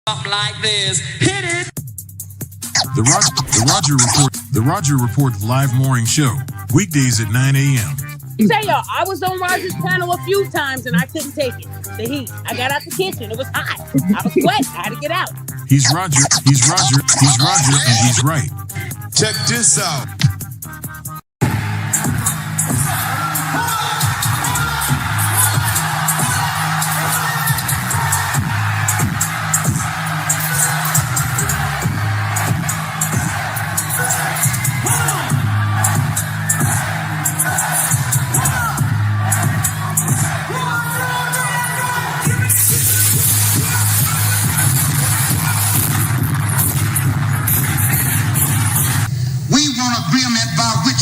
Like this. Hit it. The Roger Report live morning show. Weekdays at 9 a.m. Say y'all, I was on Roger's panel a few times and I couldn't take it. The heat. I got out the kitchen. It was hot. I was sweating. I had to get out. He's Roger, and he's right. Check this out.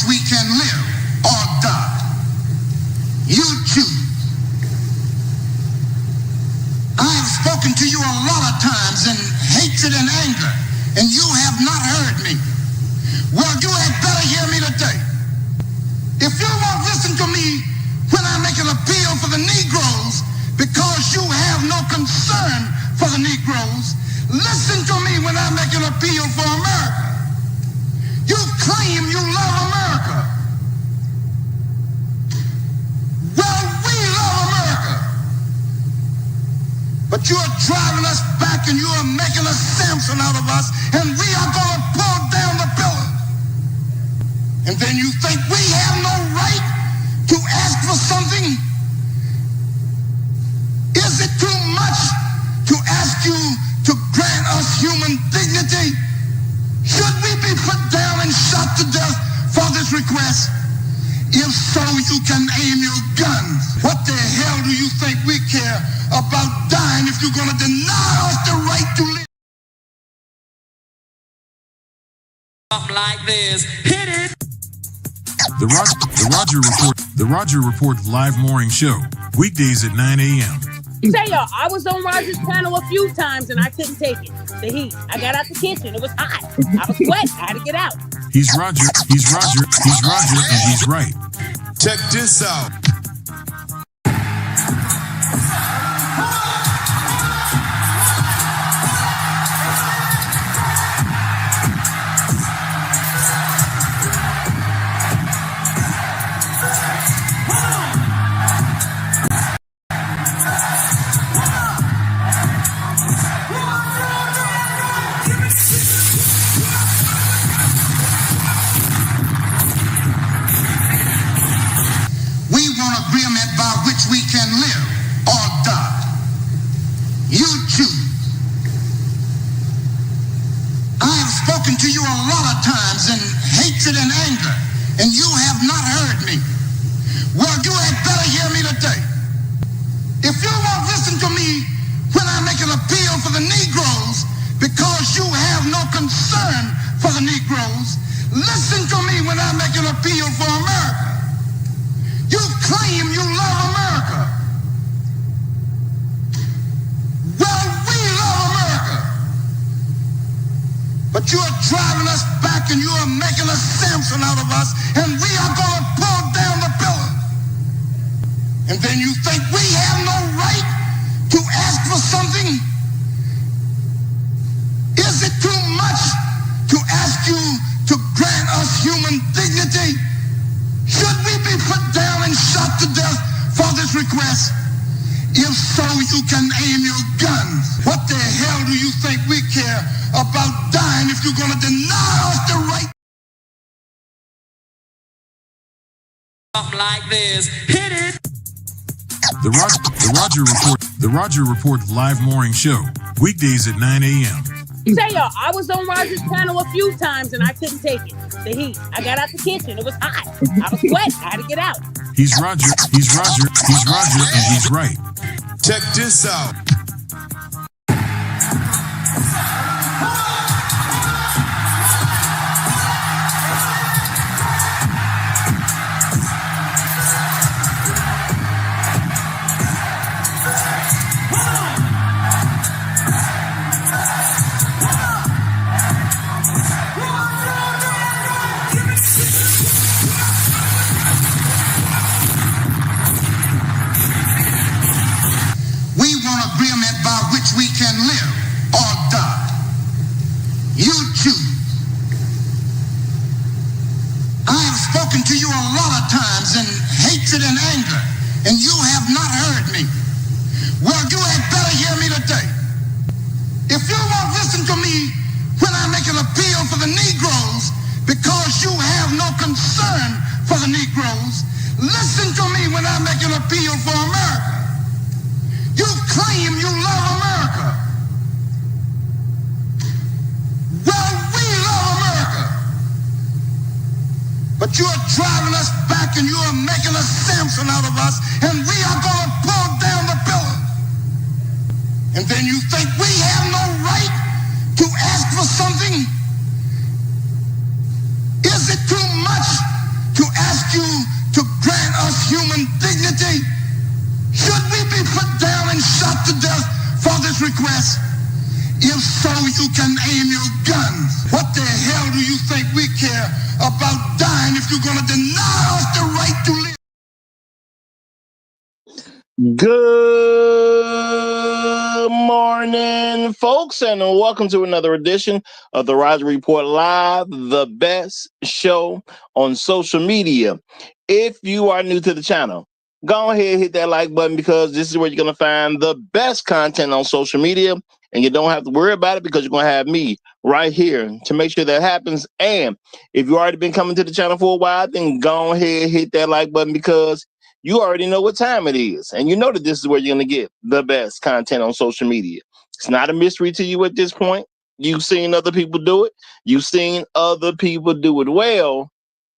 We can live or die. You choose. I have spoken to you a lot of times in hatred and anger, and you have not heard me. Well, you had better hear me today. If you won't listen to me when I make an appeal for the Negroes because you have no concern for the Negroes, listen to me when I make an appeal for America. You claim you love America. Well, we love America. But you are driving us back and you are making a Samson out of us, and we are going to pull down the pillars. And then you think we have no right to ask for something? Is it too much to ask you to grant us human dignity? Should we be put down and shot to death for this request? If so, you can aim your guns. What the hell do you think we care about dying if you're going to deny us the right to live? Like this. Hit it. The Roger Report live morning show. Weekdays at 9 a.m. Say y'all, I was on Roger's panel a few times and I couldn't take it. The heat. I got out the kitchen. It was hot. I was sweating. I had to get out. He's Roger, and he's right. Check this out. We can live or die. You choose. I have spoken to you a lot of times in hatred and anger, and you have not heard me. Well, you had better hear me today. If you won't listen to me when I make an appeal for the Negroes because you have no concern for the Negroes, listen to me when I make an appeal for America. You claim you love America. Well, we love America. But you are driving us back and you are making a Samson out of us, and we are going to pull down the pillars. And then you think we have no right to ask for something? Is it too much to ask you to grant us human dignity? Should we be put down and shot to death for this request? If so, you can aim your guns. What the hell do you think we care about dying if you're going to deny us the right? Like this. Hit it. The Roger Report live morning show. Weekdays at 9 a.m. Say y'all, I was on Roger's panel a few times and I couldn't take it. The heat. I got out the kitchen. It was hot. I was sweating. I had to get out. He's Roger, and he's right. Check this out. We want agreement by which we can live or die. You choose. I have spoken to you a lot of times in hatred and anger, and you have not heard me. Well, you had better hear me today. If you won't listen to me when I make an appeal for the Negroes because you have no concern for the Negroes, listen to me when I make an appeal for America. You claim you love America. Well, we love America. But you are driving us back and you are making a Samson out of us, and we are going to pull down the pillars. And then you think we have no right to ask for something? Is it too much to ask you to grant us human dignity? Should we be put down and shot to death for this request? If so, you can aim your guns. What the hell do you think we care about dying if you're going to deny us the right to live? Good morning, folks, and welcome to another edition of the Roger Report Live, the best show on social media. If you are new to the channel, go ahead and hit that like button because this is where you're going to find the best content on social media, and you don't have to worry about it because you're going to have me right here to make sure that happens. And if you've already been coming to the channel for a while, then go ahead and hit that like button because you already know what time it is, and you know that this is where you're going to get the best content on social media. It's not a mystery to you at this point. You've seen other people do it. You've seen other people do it well,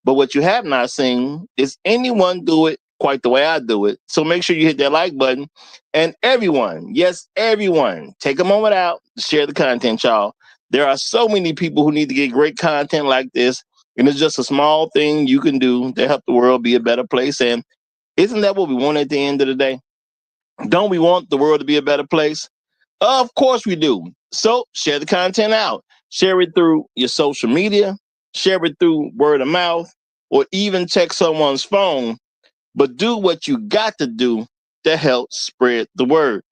but what you have not seen is anyone do it quite the way I do it. So make sure you hit that like button, and everyone, yes, everyone, take a moment out to share the content, y'all. There are so many people who need to get great content like this, and it's just a small thing you can do to help the world be a better place. And isn't that what we want at the end of the day? Don't we want the world to be a better place? Of course we do. So share the content out. Share it through your social media. Share it through word of mouth, or even text someone's phone. But do what you got to do to help spread the word.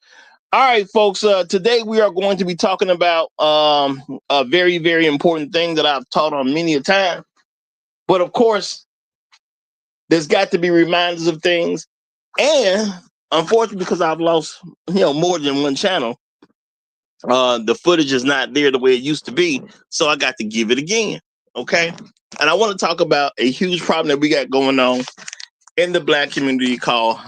All right, folks. Today we are going to be talking about a very, very important thing that I've taught on many a time. But of course, there's got to be reminders of things. And unfortunately, because I've lost, more than one channel, the footage is not there the way it used to be. So I got to give it again. Okay. And I want to talk about a huge problem that we got going on in the Black community called,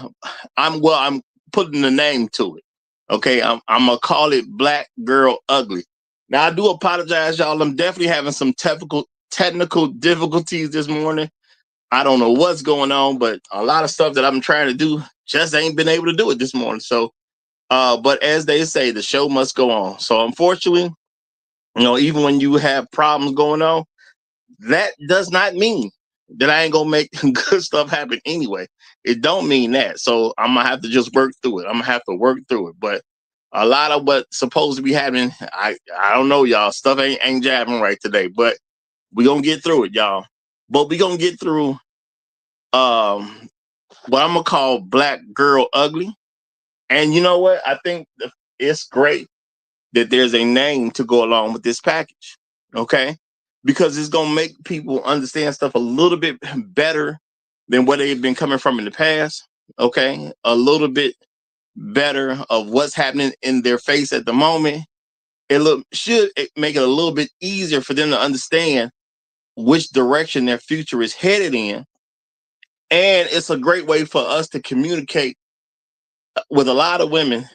I'm putting a name to it. Okay. I'm going to call it Black Girl Ugly. Now, I do apologize, y'all. I'm definitely having some technical difficulties this morning. I don't know what's going on, but a lot of stuff that I'm trying to do just ain't been able to do it this morning. So, but as they say, the show must go on. So unfortunately, even when you have problems going on, that does not mean that I ain't gonna make good stuff happen anyway. It don't mean that. So I'm gonna have to just work through it. I'm gonna have to work through it. But a lot of what's supposed to be happening, I don't know, y'all. Stuff ain't jabbing right today, but we gonna get through it, y'all. But we gonna get through what I'm gonna call Black Girl Ugly. And you know what? I think it's great that there's a name to go along with this package. Okay, because it's gonna make people understand stuff a little bit better than what they've been coming from in the past. Okay, a little bit better of what's happening in their face at the moment. Should make it a little bit easier for them to understand which direction their future is headed in. And it's a great way for us to communicate with a lot of women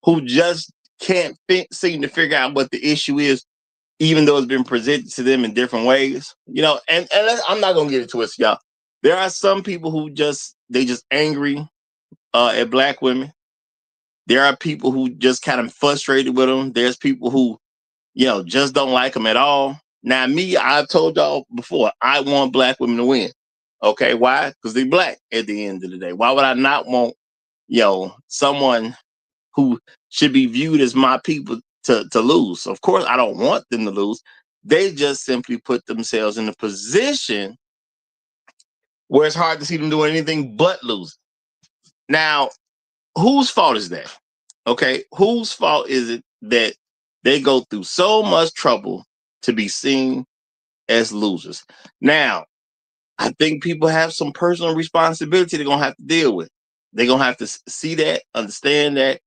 who just can't seem to figure out what the issue is, even though it's been presented to them in different ways. And I'm not gonna get into it, y'all. There are some people who just angry at Black women. There are people who just kind of frustrated with them. There's people who, just don't like them at all. Now, me, I've told y'all before, I want Black women to win. Okay, why? Because they're Black at the end of the day. Why would I not want, someone who should be viewed as my people to lose? Of course, I don't want them to lose. They just simply put themselves in a position where it's hard to see them doing anything but lose. Now, whose fault is that? Okay, whose fault is it that they go through so much trouble to be seen as losers. Now, I think people have some personal responsibility they're going to have to deal with. They're going to have to see that, understand that,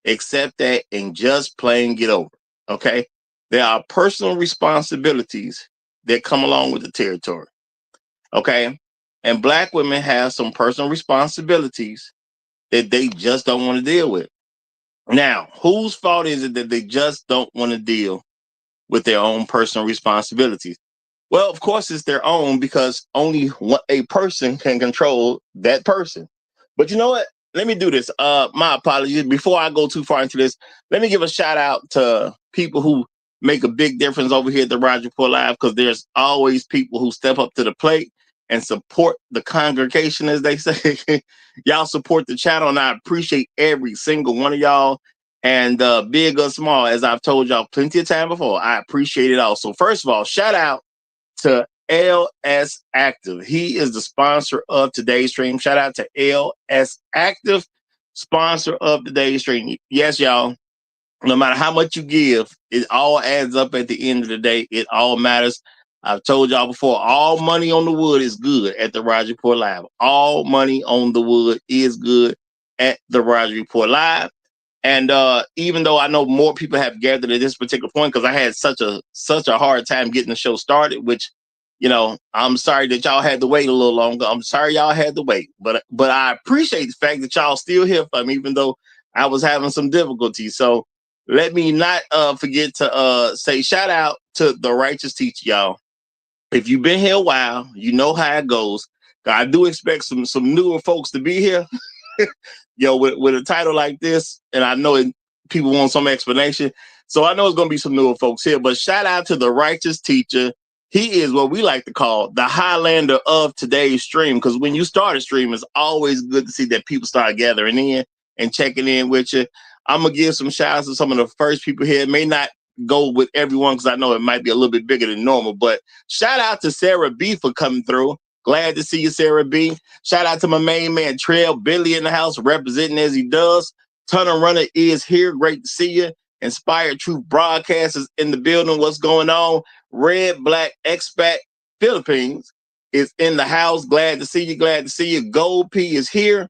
accept that, and just plain get over it. Okay? There are personal responsibilities that come along with the territory. Okay? And black women have some personal responsibilities that they just don't want to deal with. Now, whose fault is it that they just don't want to deal with their own personal responsibilities? Well, of course, it's their own because only a person can control that person. But you know what? Let me do this. My apologies. Before I go too far into this, let me give a shout out to people who make a big difference over here at the Roger Report Live, because there's always people who step up to the plate and support the congregation, as they say. Y'all support the channel, and I appreciate every single one of y'all. And big or small, as I've told y'all plenty of time before, I appreciate it all. So first of all, shout out to LS Active. He is the sponsor of today's stream. Shout out to LS Active, sponsor of today's stream. Yes, y'all. No matter how much you give, it all adds up at the end of the day. It all matters. I've told y'all before, all money on the wood is good at the Roger Report Live. All money on the wood is good at the Roger Report Live. And even though I know more people have gathered at this particular point, because I had such a hard time getting the show started, which, I'm sorry that y'all had to wait a little longer. I'm sorry y'all had to wait, but I appreciate the fact that y'all still here for me, even though I was having some difficulties. So let me not forget to say shout out to the righteous teacher, y'all. If you've been here a while, you know how it goes. I do expect some newer folks to be here. With a title like this, and I know people want some explanation, so I know it's going to be some newer folks here, but shout out to the righteous teacher. He is what we like to call the Highlander of today's stream, because when you start a stream, it's always good to see that people start gathering in and checking in with you. I'm going to give some shout outs to some of the first people here. It may not go with everyone because I know it might be a little bit bigger than normal, but shout out to Sarah B for coming through. Glad to see you, Sarah B. Shout out to my main man, Trail Billy in the house, representing as he does. Tunnel Runner is here. Great to see you. Inspired Truth Broadcasters in the building. What's going on? Red Black Expat Philippines is in the house. Glad to see you. Glad to see you. Gold P is here.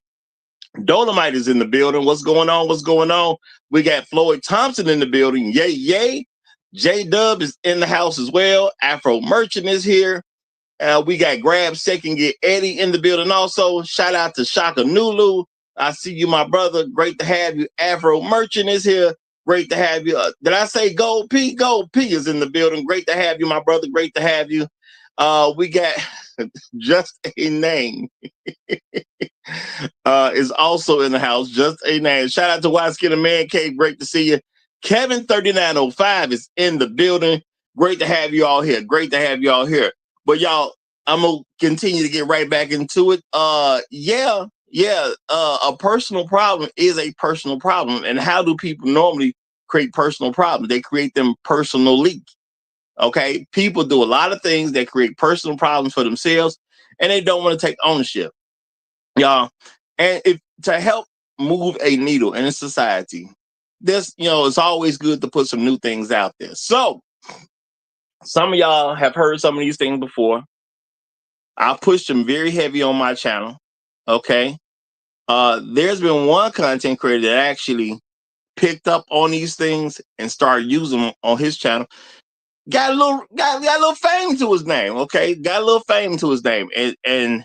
Dolomite is in the building. What's going on? What's going on? We got Floyd Thompson in the building. Yay, yay. J-Dub is in the house as well. Afro Merchant is here. We got Grab Second Get Eddie in the building also. Shout out to Shaka Nulu. I see you, my brother. Great to have you. Afro Merchant is here. Great to have you. Did I say Gold P? Gold P is in the building. Great to have you, my brother. Great to have you. We got Just a Name is also in the house. Just a Name. Shout out to White Skin and Man Cave. Great to see you. Kevin 3905 is in the building. Great to have you all here. Great to have you all here. But y'all, I'm gonna continue to get right back into it. A personal problem is a personal problem. And how do people normally create personal problems? They create them personally. Okay, people do a lot of things that create personal problems for themselves, and they don't want to take ownership, y'all. And to help move a needle in a society, it's always good to put some new things out there. So some of y'all have heard some of these things before. I pushed them very heavy on my channel. Okay. There's been one content creator that actually picked up on these things and started using them on his channel. Got a little fame to his name. Okay. Got a little fame to his name. And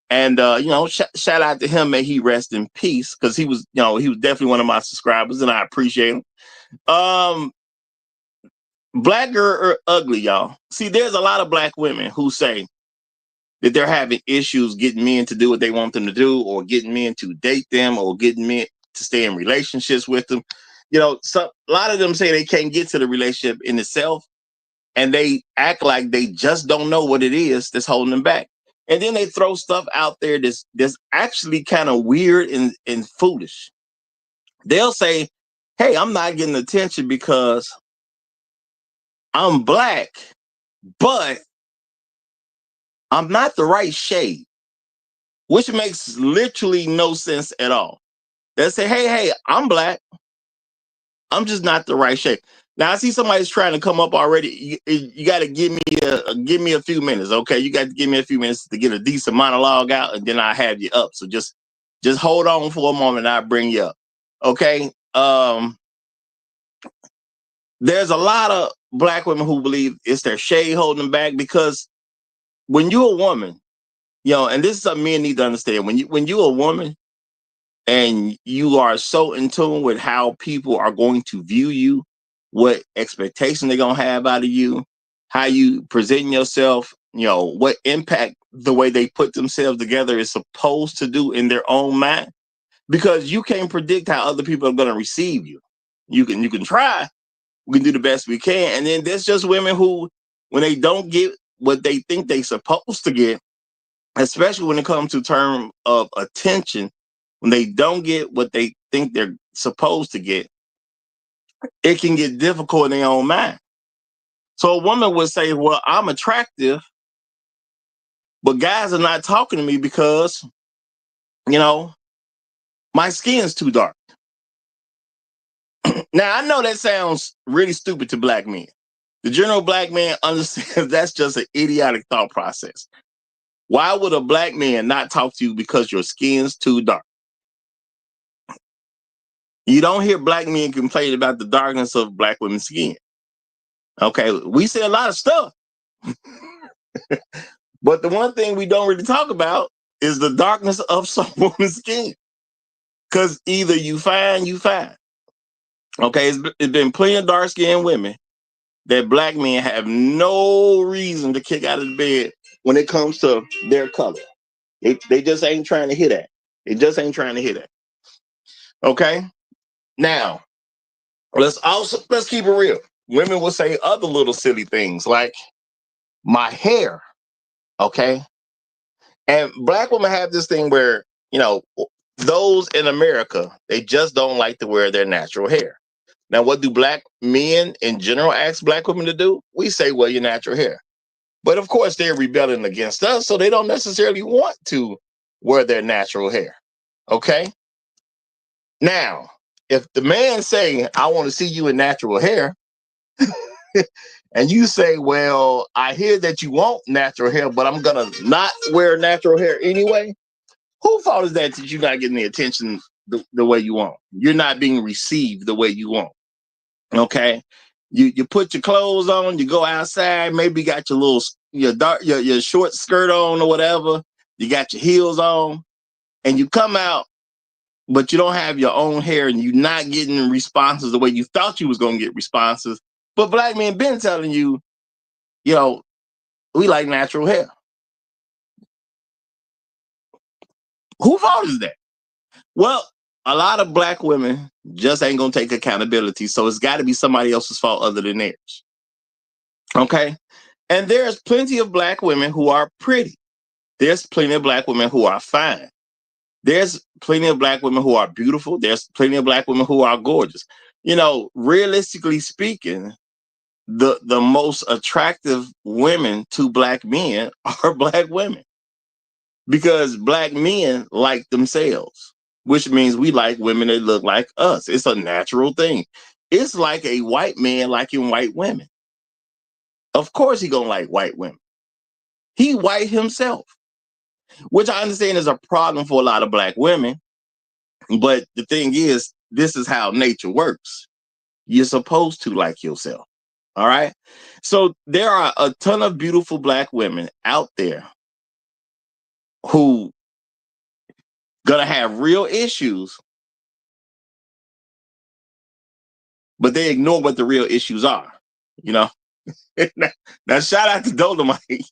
shout out to him. May he rest in peace. Cause he was definitely one of my subscribers and I appreciate him. Black girl or ugly, y'all. See, there's a lot of black women who say that they're having issues getting men to do what they want them to do, or getting men to date them, or getting men to stay in relationships with them. A lot of them say they can't get to the relationship in itself, and they act like they just don't know what it is that's holding them back. And then they throw stuff out there that's actually kind of weird and foolish. They'll say, hey, I'm not getting attention because I'm black, but I'm not the right shade, which makes literally no sense at all. They'll say, hey, I'm black. I'm just not the right shape. Now I see somebody's trying to come up already. You got to give me a few minutes, okay? You got to give me a few minutes to get a decent monologue out, and then I have you up. So just hold on for a moment, and I'll bring you up, okay? There's a lot of black women who believe it's their shade holding them back, because when you're a woman, and this is something men need to understand. When you're a woman and you are so in tune with how people are going to view you, what expectation they're gonna have out of you, how you present yourself, what impact the way they put themselves together is supposed to do in their own mind, because you can't predict how other people are gonna receive you. You can try. We can do the best we can, and then there's just women who, when they don't get what they think they supposed to get, especially when it comes to term of attention, when they don't get what they think they're supposed to get, it can get difficult in their own mind. So a woman would say, well, I'm attractive, but guys are not talking to me because, my skin's too dark. Now, I know that sounds really stupid to black men. The general black man understands that's just an idiotic thought process. Why would a black man not talk to you because your skin's too dark? You don't hear black men complain about the darkness of black women's skin. Okay, we say a lot of stuff. But the one thing we don't really talk about is the darkness of some woman's skin. Because either you fine. Okay, it's been plenty of dark-skinned women that black men have no reason to kick out of the bed when it comes to their color. They just ain't trying to hear that. They just ain't trying to hear that. Okay? Now, let's keep it real. Women will say other little silly things like my hair. Okay? And black women have this thing where, those in America, they just don't like to wear their natural hair. Now, what do black men in general ask black women to do? We say, wear your natural hair. But of course, they're rebelling against us, so they don't necessarily want to wear their natural hair. Okay? Now, if the man say, I want to see you in natural hair, and you say, well, I hear that you want natural hair, but I'm going to not wear natural hair anyway, whose fault is that you're not getting the attention the way you want? You're not being received the way you want. Okay? You put your clothes on, you go outside, maybe you got your short skirt on or whatever, you got your heels on, and you come out, but you don't have your own hair and you're not getting responses the way you thought you was going to get responses. But black men been telling you, we like natural hair. Whose fault is that? Well, a lot of black women just ain't going to take accountability, so it's got to be somebody else's fault other than theirs. Okay? And there's plenty of black women who are pretty. There's plenty of black women who are fine. There's plenty of black women who are beautiful. There's plenty of black women who are gorgeous. Realistically speaking, the most attractive women to black men are black women, because black men like themselves, which means we like women that look like us. It's a natural thing. It's like a white man liking white women. Of course he gonna like white women. He white himself, which I understand is a problem for a lot of black women. But the thing is, this is how nature works. You're supposed to like yourself. All right. So there are a ton of beautiful black women out there who gonna have real issues, but they ignore what the real issues are. Now shout out to Dolomite.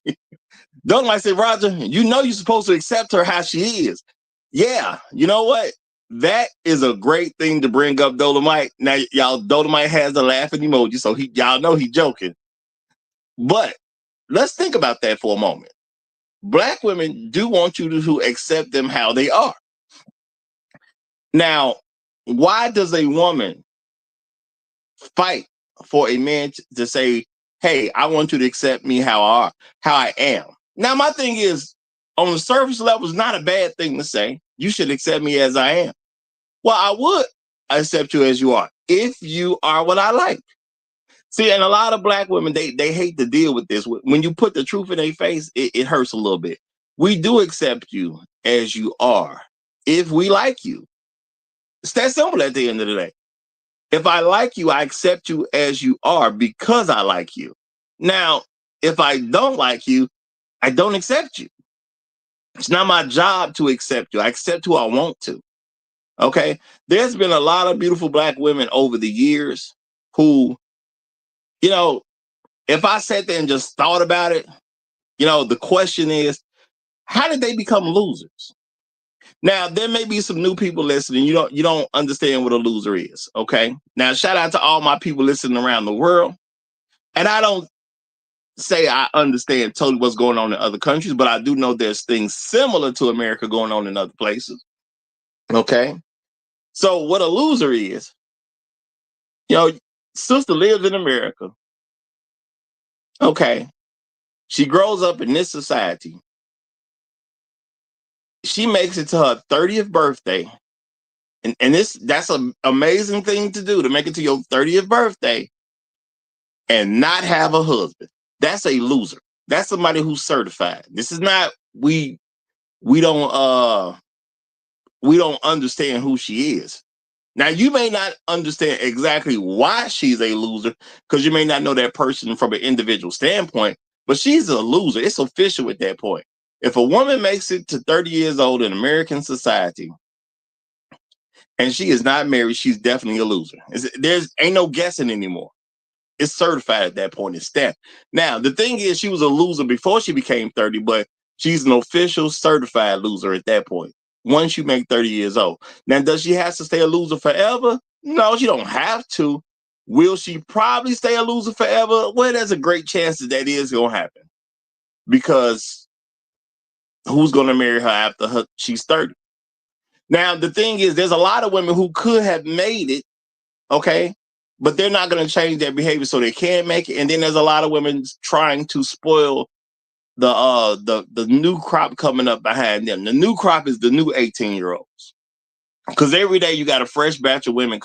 Dolomite said, Roger, you're supposed to accept her how she is. Yeah, you know what? That is a great thing to bring up, Dolomite. Now, y'all, Dolomite has the laughing emoji, so y'all know he's joking. But let's think about that for a moment. Black women do want you to accept them how they are. Now, why does a woman fight for a man to say, hey, I want you to accept me how I am? Now, my thing is, on the surface level, it's not a bad thing to say. You should accept me as I am. Well, I would accept you as you are if you are what I like. See, and a lot of black women, they hate to deal with this. When you put the truth in their face, it hurts a little bit. We do accept you as you are if we like you. It's that simple at the end of the day. If I like you, I accept you as you are because I like you. Now, if I don't like you, I don't accept you. It's not my job to accept you. I accept who I want to. Okay. There's been a lot of beautiful black women over the years who, you know, if I sat there and just thought about it, the question is, how did they become losers? Now, there may be some new people listening. You don't understand what a loser is. Okay. Now, shout out to all my people listening around the world. And I don't say I understand totally what's going on in other countries, but I do know there's things similar to America going on in other places. Okay. So what a loser is, sister lives in America. Okay. She grows up in this society. She makes it to her 30th birthday. And that's an amazing thing to do, to make it to your 30th birthday and not have a husband. That's a loser. That's somebody who's certified. This is not we don't understand who she is. Now, you may not understand exactly why she's a loser because you may not know that person from an individual standpoint, but she's a loser. It's official at that point. If a woman makes it to 30 years old in American society and she is not married, she's definitely a loser. There's ain't no guessing anymore. It's certified at that point. It's stamped. Now, the thing is, she was a loser before she became 30, but she's an official certified loser at that point. Once you make 30 years old. Now, does she have to stay a loser forever? No, she don't have to. Will she probably stay a loser forever? Well, there's a great chance that is going to happen. Because who's going to marry her after she's 30? Now, the thing is, there's a lot of women who could have made it, okay? But they're not going to change their behavior so they can make it. And then there's a lot of women trying to spoil the new crop coming up behind them. The new crop is the new 18-year-olds. Because every day you got a fresh batch of women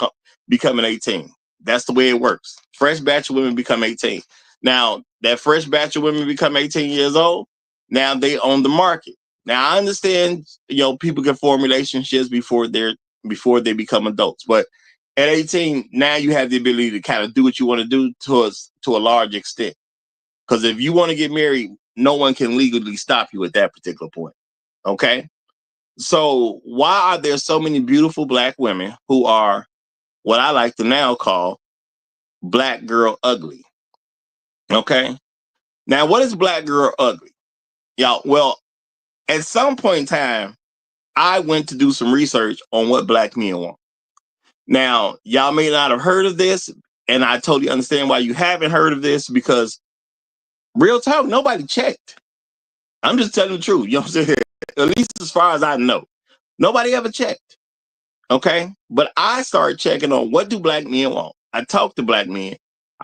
becoming 18. That's the way it works. Fresh batch of women become 18. Now, that fresh batch of women become 18 years old. Now they own the market. Now, I understand, people can form relationships before they become adults. But at 18, now you have the ability to kind of do what you want to do to a large extent. Because if you want to get married, no one can legally stop you at that particular point. Okay? So why are there so many beautiful black women who are what I like to now call black girl ugly? Okay? Now, what is black girl ugly? Y'all, well, at some point in time, I went to do some research on what black men want. Now, y'all may not have heard of this, and I totally understand why you haven't heard of this, because real talk, nobody checked. I'm just telling the truth. You know what I'm saying? At least as far as I know. Nobody ever checked. Okay? But I started checking on what do black men want. I talked to black men.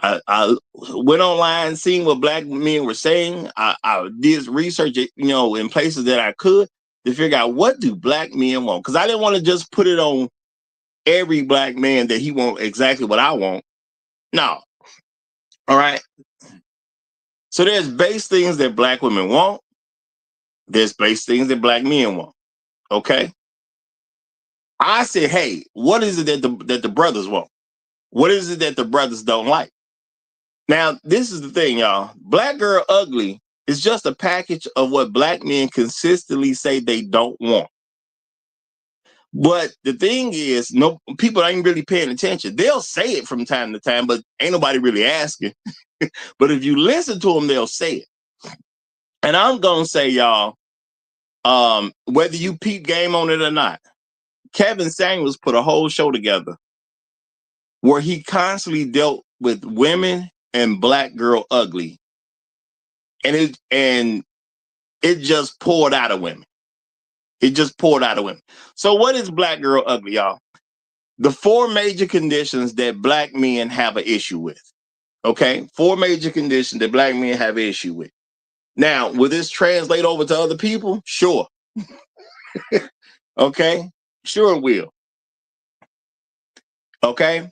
I went online, seeing what black men were saying. I did research, in places that I could to figure out what do black men want. Because I didn't want to just put it on every black man that he want exactly what I want. No. All right. So there's base things that black women want. There's base things that black men want. Okay. I said, hey, what is it that the brothers want? What is it that the brothers don't like? Now, this is the thing, y'all. Black girl ugly is just a package of what black men consistently say they don't want. But the thing is, no people ain't really paying attention. They'll say it from time to time, but ain't nobody really asking. But if you listen to them, they'll say it. And I'm gonna say, y'all, whether you peep game on it or not, Kevin Samuels put a whole show together where he constantly dealt with women and black girl ugly, and it just poured out of women. It just poured out of women. So what is black girl ugly, y'all? The 4 major conditions that black men have an issue with. Okay? 4 major conditions that black men have an issue with. Now, will this translate over to other people? Sure. Okay? Sure it will. Okay?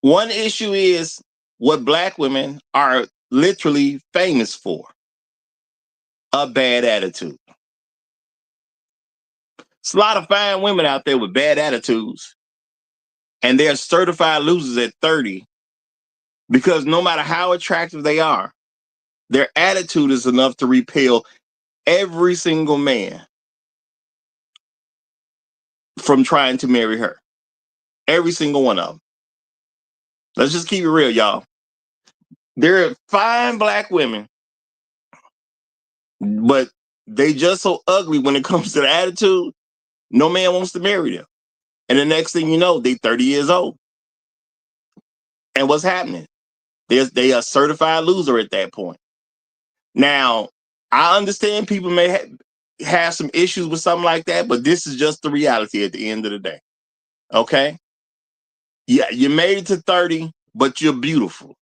One issue is what black women are literally famous for: a bad attitude. There's a lot of fine women out there with bad attitudes, and they're certified losers at 30 because no matter how attractive they are, their attitude is enough to repel every single man from trying to marry her. Every single one of them. Let's just keep it real, y'all. There are fine black women, but they just so ugly when it comes to the attitude, no man wants to marry them. And the next thing you know, they 30 years old. And what's happening? They are certified loser at that point. Now, I understand people may have some issues with something like that, but this is just the reality at the end of the day. Okay? Yeah, you made it to 30, but you're beautiful.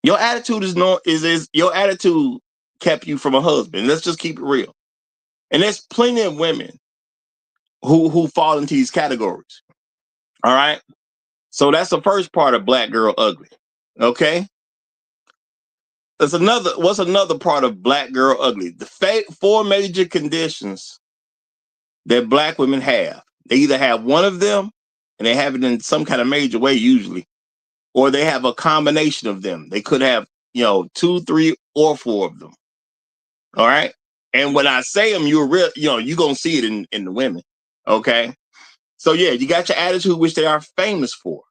Your attitude is your attitude kept you from a husband. Let's just keep it real. And there's plenty of women who fall into these categories. All right. So that's the first part of black girl ugly. Okay. What's another part of black girl ugly? The four major conditions that black women have. They either have one of them, and they have it in some kind of major way usually, or they have a combination of them. They could have, 2, 3, or 4 of them. All right. And when I say them, you're going to see it in the women. Okay. So yeah, you got your attitude, which they are famous for.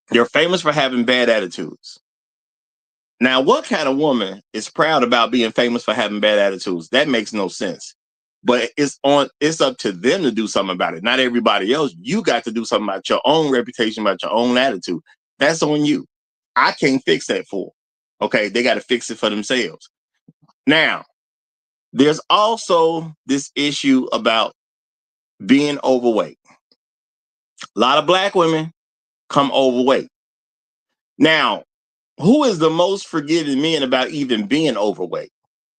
They're famous for having bad attitudes. Now, what kind of woman is proud about being famous for having bad attitudes? That makes no sense. But it's up to them to do something about it. Not everybody else. You got to do something about your own reputation, about your own attitude. That's on you. I can't fix that for them. Okay, they got to fix it for themselves. Now, there's also this issue about being overweight. A lot of black women come overweight. Now, who is the most forgiving men about even being overweight?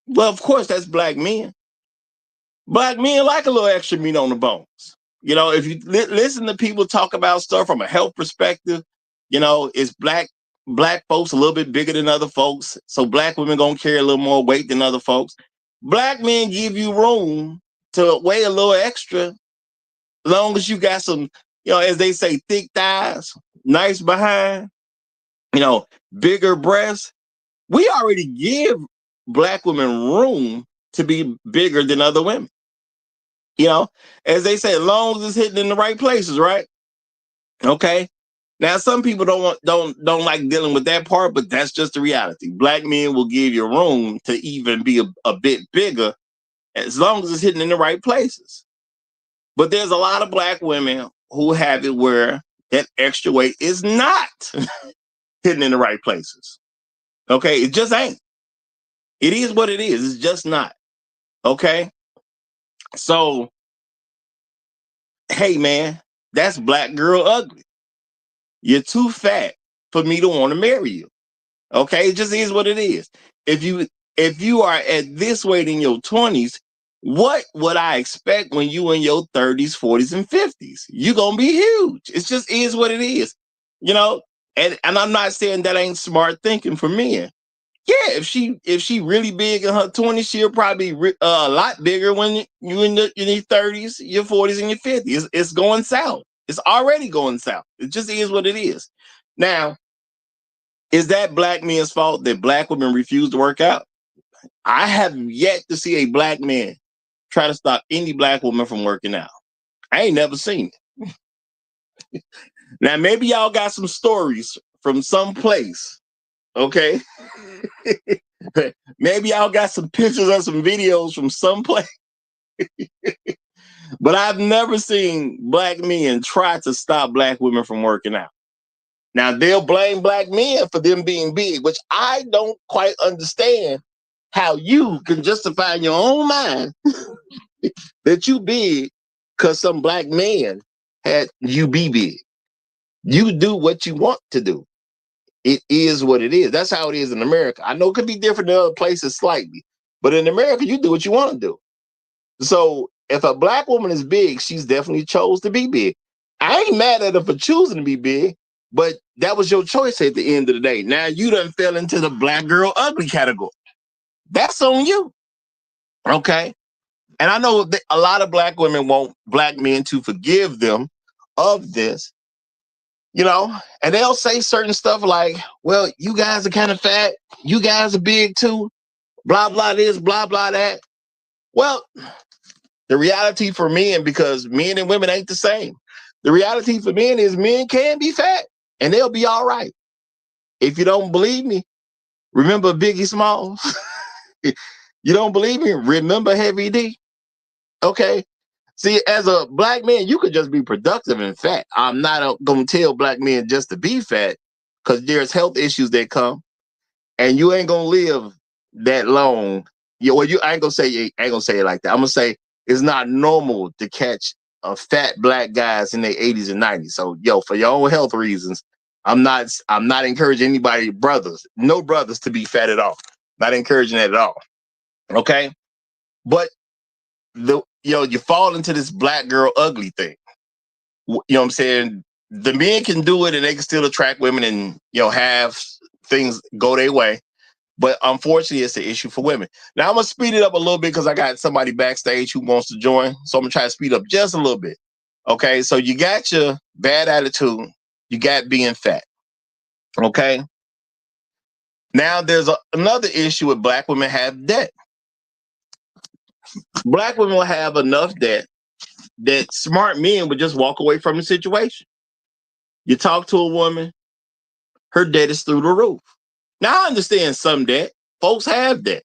Well, of course, that's black men. Black men like a little extra meat on the bones. If you listen to people talk about stuff from a health perspective, it's black folks a little bit bigger than other folks. So black women gonna carry a little more weight than other folks. Black men give you room to weigh a little extra, long as you got some, as they say, thick thighs, nice behind, bigger breasts. We already give black women room to be bigger than other women. As they say, as long as it's hitting in the right places, right? Okay. Now, some people don't like dealing with that part, but that's just the reality. Black men will give you room to even be a bit bigger as long as it's hitting in the right places. But there's a lot of black women who have it where that extra weight is not hitting in the right places. Okay, it just ain't. It is what it is. It's just not. Okay. So, hey man, that's black girl ugly. You're too fat for me to want to marry you. Okay, it just is what it is. If you are at this weight in your 20s, what would I expect when you in your 30s, 40s, and 50s? You're gonna be huge. It just is what it is. And I'm not saying that ain't smart thinking for men. Yeah, if she really big in her 20s, she'll probably be a lot bigger when you in your 30s, your 40s, and your 50s. It's going south. It's already going south. It just is what it is. Now, is that black men's fault that black women refuse to work out? I have yet to see a black man try to stop any black woman from working out. I ain't never seen it. Now, maybe y'all got some stories from some place, okay? Maybe y'all got some pictures or some videos from some place. But I've never seen black men try to stop black women from working out. Now, they'll blame black men for them being big, which I don't quite understand how you can justify in your own mind that you big because some black man had you be big. You do what you want to do. It is what it is. That's how it is in America. I know it could be different in other places slightly, but in America, you do what you want to do. So if a black woman is big, she's definitely chose to be big. I ain't mad at her for choosing to be big, but that was your choice at the end of the day. Now you done fell into the black girl ugly category. That's on you. Okay. And I know that a lot of black women want black men to forgive them of this, and they'll say certain stuff like, well, you guys are kind of fat. You guys are big too. Blah, blah, this, blah, blah, that. Well, the reality for men, because men and women ain't the same, the reality for men is men can be fat and they'll be all right. If you don't believe me, remember Biggie Smalls. You don't believe me? Remember Heavy D. Okay. See, as a black man, you could just be productive and fat. I'm not going to tell black men just to be fat because there's health issues that come and you ain't going to live that long. I ain't going to say it like that. I'm going to say it's not normal to catch a fat black guys in their 80s and 90s. So, for your own health reasons, I'm not encouraging anybody, no brothers to be fat at all. Not encouraging that at all. Okay. But you fall into this black girl ugly thing. You know what I'm saying? The men can do it and they can still attract women and, have things go their way. But unfortunately, it's an issue for women. Now, I'm going to speed it up a little bit because I got somebody backstage who wants to join. So I'm going to try to speed up just a little bit. Okay. So you got your bad attitude. You got being fat. Okay. Now, there's another issue with black women have debt. Black women will have enough debt that smart men would just walk away from the situation. You talk to a woman, her debt is through the roof. Now, I understand some debt. Folks have debt.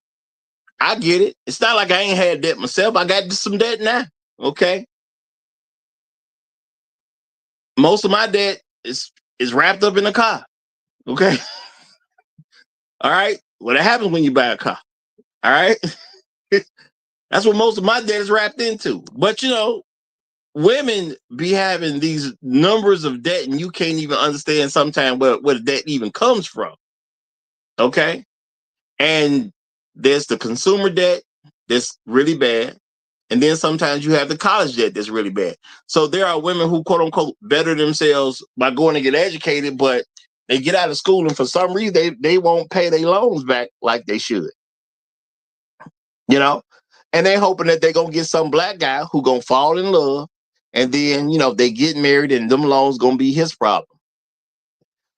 I get it. It's not like I ain't had debt myself. I got some debt now. Okay. Most of my debt is wrapped up in a car. Okay. All right. What happens when you buy a car? All right. That's what most of my debt is wrapped into. But women be having these numbers of debt and you can't even understand sometimes where the debt even comes from. Okay. And there's the consumer debt that's really bad. And then sometimes you have the college debt that's really bad. So there are women who, quote unquote, better themselves by going to get educated, but they get out of school and for some reason they won't pay their loans back like they should. And they hoping that they're going to get some black guy who going to fall in love. And then, they get married and them loans going to be his problem.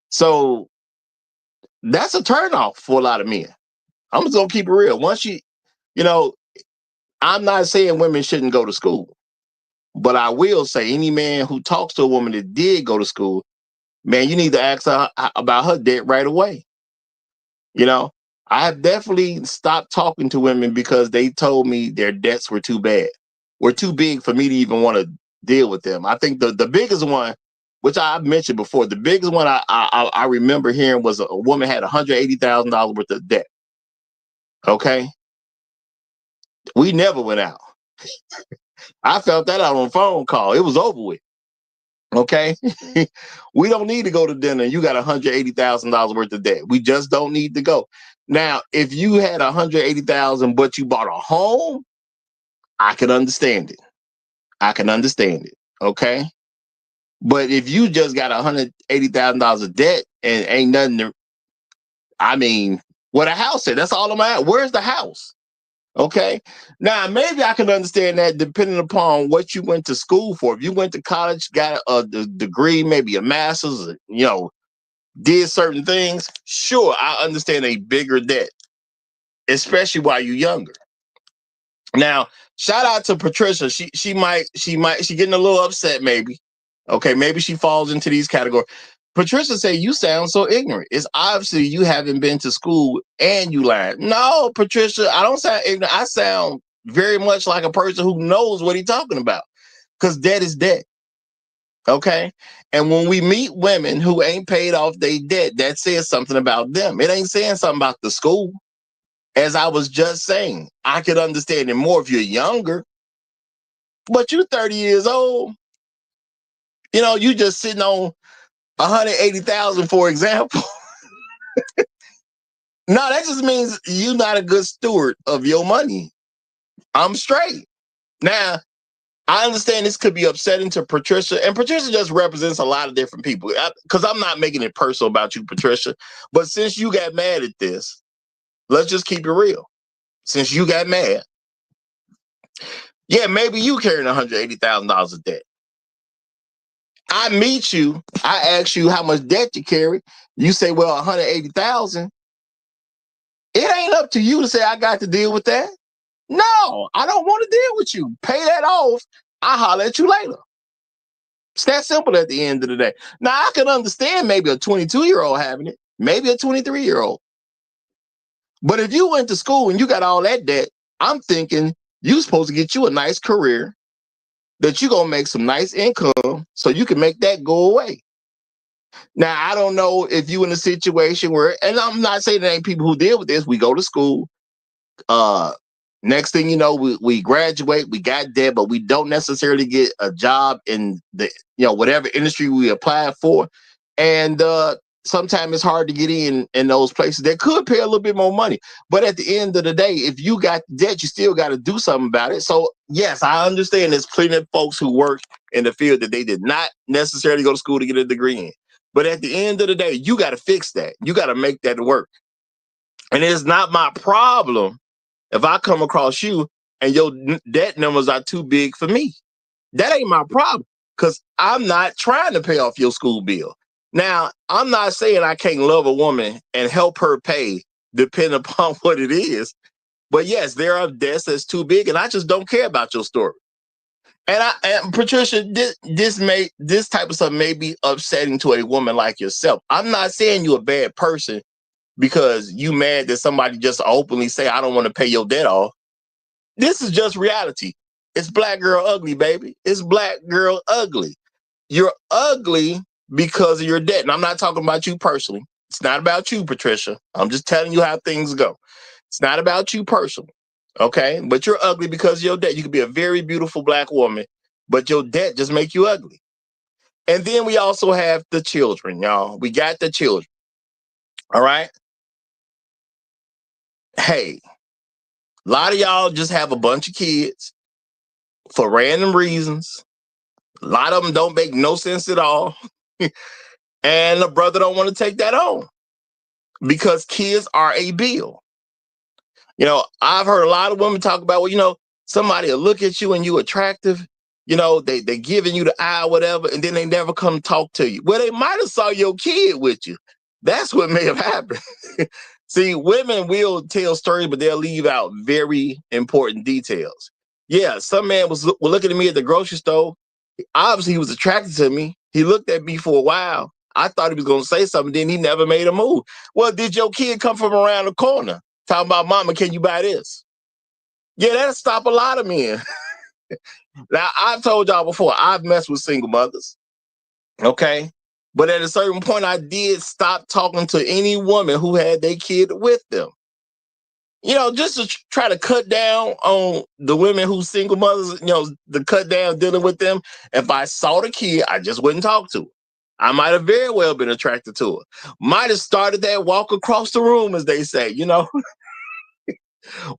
So that's a turnoff for a lot of men. I'm just going to keep it real. Once I'm not saying women shouldn't go to school, but I will say any man who talks to a woman that did go to school, man, you need to ask her about her debt right away. I have definitely stopped talking to women because they told me their debts were too big for me to even want to deal with them. I think the biggest one, which I've mentioned before, the biggest one I remember hearing was a woman had $180,000 worth of debt. Okay. We never went out. I felt that out on a phone call. It was over with. Okay. We don't need to go to dinner. You got $180,000 worth of debt. We just don't need to go. Now, if you had $180,000, but you bought a home, I can understand it. Okay. But if you just got $180,000 of debt and ain't nothing what a house is, that's all I'm at. Where's the house? Okay. Now, maybe I can understand that depending upon what you went to school for. If you went to college, got a degree, maybe a master's, did certain things, sure, I understand a bigger debt, especially while you're younger. Now, shout out to Patricia. She getting a little upset maybe. Okay, maybe she falls into these categories. Patricia say, you sound so ignorant. It's obviously you haven't been to school and you lied. No, Patricia, I don't sound ignorant. I sound very much like a person who knows what he's talking about because debt is debt. Okay. And when we meet women who ain't paid off their debt, that says something about them. It ain't saying something about the school. As I was just saying, I could understand it more if you're younger, but you're 30 years old. You just sitting on 180,000, for example. No, that just means you're not a good steward of your money. I'm straight. Now, I understand this could be upsetting to Patricia, and Patricia just represents a lot of different people. Because I'm not making it personal about you, Patricia, but since you got mad at this, let's just keep it real. Since you got mad, yeah, maybe you carrying $180,000 of debt. I meet you, I ask you how much debt you carry. You say, well, 180,000. It ain't up to you to say I got to deal with that. No, I don't want to deal with you. Pay that off. I'll holler at you later. It's that simple at the end of the day. Now, I can understand maybe a 22-year-old having it, maybe a 23-year-old. But if you went to school and you got all that debt, I'm thinking you're supposed to get you a nice career, that you're going to make some nice income so you can make that go away. Now, I don't know if you in a situation where, and I'm not saying there ain't people who deal with this. We go to school. Next thing you know, we graduate, we got debt, but we don't necessarily get a job in the, whatever industry we apply for. And sometimes it's hard to get in those places that could pay a little bit more money. But at the end of the day, if you got debt, you still got to do something about it. So yes, I understand there's plenty of folks who work in the field that they did not necessarily go to school to get a degree in. But at the end of the day, you got to fix that. You got to make that work. And it's not my problem if I come across you and your debt numbers are too big for me. That ain't my problem, because I'm not trying to pay off your school bill. Now, I'm not saying I can't love a woman and help her pay, depending upon what it is. But yes, there are debts that's too big, and I just don't care about your story. And Patricia, this type of stuff may be upsetting to a woman like yourself. I'm not saying you're a bad person because you mad that somebody just openly say, I don't want to pay your debt off. This is just reality. It's black girl ugly, baby. It's black girl ugly. You're ugly because of your debt. And I'm not talking about you personally. It's not about you, Patricia. I'm just telling you how things go. It's not about you personally. Okay? But you're ugly because of your debt. You could be a very beautiful black woman, but your debt just make you ugly. And then we also have the children, y'all. We got the children. All right? Hey, a lot of y'all just have a bunch of kids for random reasons. A lot of them don't make no sense at all. And the brother don't want to take that on because kids are a bill. I've heard a lot of women talk about, well, somebody will look at you and you attractive, they giving you the eye or whatever, and then they never come talk to you. Well, they might have saw your kid with you. That's what may have happened. See, women will tell stories, but they'll leave out very important details. Yeah, some man was looking at me at the grocery store. Obviously, he was attracted to me. He looked at me for a while. I thought he was going to say something. Then he never made a move. Well, did your kid come from around the corner talking about, mama, can you buy this? Yeah, that'll stop a lot of men. Now, I've told y'all before, I've messed with single mothers. Okay? But at a certain point, I did stop talking to any woman who had their kid with them. Just to try to cut down on the women who single mothers, to cut down dealing with them. If I saw the kid, I just wouldn't talk to her. I might have very well been attracted to her. Might have started that walk across the room, as they say,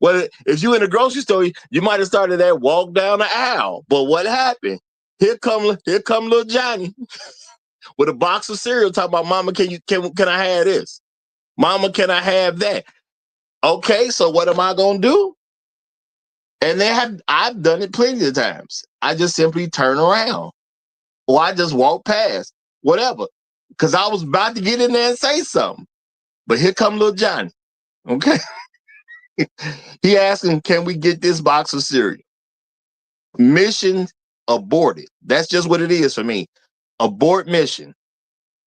Well, if you in a grocery store, you might have started that walk down the aisle. But what happened? Here come little Johnny with a box of cereal talking about, mama, can I have this? Mama, can I have that? Okay, so what am I gonna do? And I've done it plenty of times. I just simply turn around, or I just walk past, whatever, because I was about to get in there and say something. But here come little Johnny. Okay, he asking, "Can we get this box of cereal?" Mission aborted. That's just what it is for me. Abort mission.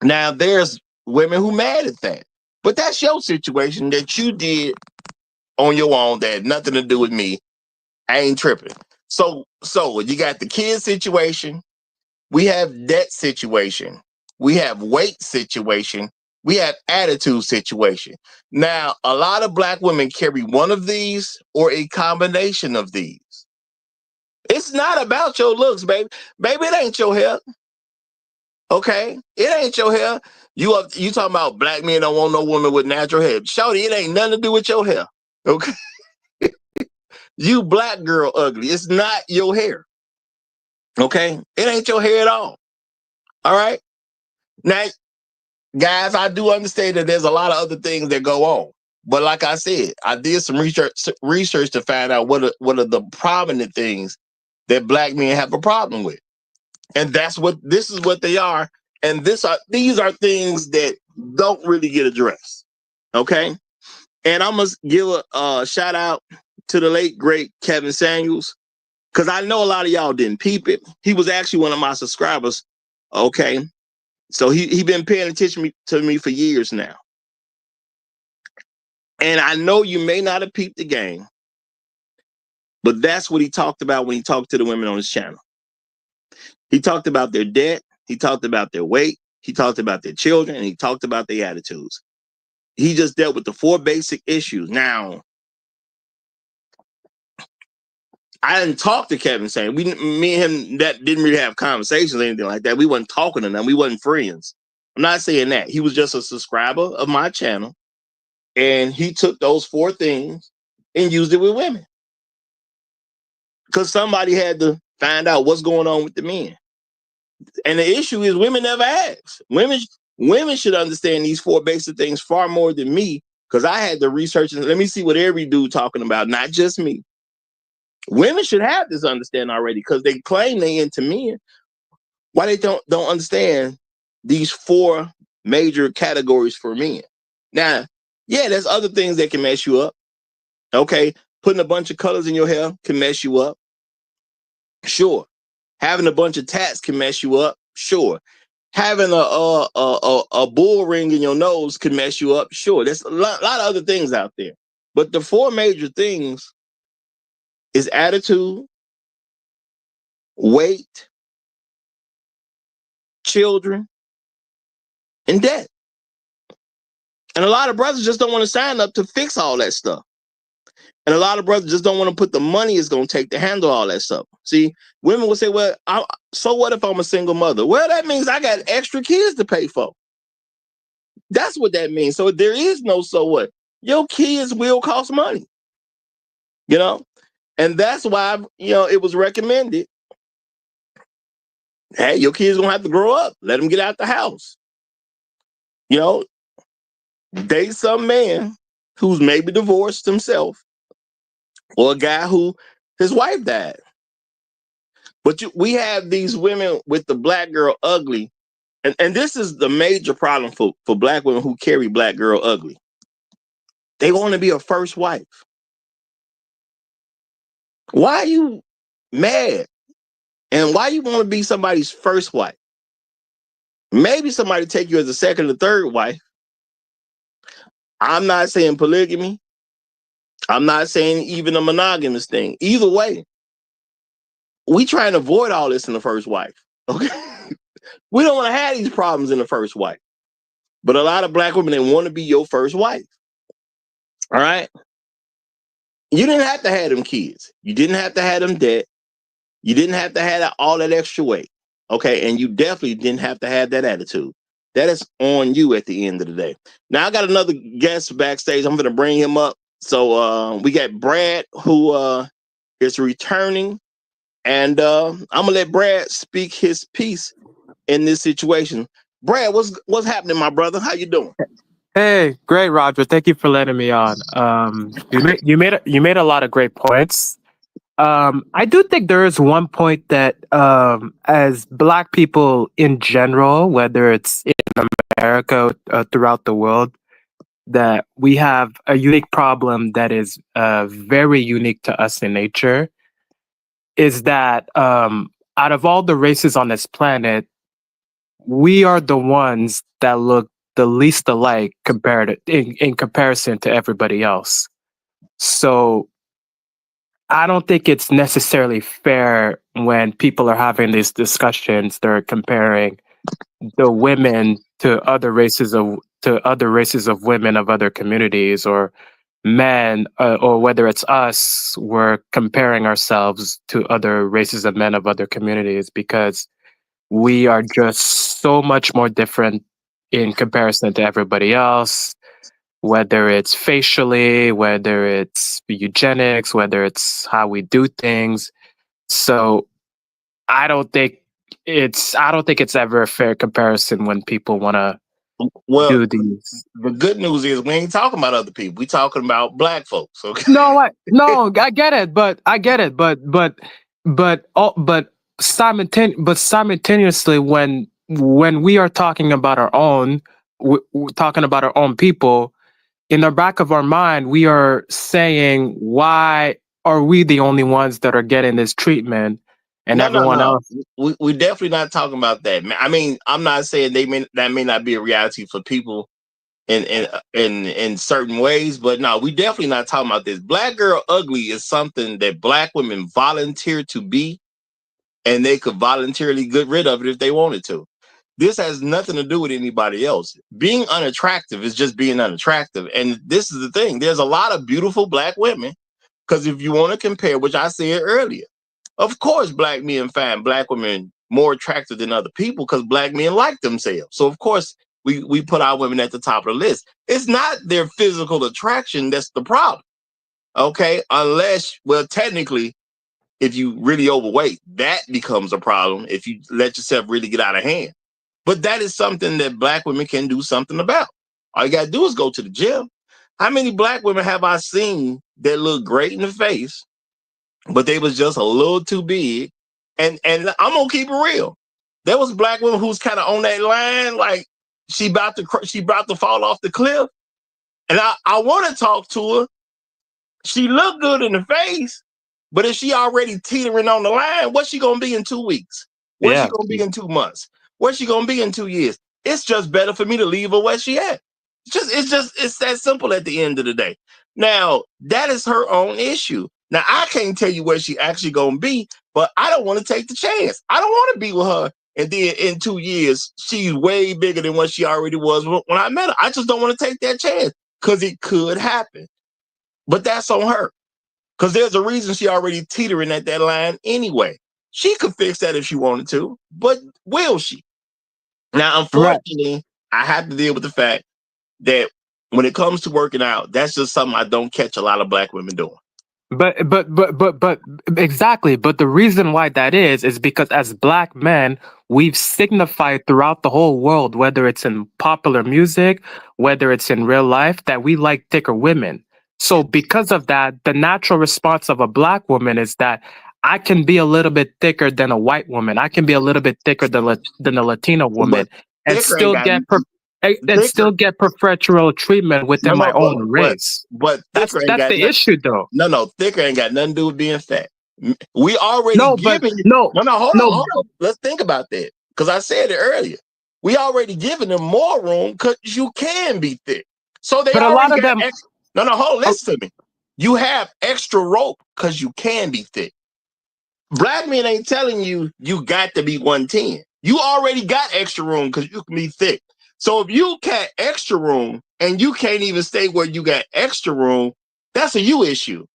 Now there's women who mad at that, but that's your situation that you did on your own. That had nothing to do with me. I ain't tripping. So you got the kid situation. We have debt situation. We have weight situation. We have attitude situation. Now, a lot of black women carry one of these or a combination of these. It's not about your looks, baby. Baby, it ain't your hair. Okay? It ain't your hair. You talking about black men don't want no woman with natural hair. Shawty, it ain't nothing to do with your hair. Okay? You black girl ugly. It's not your hair. Okay? It ain't your hair at all. All right? Now, guys, I do understand that there's a lot of other things that go on. But like I said, I did some research to find out what are the prominent things that black men have a problem with. And this is what they are. And these are things that don't really get addressed. Okay? And I must give a shout out to the late great Kevin Samuels, because I know a lot of y'all didn't peep it. He was actually one of my subscribers. Okay. So he been paying attention to me for years now. And I know you may not have peeped the game, but that's what he talked about when he talked to the women on his channel. He talked about their debt. He talked about their weight. He talked about their children, and he talked about their attitudes. He just dealt with the 4 basic issues. Now, I didn't talk to Kevin saying me and him that didn't really have conversations or anything like that. We wasn't talking to them. We wasn't friends. I'm not saying that. He was just a subscriber of my channel, and he took those 4 things and used it with women. Because somebody had to find out what's going on with the men. And the issue is women never ask. Women should understand these 4 basic things far more than me, because I had to research and let me see what every dude talking about, not just me. Women should have this understanding already, because they claim they into men. Why they don't understand these 4 major categories for men? Now, yeah, there's other things that can mess you up. Okay, putting a bunch of colors in your hair can mess you up. Sure. Having a bunch of tats can mess you up. Sure. Having a bull ring in your nose can mess you up. Sure. There's a lot of other things out there. But the 4 major things is attitude, weight, children, and debt. And a lot of brothers just don't want to sign up to fix all that stuff. And a lot of brothers just don't want to put the money it's going to take to handle all that stuff. See, women will say, well, so what if I'm a single mother? Well, that means I got extra kids to pay for. That's what that means. So there is no so what. Your kids will cost money. You know? And that's why, it was recommended. Hey, your kids going to have to grow up. Let them get out the house. Date some man who's maybe divorced himself, or a guy who his wife died. But we have these women with the black girl ugly. And this is the major problem for black women who carry black girl ugly. They want to be a first wife. Why are you mad? And why you want to be somebody's first wife? Maybe somebody take you as a second or third wife. I'm not saying polygamy. I'm not saying even a monogamous thing. Either way, we try and avoid all this in the first wife. Okay. We don't want to have these problems in the first wife. But a lot of black women, they want to be your first wife. All right. You didn't have to have them kids. You didn't have to have them debt. You didn't have to have all that extra weight. Okay. And you definitely didn't have to have that attitude. That is on you at the end of the day. Now I got another guest backstage. I'm going to bring him up. So we got Brad, who is returning. And I'm going to let Brad speak his piece in this situation. Brad, what's happening, my brother? How you doing? Hey, great, Roger. Thank you for letting me on. You made a lot of great points. I do think there is one point that, as Black people in general, whether it's in America, throughout the world, that we have a unique problem that is very unique to us in nature. Is that out of all the races on this planet, we are the ones that look the least alike compared in comparison to everybody else. So I don't think it's necessarily fair when people are having these discussions. They're comparing the women to other races of women of other communities, or men, or whether it's us, we're comparing ourselves to other races of men of other communities, because we are just so much more different in comparison to everybody else, whether it's facially, whether it's eugenics, whether it's how we do things. So I don't think it's ever a fair comparison when people want to Well, do these. the good news is we ain't talking about other people. We talking about black folks. Okay. No, I get it, but simultaneously, when we are talking about our own, talking about our own people, in the back of our mind, we are saying, why are we the only ones that are getting this treatment, and No, no, everyone no. else? We definitely not talking about that. I mean, I'm not saying that may not be a reality for people in certain ways, but no, we definitely not talking about this. Black girl ugly is something that black women volunteer to be, and they could voluntarily get rid of it if they wanted to. This has nothing to do with anybody else. Being unattractive is just being unattractive. And this is the thing. There's a lot of beautiful black women, because if you want to compare, which I said earlier, of course, black men find black women more attractive than other people because black men like themselves. So of course, we put our women at the top of the list. It's not their physical attraction that's the problem. Okay, unless, well, technically, if you really overweight, that becomes a problem if you let yourself really get out of hand. But that is something that black women can do something about. All you gotta do is go to the gym. How many black women have I seen that look great in the face, but they was just a little too big? And I'm gonna keep it real. There was black women who's kind of on that line, like she about to fall off the cliff. And I want to talk to her. She looked good in the face, but if she already teetering on the line, what's she gonna be in 2 weeks? Where's she gonna be in 2 months? Where's she gonna be in 2 years? It's just better for me to leave her where she at. It's that simple at the end of the day. Now, that is her own issue. Now, I can't tell you where she actually gonna be, but I don't want to take the chance. I don't want to be with her, and then in 2 years, she's way bigger than what she already was when I met her. I just don't want to take that chance because it could happen. But that's on her. Because there's a reason she already teetering at that line anyway. She could fix that if she wanted to, but will she? Now, unfortunately, I have to deal with the fact that when it comes to working out, that's just something I don't catch a lot of black women doing. But exactly. But the reason why that is because as black men, we've signified throughout the whole world, whether it's in popular music, whether it's in real life, that we like thicker women. So because of that, the natural response of a black woman is that I can be a little bit thicker than a white woman. I can be a little bit thicker than a Latina woman, and still get preferential treatment within my own race. But that's the issue, though. No, thicker ain't got nothing to do with being fat. We already hold on. Let's think about that, because I said it earlier. We already giving them more room because you can be thick. So they already got extra. Listen to me. You have extra rope because you can be thick. Black men ain't telling you got to be 110. You already got extra room because you can be thick. So if you got extra room and you can't even stay where you got extra room, that's a you issue.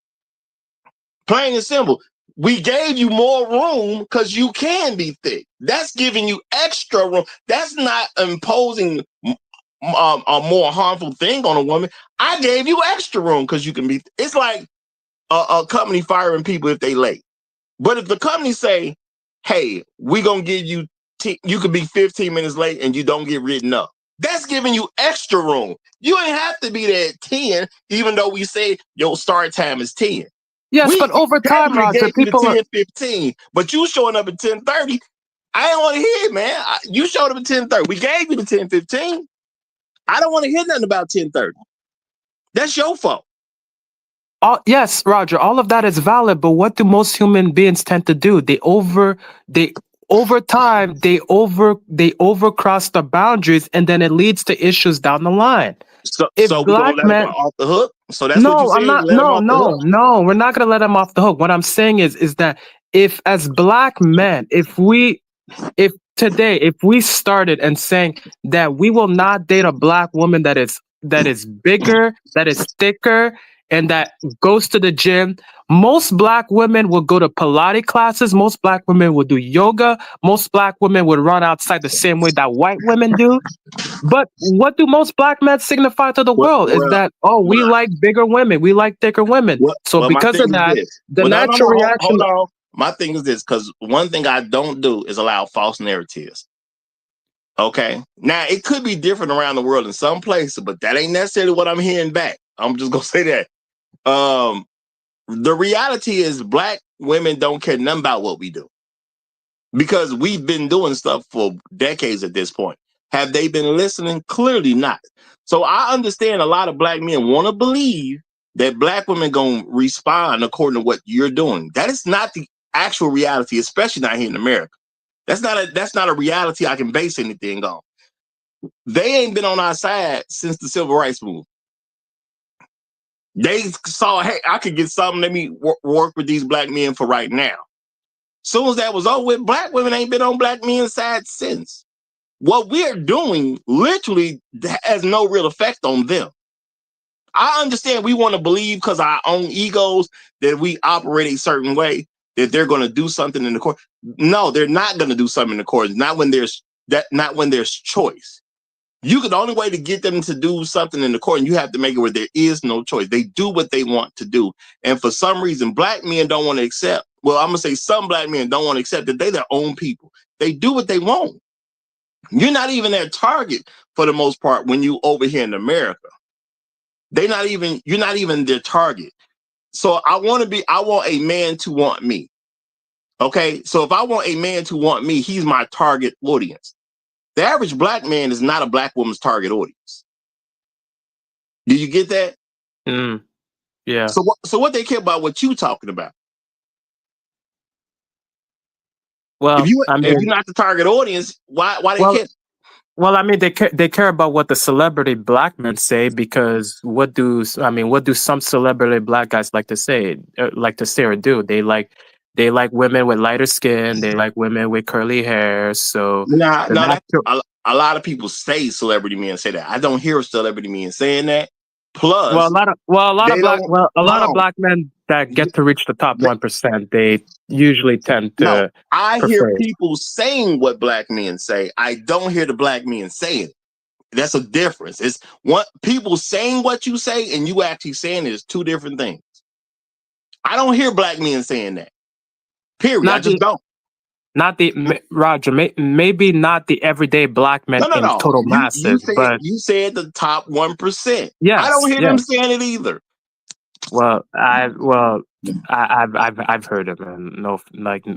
Plain and simple. We gave you more room because you can be thick. That's giving you extra room. That's not imposing a more harmful thing on a woman. I gave you extra room because you can be. It's like a company firing people if they late. But if the company say, "Hey, we gonna give you you could be 15 minutes late and you don't get written up," that's giving you extra room. You ain't have to be there at 10, even though we say your start time is 10. Yes, but over time, Roger, people 10:15, but you showing up at 10:30. I don't want to hear it, man. You showed up at 10:30. We gave you the 10:15. I don't want to hear nothing about 10:30. That's your fault. Yes, Roger, all of that is valid, but what do most human beings tend to do? Over time, they overcross the boundaries, and then it leads to issues down the line. So black men off the hook. So that's what you're saying. No, we're not gonna let them off the hook. What I'm saying is that if as black men, if we started and saying that we will not date a black woman that is bigger, that is thicker, and that goes to the gym, most black women will go to Pilates classes. Most black women will do yoga. Most black women would run outside the same way that white women do. But what do most black men signify to the world is that, we like bigger women. We like thicker women. So because of that, the natural reaction... my thing is this, because one thing I don't do is allow false narratives. Okay. Now it could be different around the world in some places, but that ain't necessarily what I'm hearing back. I'm just gonna say that. The reality is black women don't care nothing about what we do. Because we've been doing stuff for decades at this point. Have they been listening? Clearly not. So I understand a lot of black men want to believe that black women gonna respond according to what you're doing. That is not the actual reality, especially not here in America. That's not a reality I can base anything on. They ain't been on our side since the civil rights movement. They saw, hey, I could get something. Let me work with these black men for right now. Soon as that was over with, black women ain't been on black men's side since. What we're doing literally has no real effect on them. I understand we want to believe because our own egos that we operate a certain way, that they're going to do something in the court. No, they're not going to do something in the court. Not when there's choice. The only way to get them to do something in the court, and you have to make it where there is no choice. They do what they want to do. And for some reason, black men don't want to accept. Well, I'm going to say some black men don't want to accept that they're their own people. They do what they want. You're not even their target for the most part when you over here in America. You're not even their target. So I want a man to want me. Okay. So if I want a man to want me, he's my target audience. The average black man is not a black woman's target audience. Do you get that? Yeah. So what they care about what you talking about? Well, if you're not the target audience, why they care? Well, I mean, they care about what the celebrity black men say, because what do some celebrity black guys like to say or do? They like women with lighter skin. They like women with curly hair. So a lot of people say celebrity men say that. I don't hear celebrity men saying that. Plus, a lot of black men that get to reach the top 1%, they usually tend to. No, I hear people saying what black men say. I don't hear the black men saying it. That's a difference. It's what people saying what you say and you actually saying it is two different things. I don't hear black men saying that. Period. I just don't. Not the Roger, maybe not the everyday black men in total masses, but you said the top 1%. Yes, I don't hear them saying it either. Well, I've heard of them.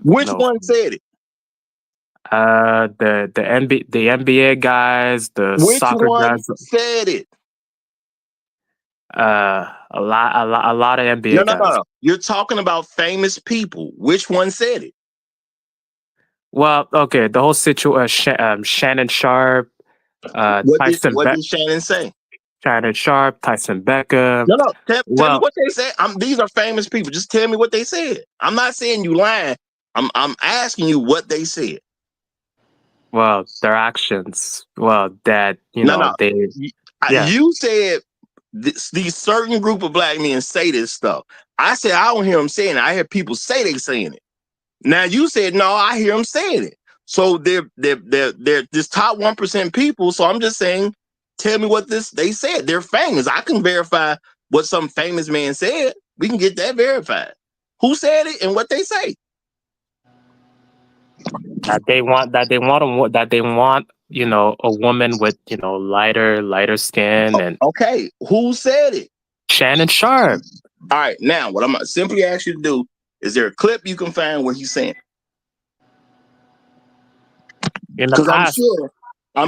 Which one said it? The NBA guys, the soccer guys. Said it? A lot of NBA guys. No. You're talking about famous people. Which one said it? Well, okay, the whole situation. Shannon Sharp. What did Shannon say? Shannon Sharp, Tyson Beckham. No. Tell me what they said. These are famous people. Just tell me what they said. I'm not saying you lying. I'm asking you what they said. Well, their actions. Well, that you said these certain group of black men say this stuff. I said I don't hear them saying it. I hear people say they saying it. Now you said no, I hear them saying it. So they're this top 1% people. So I'm just saying, tell me what they said. They're famous. I can verify what some famous man said. We can get that verified. Who said it and what they say? That they want a woman with lighter skin and okay. Who said it? Shannon Sharp. All right. Now what I'm gonna simply ask you to do is there a clip you can find where he's saying? Because I'm sure a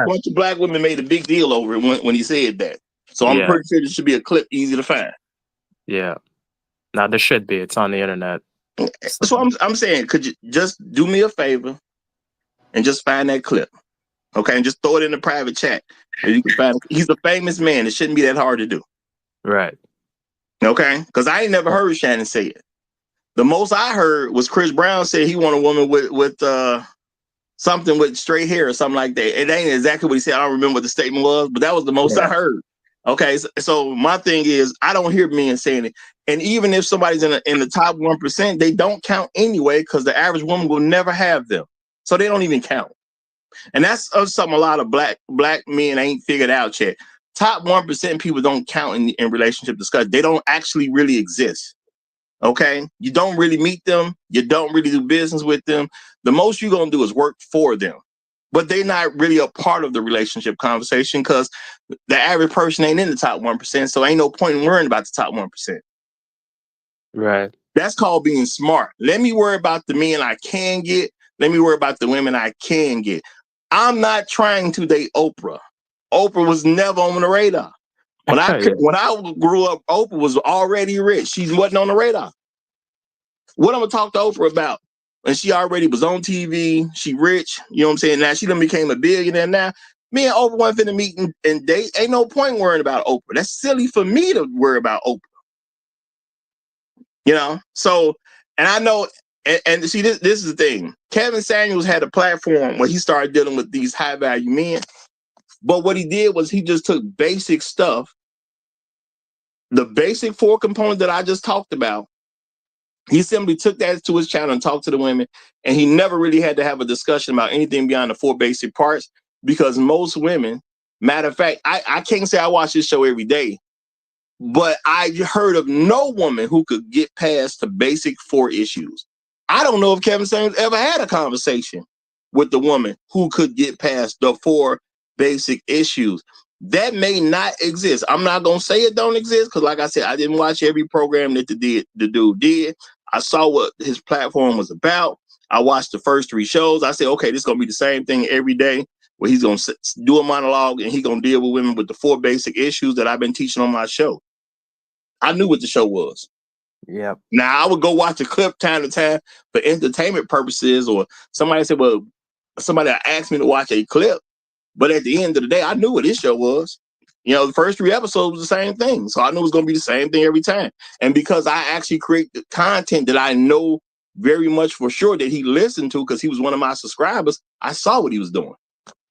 bunch of black women made a big deal over it when he said that. So I'm pretty sure there should be a clip easy to find. Yeah. Now there should be. It's on the internet. So I'm saying, could you just do me a favor and just find that clip? Okay, and just throw it in the private chat. And you can find he's a famous man. It shouldn't be that hard to do. Right. Okay? Because I ain't never heard Shannon say it. The most I heard was Chris Brown said he want a woman with something with straight hair or something like that. It ain't exactly what he said. I don't remember what the statement was, but that was the most I heard. Okay, so my thing is, I don't hear men saying it. And even if somebody's in the top 1%, they don't count anyway because the average woman will never have them. So they don't even count. And that's something a lot of black men ain't figured out yet. Top 1% people don't count in relationship discussion. They don't actually really exist. Okay, you don't really meet them. You don't really do business with them. The most you're gonna do is work for them, but they're not really a part of the relationship conversation because the average person ain't in the top 1%. So ain't no point in worrying about the top 1%. Right. That's called being smart. Let me worry about the men I can get. Let me worry about the women I can get. I'm not trying to date Oprah. Oprah was never on the radar. When I Yeah. when I grew up, Oprah was already rich. She wasn't on the radar. What I'm gonna talk to Oprah about? And she already was on TV. She rich. You know what I'm saying? Now she done became a billionaire now. Me and Oprah wasn't finna meet and date. Ain't no point worrying about Oprah. That's silly for me to worry about Oprah. You know? So, and I know, and see, this is the thing. Kevin Samuels had a platform where he started dealing with these high value men. But what he did was he just took basic stuff, the basic 4 components that I just talked about. He simply took that to his channel and talked to the women, and he never really had to have a discussion about anything beyond the 4 basic parts because most women, matter of fact, I can't say I watch this show every day, but I heard of no woman who could get past the basic 4 issues. I don't know if Kevin Samuels ever had a conversation with the woman who could get past the 4 basic issues. That may not exist. I'm not gonna say it don't exist because, like I said, I didn't watch every program that the dude did. I saw what his platform was about. I watched the first 3 shows. I said, okay, this is gonna be the same thing every day, where he's gonna do a monologue and he's gonna deal with women with the 4 basic issues that I've been teaching on my show. I knew what the show was. Yep. Now I would go watch a clip time to time for entertainment purposes, or somebody said, well, somebody asked me to watch a clip. But at the end of the day, I knew what this show was. You know, the first 3 episodes was the same thing. So I knew it was going to be the same thing every time. And because I actually create the content that I know very much for sure that he listened to because he was one of my subscribers, I saw what he was doing.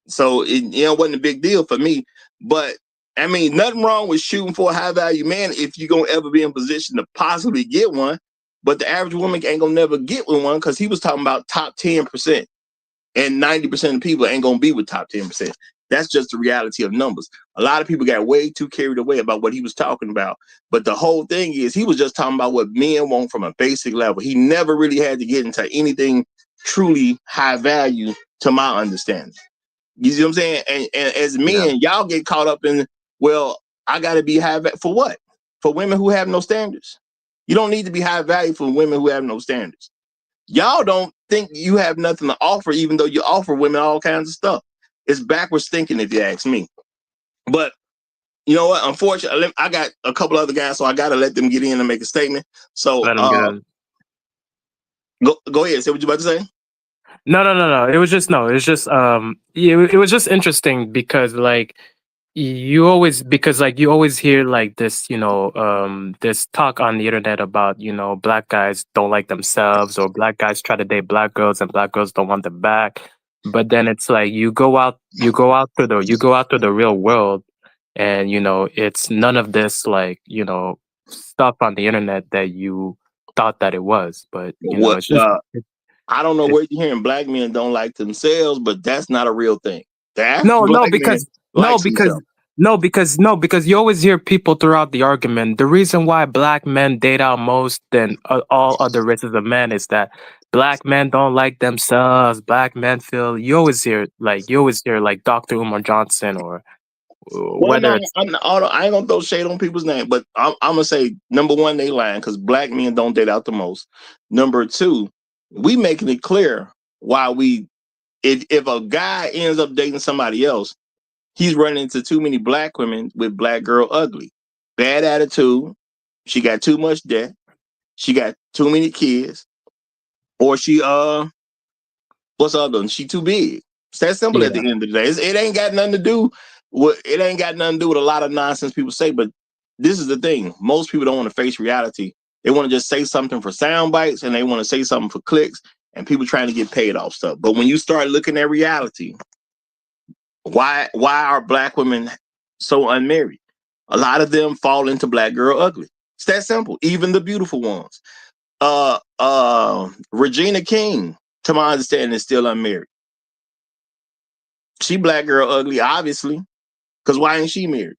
So it wasn't a big deal for me. But I mean, nothing wrong with shooting for a high value man if you're going to ever be in position to possibly get one. But the average woman ain't going to never get with one because he was talking about top 10%. And 90% of people ain't going to be with top 10%. That's just the reality of numbers. A lot of people got way too carried away about what he was talking about. But the whole thing is he was just talking about what men want from a basic level. He never really had to get into anything truly high value to my understanding. You see what I'm saying? And as men, y'all get caught up in, well, I got to be high value. For what? For women who have no standards. You don't need to be high value for women who have no standards. Y'all don't think you have nothing to offer, even though you offer women all kinds of stuff. It's backwards thinking, if you ask me. But you know what? Unfortunately, I got a couple other guys, so I got to let them get in and make a statement. So Let him get in. Go ahead. Say what you about to say. No. It was just it was just interesting because like you always hear like this, this talk on the internet about, black guys don't like themselves or black guys try to date black girls and black girls don't want them back. But then it's like you go out to the real world and it's none of this like, stuff on the internet that you thought that it was. But What? it's just I don't know where you're hearing black men don't like themselves, but that's not a real thing. That's No, black men likes because you always hear people throughout the argument. The reason why black men date out most than all other races of men is that black men don't like themselves. Black men feel. You always hear like Dr. Umar Johnson or Well, whether no, it's I ain't gonna throw shade on people's name, but I'm gonna say number one, they lying because black men don't date out the most. Number two, we making it clear why if a guy ends up dating somebody else, he's running into too many black women with black girl ugly, bad attitude. She got too much debt. She got too many kids, or she what's the other one? She too big. It's that simple at the end of the day. It ain't got nothing to do with a lot of nonsense people say. But this is the thing: most people don't want to face reality. They want to just say something for sound bites, and they want to say something for clicks, and people trying to get paid off stuff. But when you start looking at reality, why are black women so unmarried? A lot of them fall into black girl ugly. It's that simple. Even the beautiful ones. Regina King, to my understanding, is still unmarried. She black girl ugly, obviously, because why ain't she married?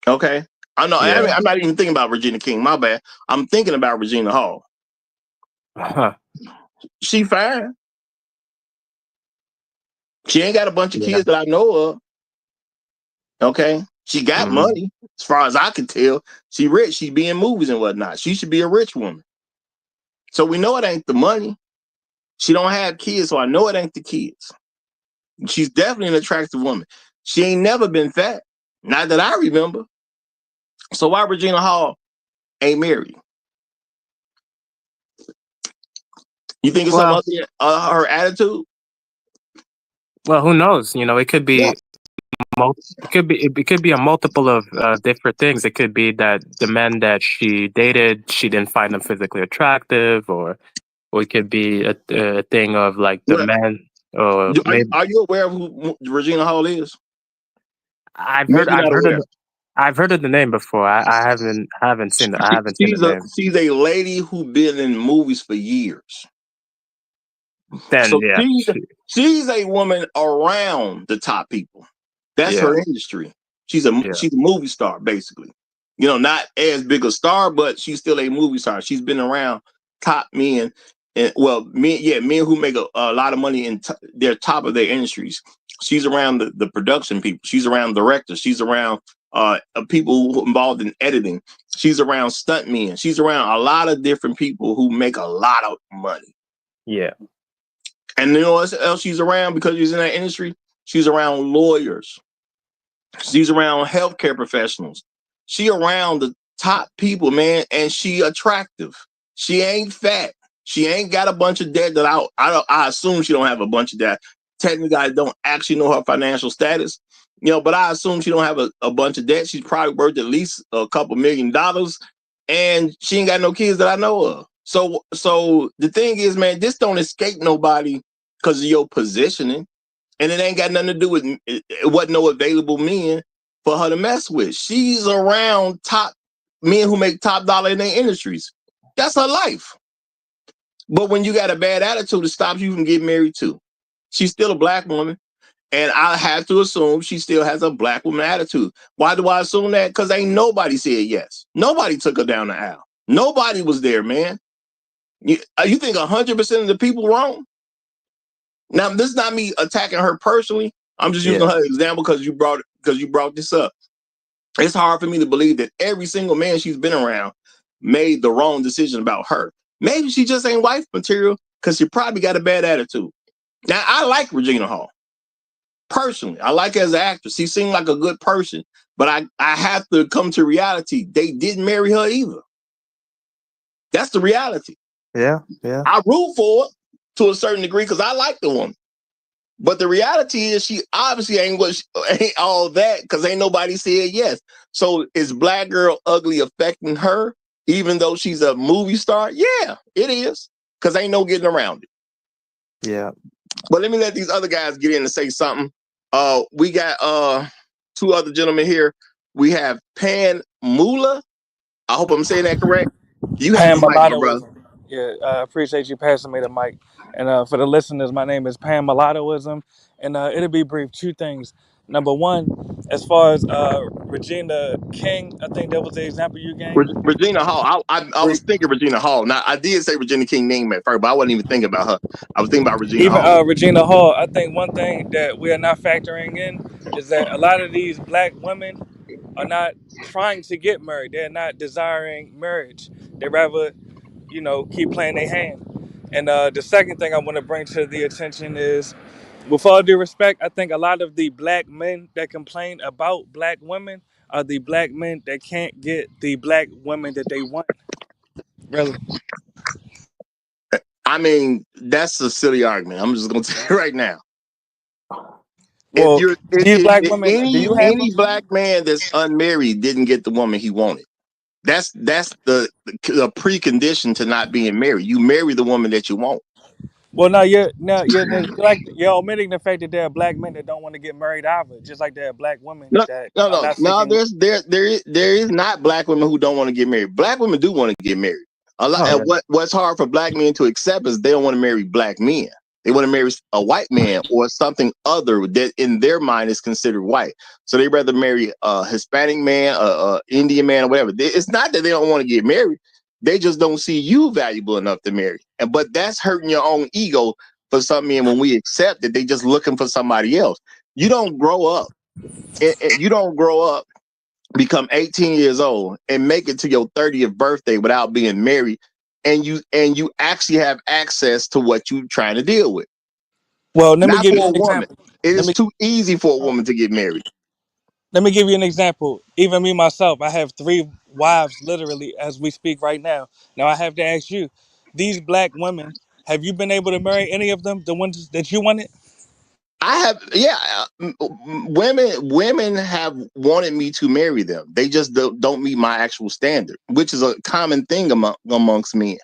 Okay. I know. Yeah. I mean, I'm not even thinking about Regina King. My bad. I'm thinking about Regina Hall. Uh-huh. She fine. She ain't got a bunch of Yeah. kids that I know of. Okay. She got money, as far as I can tell. She rich. She be in movies and whatnot. She should be a rich woman. So we know it ain't the money. She don't have kids, so I know it ain't the kids. She's definitely an attractive woman. She ain't never been fat. Not that I remember. So why Regina Hall ain't married? You think it's Well, something other than her attitude? well, who knows? You know, it could Yeah. be it could be a multiple of different things. It could be that the men that she dated, she didn't find them physically attractive, or it could be a thing of like the What, men, or maybe are you aware of who Regina Hall is? I've heard Maybe not aware. I've heard of the name before. I haven't seen I haven't seen the name. She's a lady who been in movies for years. Then So yeah, she's a woman around the top people. That's yeah, her industry. She's a movie star, basically. You know, not as big a star, but she's still a movie star. She's been around top men, and men who make a lot of money in they're top of their industries. She's around the production people. She's around directors. She's around people who involved in editing. She's around stuntmen. She's around a lot of different people who make a lot of money. yeah. And you know what else she's around because she's in that industry? She's around lawyers. She's around healthcare professionals. She around the top people, man, and she attractive. She ain't fat. She ain't got a bunch of debt that I assume she don't have a bunch of debt. Technically, I don't actually know her financial status, you know, but I assume she don't have a bunch of debt. She's probably worth at least a couple $1 million, and she ain't got no kids that I know of. So the thing is, man, this don't escape nobody because of your positioning. And it ain't got nothing to do with it wasn't no available men for her to mess with. She's around top men who make top dollar in their industries. That's her life. But when you got a bad attitude, it stops you from getting married too. She's still a black woman. And I have to assume she still has a black woman attitude. Why do I assume that? Because ain't nobody said yes. Nobody took her down the aisle. Nobody was there, man. You think 100% of the people wrong? Now, this is not me attacking her personally. I'm just using her example because you brought this up. It's hard for me to believe that every single man she's been around made the wrong decision about her. Maybe she just ain't wife material because she probably got a bad attitude. Now, I like Regina Hall. Personally, I like her as an actress. She seemed like a good person, but I have to come to reality. They didn't marry her either. That's the reality. Yeah. I root for it to a certain degree because I like the woman. But the reality is she obviously ain't all that because ain't nobody said yes. So is Black Girl Ugly affecting her even though she's a movie star? Yeah, it is because ain't no getting around it. Yeah. But let me let these other guys get in and say something. We got two other gentlemen here. We have Pan Mula. I hope I'm saying that correct. You have the mic, my brother. Yeah, I appreciate you passing me the mic. And for the listeners, my name is Pan Mulattoism, and it'll be brief. Two things. Number one, as far as Regina King, I think that was the example you gave. Regina Hall. I was thinking Regina Hall. Now I did say Regina King name at first, but I wasn't even thinking about her. I was thinking about Regina Even Hall. Regina Hall, I think one thing that we are not factoring in is that a lot of these black women are not trying to get married. They're not desiring marriage. They rather, keep playing their hand. And the second thing I want to bring to the attention is, with all due respect, I think a lot of the black men that complain about black women are the black men that can't get the black women that they want. Really. I mean, that's a silly argument. I'm just gonna tell you right now. Well, these black women, do you have Any them? black man that's unmarried didn't get the woman he wanted. That's the precondition to not being married. You marry the woman that you want. Well, you're omitting the fact that there are black men that don't want to get married either, just like there are black women No, that no, are no, not no. seeking. There is not black women who don't want to get married. Black women do want to get married. A lot. Oh, And yeah. what's hard for black men to accept is they don't want to marry black men. They want to marry a white man or something other that in their mind is considered white. So they rather marry a Hispanic man, a Indian man, or whatever. It's not that they don't want to get married. They just don't see you valuable enough to marry. But that's hurting your own ego for some men when we accept that they just looking for somebody else. You don't grow up. You don't grow up, become 18 years old, and make it to your 30th birthday without being married, and you actually have access to what you're trying to deal with. Well, let me Not give you for a an woman. example. It Let is me too easy for a woman to get married. let me give you an example. Even me myself, I have 3 wives literally as we speak right now. Now I have to ask you, these black women, have you been able to marry any of them, the ones that you wanted? I have, yeah. Women have wanted me to marry them. They just don't meet my actual standard, which is a common thing amongst men.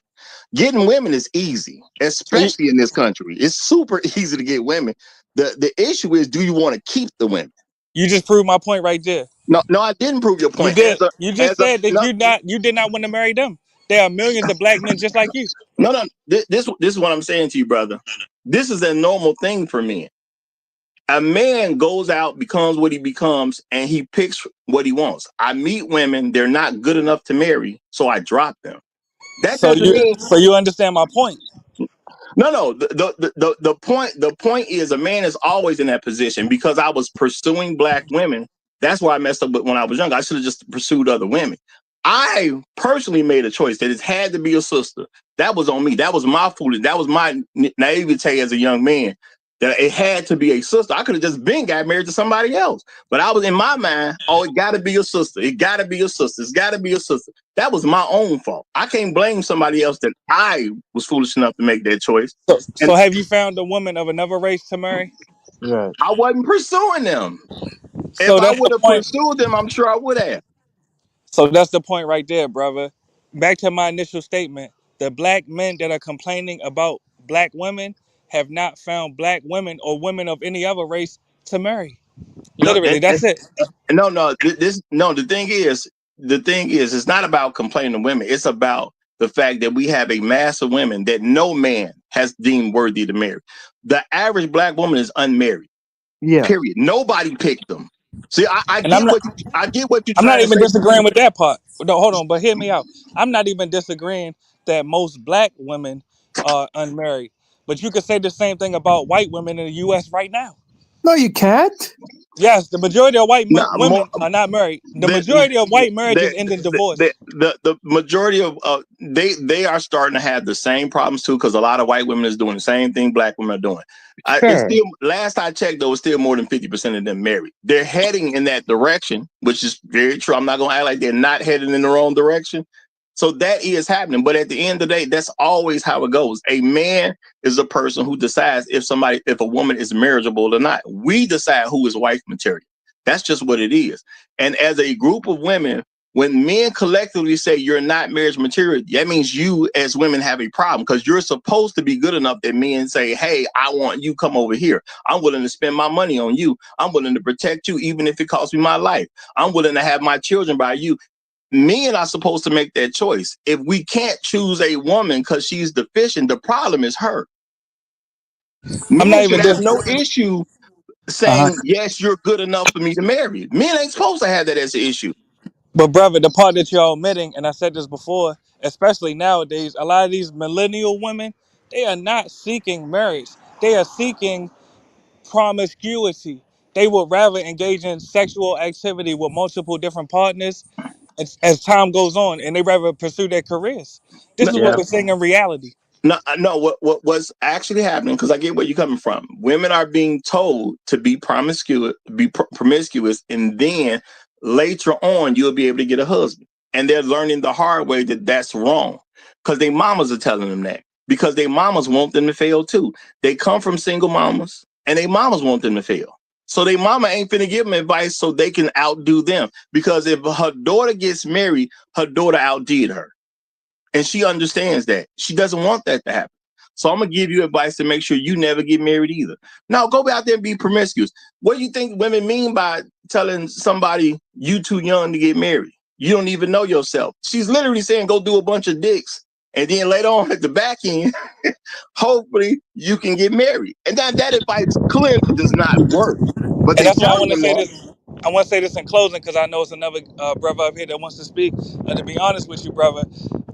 Getting women is easy, So especially in this country. It's super easy to get women. The issue is, do you want to keep the women? you just proved my point right there. No, I didn't prove your You point. did. You just As a said that no, you did not want to marry them. There are millions of black men just like you. no. This is what I'm saying to you, brother. This is a normal thing for men. A man goes out, becomes what he becomes, and he picks what he wants. I meet women, they're not good enough to marry, so I drop them. That So doesn't mean you understand my point. no. The point is, a man is always in that position because I was pursuing black women. That's why I messed up when I was young. I should have just pursued other women. I personally made a choice that it had to be a sister. That was on me. That was my foolish. That was my naivete as a young man. That it had to be a sister. I could have just been got married to somebody else. But I was in my mind, oh, it got to be a sister. It got to be a sister. It's got to be a sister. That was my own fault. I can't blame somebody else that I was foolish enough to make that choice. So And have you found a woman of another race to marry? Right. I wasn't pursuing them. If So I that's the would have point. pursued them, I'm sure I would have. So that's the point right there, brother. Back to my initial statement. The black men that are complaining about black women have not found black women or women of any other race to marry. No, Literally, that's it. no. This no. The thing is, it's not about complaining to women. It's about the fact that we have a mass of women that no man has deemed worthy to marry. The average black woman is unmarried. Yeah. Period. Nobody picked them. See, I And get I get what you're I'm trying not to even say. disagreeing with that part. No, hold on, but hear me out. I'm not even disagreeing that most black women are unmarried. But you could say the same thing about white women in the US right now. No, you can't. Yes, the majority of white No, more women are not married. The the majority of white the marriages end in the divorce. the majority of they are starting to have the same problems too, because a lot of white women is doing the same thing black women are doing. It's Sure. still, last I checked, though, it's still more than 50% of them married. They're heading in that direction, which is very true. I'm not gonna act like they're not heading in the wrong direction. So that is happening, but at the end of the day, that's always how it goes. A man is a person who decides if a woman is marriageable or not. We decide who is wife material. That's just what it is. And as a group of women, when men collectively say you're not marriage material, that means you as women have a problem, because you're supposed to be good enough that men say, hey, I want you, come over here. I'm willing to spend my money on you. I'm willing to protect you, even if it costs me my life. I'm willing to have my children by you. Men are supposed to make that choice. If we can't choose a woman because she's deficient, the problem is her. I'm Men not should even have dis no issue uh-huh. saying, yes, you're good enough for me to marry. Men ain't supposed to have that as an issue. But brother, the part that you're omitting, and I said this before, especially nowadays, a lot of these millennial women, they are not seeking marriage. They are seeking promiscuity. They would rather engage in sexual activity with multiple different partners as time goes on, and they rather pursue their careers. This is what Yeah. we're seeing in reality. No. What's actually happening? Because I get where you're coming from. Women are being told to be promiscuous, and then later on you'll be able to get a husband. And they're learning the hard way that that's wrong, because their mamas are telling them that. Because their mamas want them to fail too. They come from single mamas, and their mamas want them to fail. So their mama ain't finna give them advice so they can outdo them. Because if her daughter gets married, her daughter outdid her. And she understands that. She doesn't want that to happen. So I'm gonna give you advice to make sure you never get married either. Now go out there and be promiscuous. What do you think women mean by telling somebody you too young to get married? You don't even know yourself. She's literally saying go do a bunch of dicks and then later on at the back end, hopefully you can get married. And that advice clearly does not work. But And they that's why I telling want to them say that. this. I want to say this in closing because I know it's another brother up here that wants to speak. And to be honest with you, brother,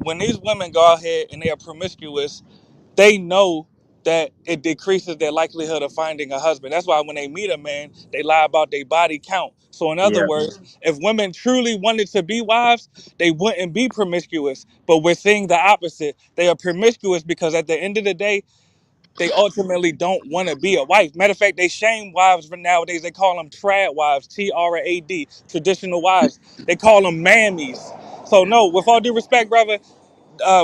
when these women go ahead and they are promiscuous, they know that it decreases their likelihood of finding a husband. That's why when they meet a man, they lie about their body count. So in other Yeah. words, if women truly wanted to be wives, they wouldn't be promiscuous. But we're seeing the opposite. They are promiscuous because at the end of the day, they ultimately don't want to be a wife. Matter of fact, they shame wives for nowadays. They call them trad wives, TRAD, traditional wives. They call them mammies. So no, with all due respect, brother,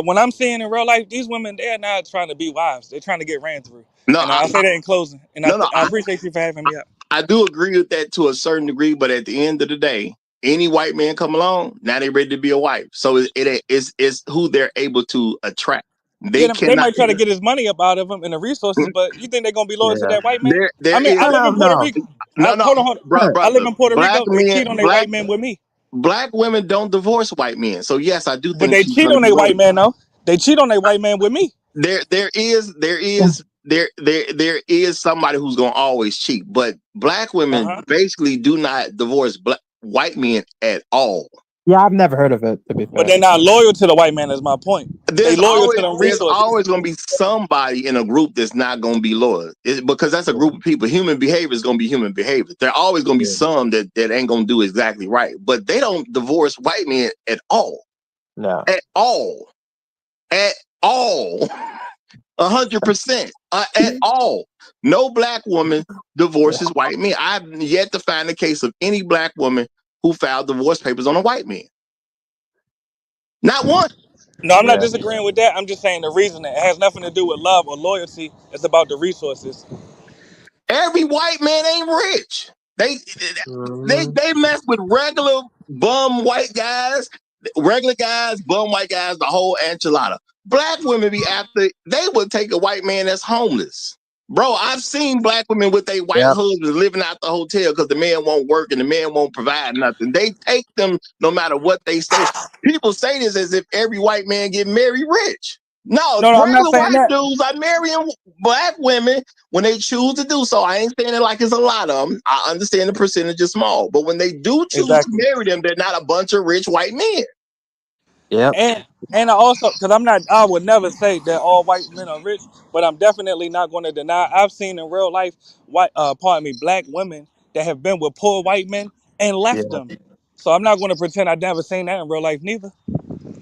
when I'm seeing in real life, these women, they're not trying to be wives. They're trying to get ran through. No, And I say that in closing. And no, no. I appreciate you for having me up. I do agree with that to a certain degree, but at the end of the day, any white man come along, now they ready to be a wife. So it's who they're able to attract. They Yeah, they cannot. might try to get his money up out of him and the resources, but you think they're gonna be loyal to Yeah. that white man? There I mean, I is live in Puerto Rico. no, no, Hold on, hold bro, on. I live brother. in Puerto Black Rico. They men, cheat on their white men with me, black women don't divorce white men. So yes, I do but think they she's cheat going to on be their white loyal. man though. They cheat on their white man with me. There is somebody who's going to always cheat, but black women Uh-huh. basically do not divorce white men at all. Yeah, I've never heard of it, to be But fair. they're not loyal to the white man. Is my point. They loyal to them There's resources. always going to be somebody in a group that's not going to be loyal because that's a group of people. Human behavior is going to be human behavior. There always going to be Yeah. some that ain't going to do exactly right, but they don't divorce white men at all, No. at all, at all. 100% at all. No black woman divorces white men. I've yet to find a case of any black woman who filed divorce papers on a white man. Not one. No, I'm not Yeah. disagreeing with that. I'm just saying the reason it has nothing to do with love or loyalty. It's about the resources. Every white man ain't rich. They Mhm. they mess with regular bum white guys, regular guys, bum white guys, the whole enchilada. Black women be after they would take a white man that's homeless. Bro, I've seen black women with their white Yep. husbands living out the hotel because the man won't work and the man won't provide nothing. They take them no matter what they say. People say this as if every white man get married rich. No, No, I'm not regular saying white that. dudes are marrying black women when they choose to do so. I ain't saying it like it's a lot of them. I understand the percentage is small, but when they do choose to Exactly. marry them, they're not a bunch of rich white men. Yep. And I also, because I would never say that all white men are rich, but I'm definitely not going to deny. I've seen in real life black women that have been with poor white men and left Yeah. them. So I'm not going to pretend I've never seen that in real life neither.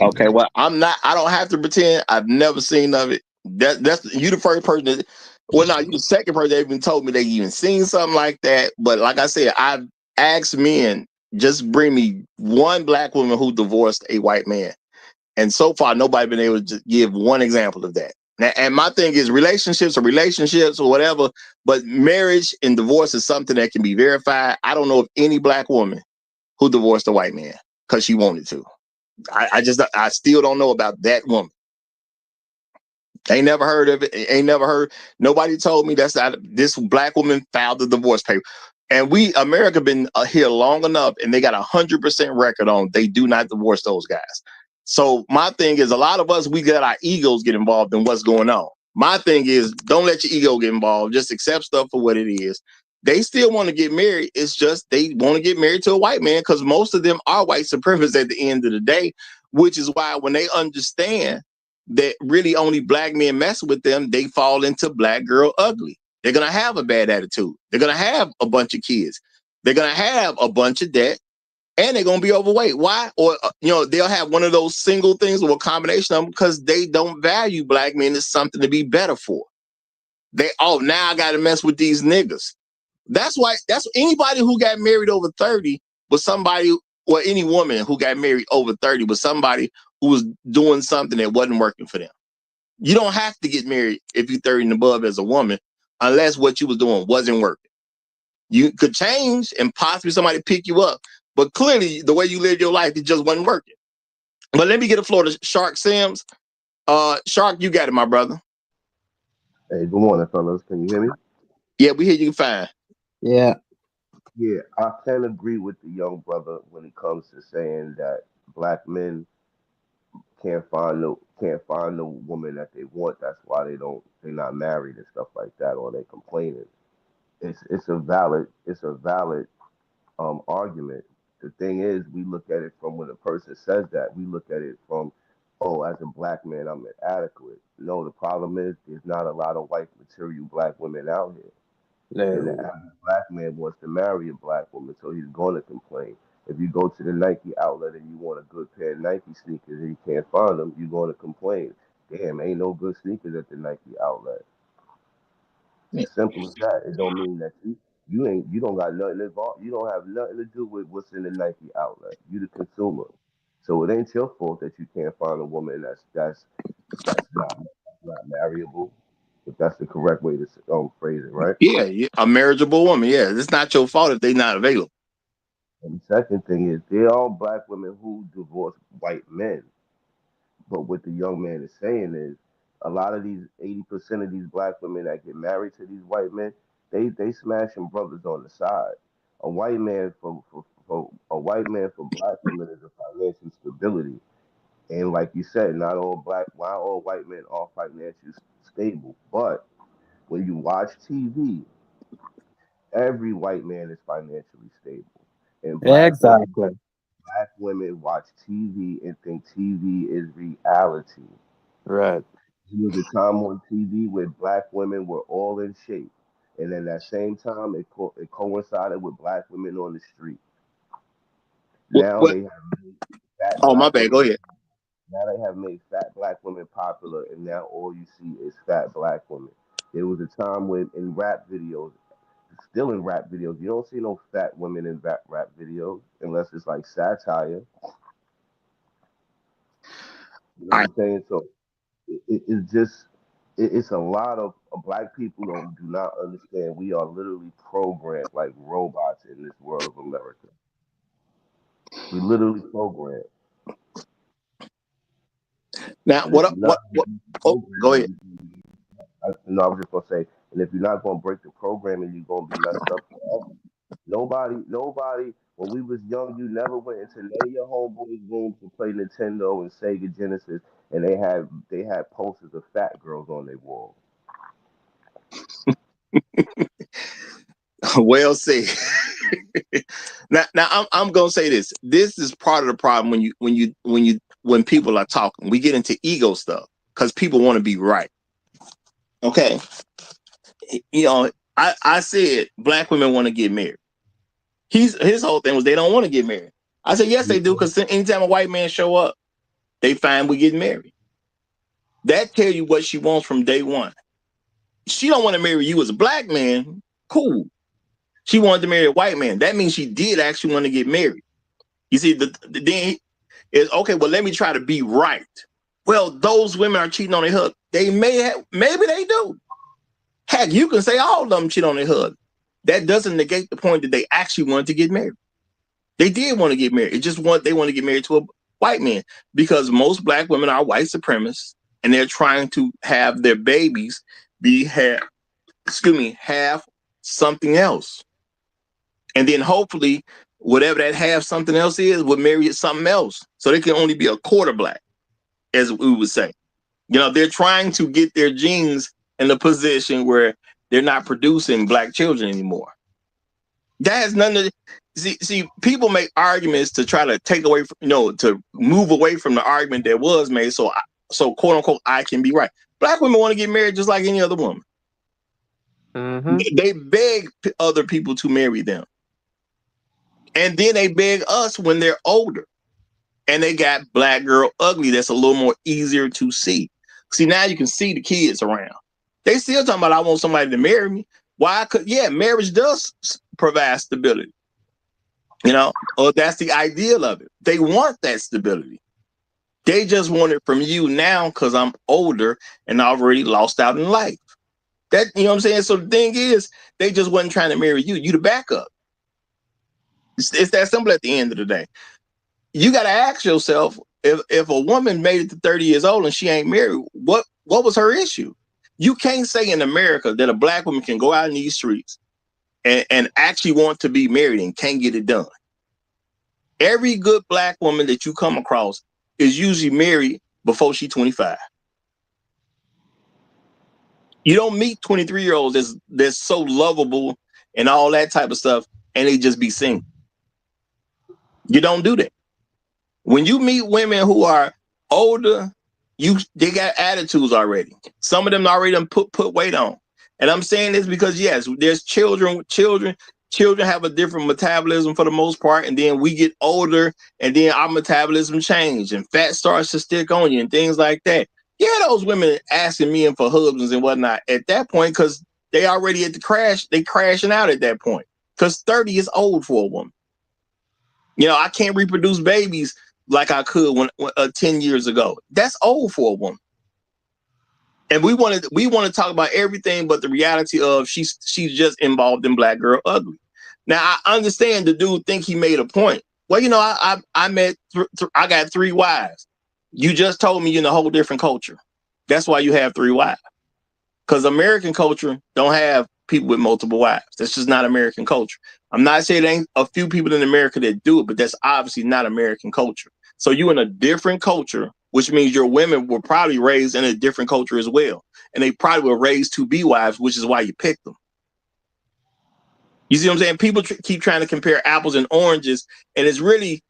Okay, well, I'm not. I don't have to pretend. I've never seen of it. That's you the first person. Well, no, you the second person that even told me they even seen something like that. But like I said, I've asked men just bring me one black woman who divorced a white man. And so far, nobody been able to just give one example of that. And my thing is relationships or whatever, but marriage and divorce is something that can be verified. I don't know of any black woman who divorced a white man because she wanted to. I still don't know about that woman. Ain't never heard of it. Ain't never heard. Nobody told me that's not this black woman filed the divorce paper. And America been here long enough, and they got 100% record on they do not divorce those guys. So my thing is, a lot of us we got our egos get involved in what's going on. My thing is, don't let your ego get involved. Just accept stuff for what it is. They still want to get married. It's just they want to get married to a white man because most of them are white supremacists at the end of the day. Which is why when they understand that really only black men mess with them, they fall into black girl ugly. They're gonna have a bad attitude. They're gonna have a bunch of kids. They're gonna have a bunch of debt, and they're gonna be overweight. Why? Or they'll have one of those single things or a combination of them because they don't value black men as something to be better for. Now I got to mess with these niggas. That's why. That's anybody who got married over 30 was somebody, or any woman who got married over 30 was somebody who was doing something that wasn't working for them. You don't have to get married if you're 30 and above as a woman, unless what you was doing wasn't working. You could change and possibly somebody pick you up, but clearly the way you lived your life, it just wasn't working. But let me get the floor to Shark Sims. Shark, you got it, my brother. Hey, good morning, fellas. Can you hear me? Yeah, we hear you fine. Yeah. Yeah, I can agree with the young brother when it comes to saying that black men can't find the woman that they want. That's why they're not married and stuff like that, or they complaining. It's a valid argument. The thing is, we look at it from when a person says that. We look at it from, oh, as a black man, I'm inadequate. No, the problem is there's not a lot of white material black women out here. And the No. average black man wants to marry a black woman, so he's going to complain. If you go to the Nike outlet and you want a good pair of Nike sneakers and you can't find them, you're going to complain. Damn, ain't no good sneakers at the Nike outlet. It's as simple as that. It don't mean that you don't got nothing involved. You don't have nothing to do with what's in the Nike outlet. You the consumer. So it ain't your fault that you can't find a woman that's not marryable. If that's the correct way to phrase it, right? Yeah, a marriageable woman. Yeah, it's not your fault if they're not available. And the second thing is there are black women who divorce white men. But what the young man is saying is a lot of these 80% of these black women that get married to these white men, they smashing brothers on the side. A white man for black women is a financial stability. And like you said, not all white men are financially stable. But when you watch TV, every white man is financially stable. And Exactly. black women watch TV and think TV is reality. Right. There was a time on TV where black women were all in shape, and then that same time it coincided with black women on the street. Now What? they have made fat Oh, my black bad. Go women. ahead. Now they have made fat black women popular, and now all you see is fat black women. There was a time when in rap videos, still in rap videos, you don't see no fat women in rap videos unless it's like satire. You know All what right. I'm saying? So it's just it's a lot of black people do not understand. We are literally programmed like robots in this world of America. We literally programmed, Now, and if you're not what? gonna break the Oh, go programming, ahead. no, I was just gonna say, and if you're not gonna break the programming, you're gonna be messed up forever. Nobody. When we was young, you never went into none of your homeboys' rooms to play Nintendo and Sega Genesis, and they had posters of fat girls on their wall. Well said. Now, I'm gonna say this. This is part of the problem when people are talking. We get into ego stuff because people want to be right. Okay, I said black women want to get married. His whole thing was they don't want to get married. I said yes they do because anytime a white man show up, they find we getting married. That tell you what she wants from day one. She don't want to marry you as a black man. Cool. She wanted to marry a white man. That means she did actually want to get married. You see, then is okay. Well, let me try to be right. Well, those women are cheating on their husband. Maybe they do. Heck, you can say all of them cheat on their husband. That doesn't negate the point that they actually wanted to get married. They did want to get married. They want to get married to a white man because most black women are white supremacists and they're trying to have their babies have something else. And then hopefully whatever that have something else is will marry something else. So they can only be a quarter black, as we would say. They're trying to get their genes in a position where they're not producing black children anymore. That has nothing to see. People make arguments to try to take away from, to move away from the argument that was made. So quote unquote, I can be right. Black women want to get married just like any other woman. Mm-hmm. They beg other people to marry them. And then they beg us when they're older. And they got black girl ugly that's a little more easier to see. See, now you can see the kids around. They still talking about I want somebody to marry me. Why? Marriage does provide stability. Or that's the ideal of it. They want that stability. They just want it from you now because I'm older and I already lost out in life. That, you know what I'm saying? So the thing is, they just wasn't trying to marry you. You the backup. It's that simple at the end of the day. You got to ask yourself, if a woman made it to 30 years old and she ain't married, what was her issue? You can't say in America that a black woman can go out in these streets and actually want to be married and can't get it done. Every good black woman that you come across is usually married before she's 25. You don't meet 23-year-olds that's so lovable and all that type of stuff, and they just be single. You don't do that. When you meet women who are older, they got attitudes already. Some of them already done put weight on. And I'm saying this because yes, there's children have a different metabolism for the most part, and then we get older, and then our metabolism change, and fat starts to stick on you, and things like that. Yeah, those women asking men for husbands and whatnot at that point because they already at the crash. They crashing out at that point because 30 is old for a woman. You know, I can't reproduce babies like I could when 10 years ago. That's old for a woman. And we want to talk about everything but the reality of she's just involved in Black Girl Ugly. Now I understand the dude think he made a point. Well, you know, I got 3 wives. You just told me you're in a whole different culture. That's why you have 3 wives. Because American culture don't have people with multiple wives. That's just not American culture. I'm not saying there ain't a few people in America that do it, but that's obviously not American culture. So you in a different culture, which means your women were probably raised in a different culture as well. And they probably were raised to be wives, which is why you picked them. You see what I'm saying? People keep trying to compare apples and oranges, and it's really,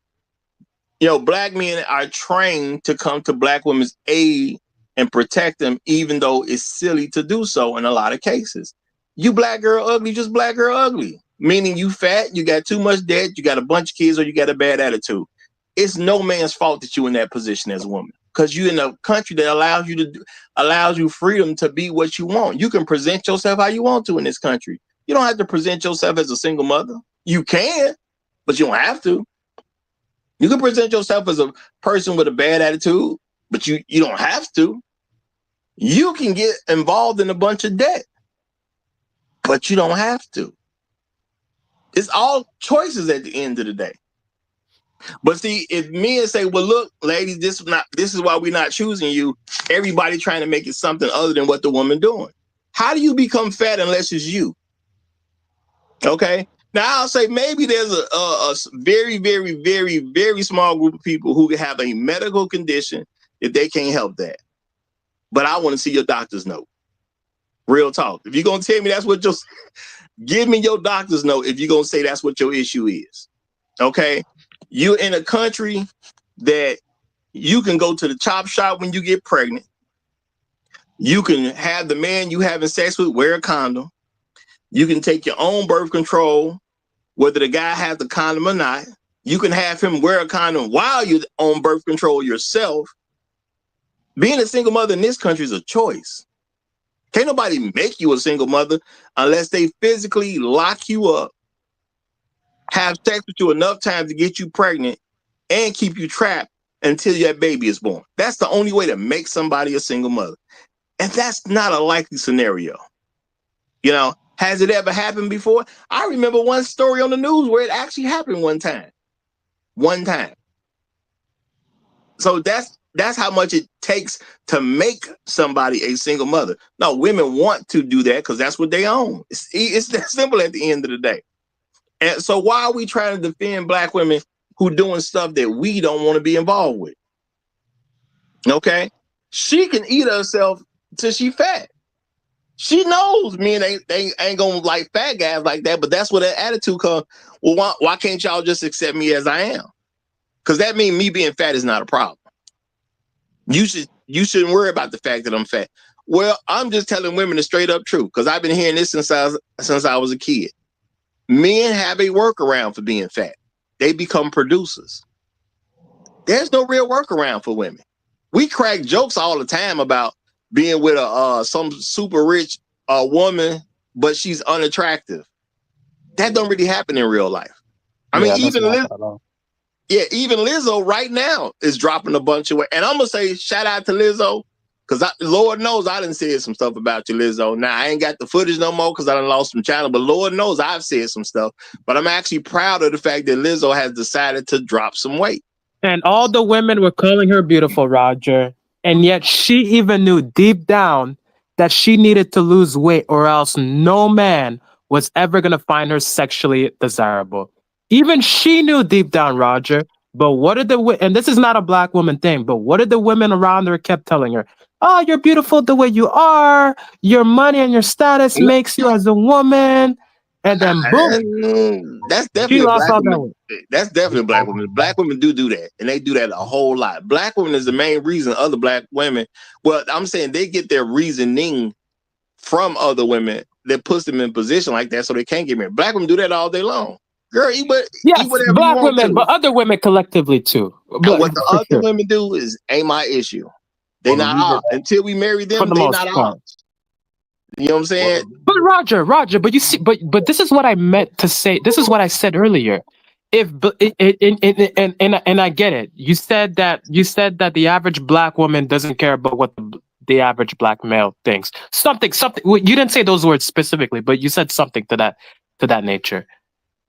you know, Black men are trained to come to Black women's aid and protect them, even though it's silly to do so in a lot of cases. You Black girl ugly, just Black girl ugly. Meaning you fat, you got too much debt, you got a bunch of kids, or you got a bad attitude. It's no man's fault that you're in that position as a woman, because you're in a country that allows you freedom to be what you want. You can present yourself how you want to in this country. You don't have to present yourself as a single mother. You can, but you don't have to. You can present yourself as a person with a bad attitude, but you don't have to. You can get involved in a bunch of debt, but you don't have to. It's all choices at the end of the day. But see, if men say, well, look, ladies, this is why we're not choosing you, everybody trying to make it something other than what the woman doing. How do you become fat unless it's you? Okay. Now I'll say maybe there's a very, very, very, very small group of people who have a medical condition if they can't help that. But I want to see your doctor's note. Real talk. If you're going to tell me that's what give me your doctor's note if you're going to say that's what your issue is. Okay. You're in a country that you can go to the chop shop when you get pregnant. You can have the man you having sex with wear a condom. You can take your own birth control, whether the guy has the condom or not. You can have him wear a condom while you're on birth control yourself. Being a single mother in this country is a choice. Can't nobody make you a single mother unless they physically lock you up, have sex with you enough times to get you pregnant, and keep you trapped until that baby is born. That's the only way to make somebody a single mother. And that's not a likely scenario. You know, has it ever happened before? I remember one story on the news where it actually happened one time. One time. So that's how much it takes to make somebody a single mother. No, women want to do that because that's what they own. It's that simple at the end of the day. And so why are we trying to defend Black women who doing stuff that we don't want to be involved with? Okay? She can eat herself till she fat. She knows men ain't gonna like fat guys like that, but that's where that attitude comes. Well, why can't y'all just accept me as I am? Because that means me being fat is not a problem. You shouldn't worry about the fact that I'm fat. Well, I'm just telling women the straight up truth, because I've been hearing this since I was a kid. Men have a workaround for being fat. They become producers. There's no real workaround for women. We crack jokes all the time about being with some super rich woman, but she's unattractive. That don't really happen in real life. I mean, even Lizzo right now is dropping a bunch of weight. And I'm gonna say shout out to Lizzo, because Lord knows I done said some stuff about you, Lizzo. Now I ain't got the footage no more because I done lost some channel, but Lord knows I've said some stuff. But I'm actually proud of the fact that Lizzo has decided to drop some weight. And all the women were calling her beautiful, Roger. And yet she even knew deep down that she needed to lose weight, or else no man was ever going to find her sexually desirable. Even she knew deep down, Roger, But what did and this is not a black woman thing, but what did the women around her kept telling her? Oh, you're beautiful the way you are. Your money and your status makes you as a woman. And then boom, That's she definitely a lost black all that woman. weight. That's definitely a black woman. Black women do that, and they do that a whole lot. Black women is the main reason other black women. Well, I'm saying they get their reasoning from other women that puts them in position like that, so they can't get married. Black women do that all day long. Girl, eat Yes, whatever you black want women, to. but other women collectively too. And what the For other sure, women do is ain't my issue. They Well, the not reason ours. Until we marry for them, the they most not part. ours. You know what I'm saying? But Roger, but you see, but this is what I meant to say. This is what I said earlier. If and I get it. You said that the average black woman doesn't care about what the average black male thinks. Something. Well, you didn't say those words specifically, but you said something to that nature.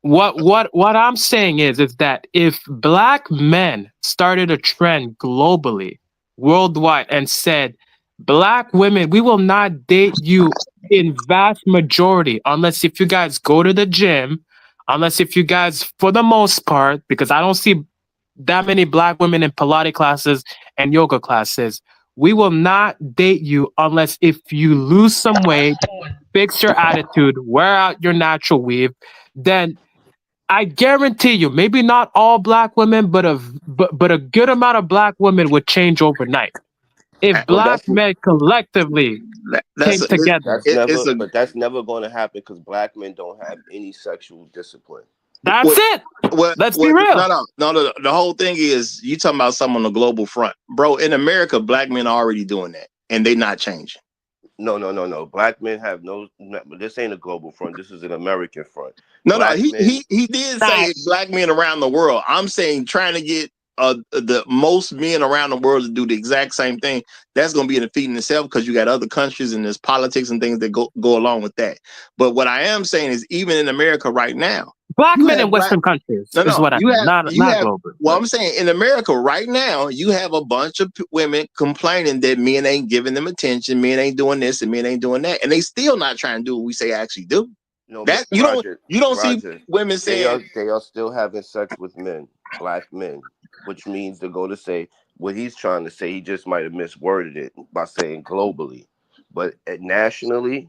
What I'm saying is that if black men started a trend globally, worldwide, and said, black women, we will not date you in vast majority unless if you guys go to the gym, unless if you guys, for the most part, because I don't see that many black women in Pilates classes and yoga classes, we will not date you unless if you lose some weight, fix your attitude, wear out your natural weave, then I guarantee you, maybe not all black women, but a good amount of black women would change overnight if well, black men collectively That's came together. but that's never going to happen because black men don't have any sexual discipline. That's what, it. Let's be what, real. no. The whole thing is you talking about something on the global front, bro. In America, black men are already doing that, and they not changing. No. Black men have no. This ain't a global front. This is an American front. No. Black men. He did say Nah, it's black men around the world. I'm saying trying to get the most men around the world to do the exact same thing. That's going to be a defeat in itself because you got other countries and there's politics and things that go along with that. But what I am saying is, even in America right now, black you men have in Western countries is no. what I mean. Not You have. global. Well, I'm saying in America right now, you have a bunch of women complaining that men ain't giving them attention, men ain't doing this, and men ain't doing that, and they still not trying to do what we say actually do. No, but That you don't see Roger, women saying they are still having sex with men, black men, which means to go to say what he's trying to say. He just might have misworded it by saying globally, but nationally,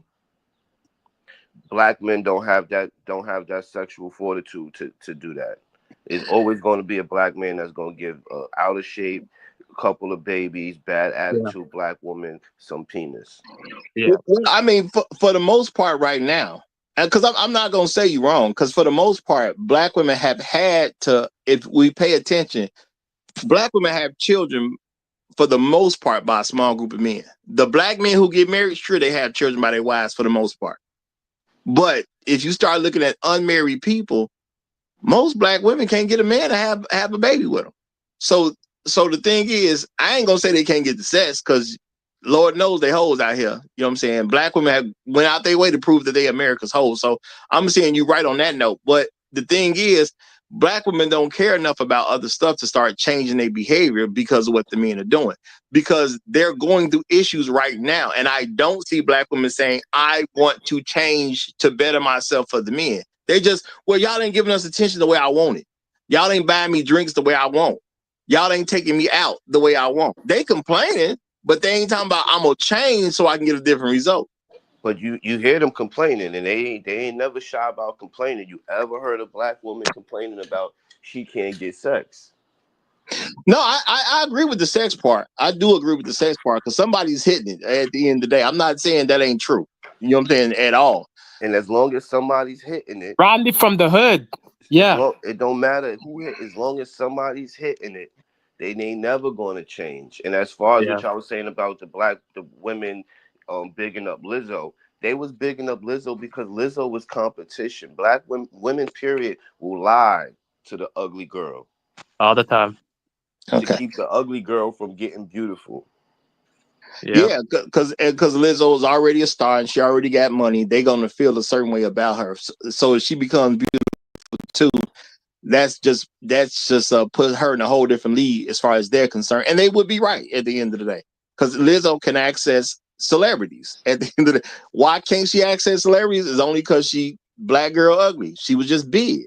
black men don't have that sexual fortitude to do that. It's always going to be a black man that's going to give out of shape, couple of babies, bad Yeah. attitude, black woman, some penis. Yeah. I mean, for the most part, right now, because I'm not gonna say you wrong, because for the most part, black women have had to, if we pay attention, black women have children for the most part by a small group of men. The black men who get married, sure, they have children by their wives for the most part. But if you start looking at unmarried people, most black women can't get a man to have a baby with them. So the thing is, I ain't gonna say they can't get the sex because Lord knows they hoes out here. You know what I'm saying? Black women have went out their way to prove that they America's hoes. So I'm saying you right on that note. But the thing is, black women don't care enough about other stuff to start changing their behavior because of what the men are doing. Because they're going through issues right now. And I don't see black women saying, I want to change to better myself for the men. They just, well, y'all ain't giving us attention the way I want it. Y'all ain't buying me drinks the way I want. Y'all ain't taking me out the way I want. They complaining, but they ain't talking about I'm gonna change so I can get a different result. But you hear them complaining, and they ain't never shy about complaining. You ever heard a black woman complaining about she can't get sex? No, I agree with the sex part. I do agree with the sex part because somebody's hitting it at the end of the day. I'm not saying that ain't true. You know what I'm saying? At all. And as long as somebody's hitting it, Rodney from the hood. Yeah. it don't matter who hit. As long as somebody's hitting it, they ain't never going to change. And as far as Yeah. what y'all was saying about the women bigging up Lizzo, they was bigging up Lizzo because Lizzo was competition. Black women period will lie to the ugly girl All the time. to Okay. keep the ugly girl from getting beautiful. Yeah, because Lizzo is already a star and she already got money. They're gonna feel a certain way about her. So if she becomes beautiful too, that's just put her in a whole different league as far as they're concerned. And they would be right at the end of the day. Because Lizzo can access celebrities at the end of the day. Why can't she access celebrities? Is only because she black girl ugly. She was just big.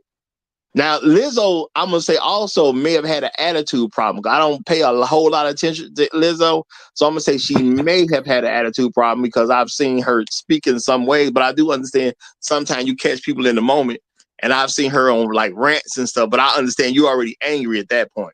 Now, Lizzo, I'm gonna say also may have had an attitude problem. I don't pay a whole lot of attention to Lizzo, so I'm gonna say she may have had an attitude problem because I've seen her speak in some ways. But I do understand sometimes you catch people in the moment, and I've seen her on like rants and stuff. But I understand you're already angry at that point.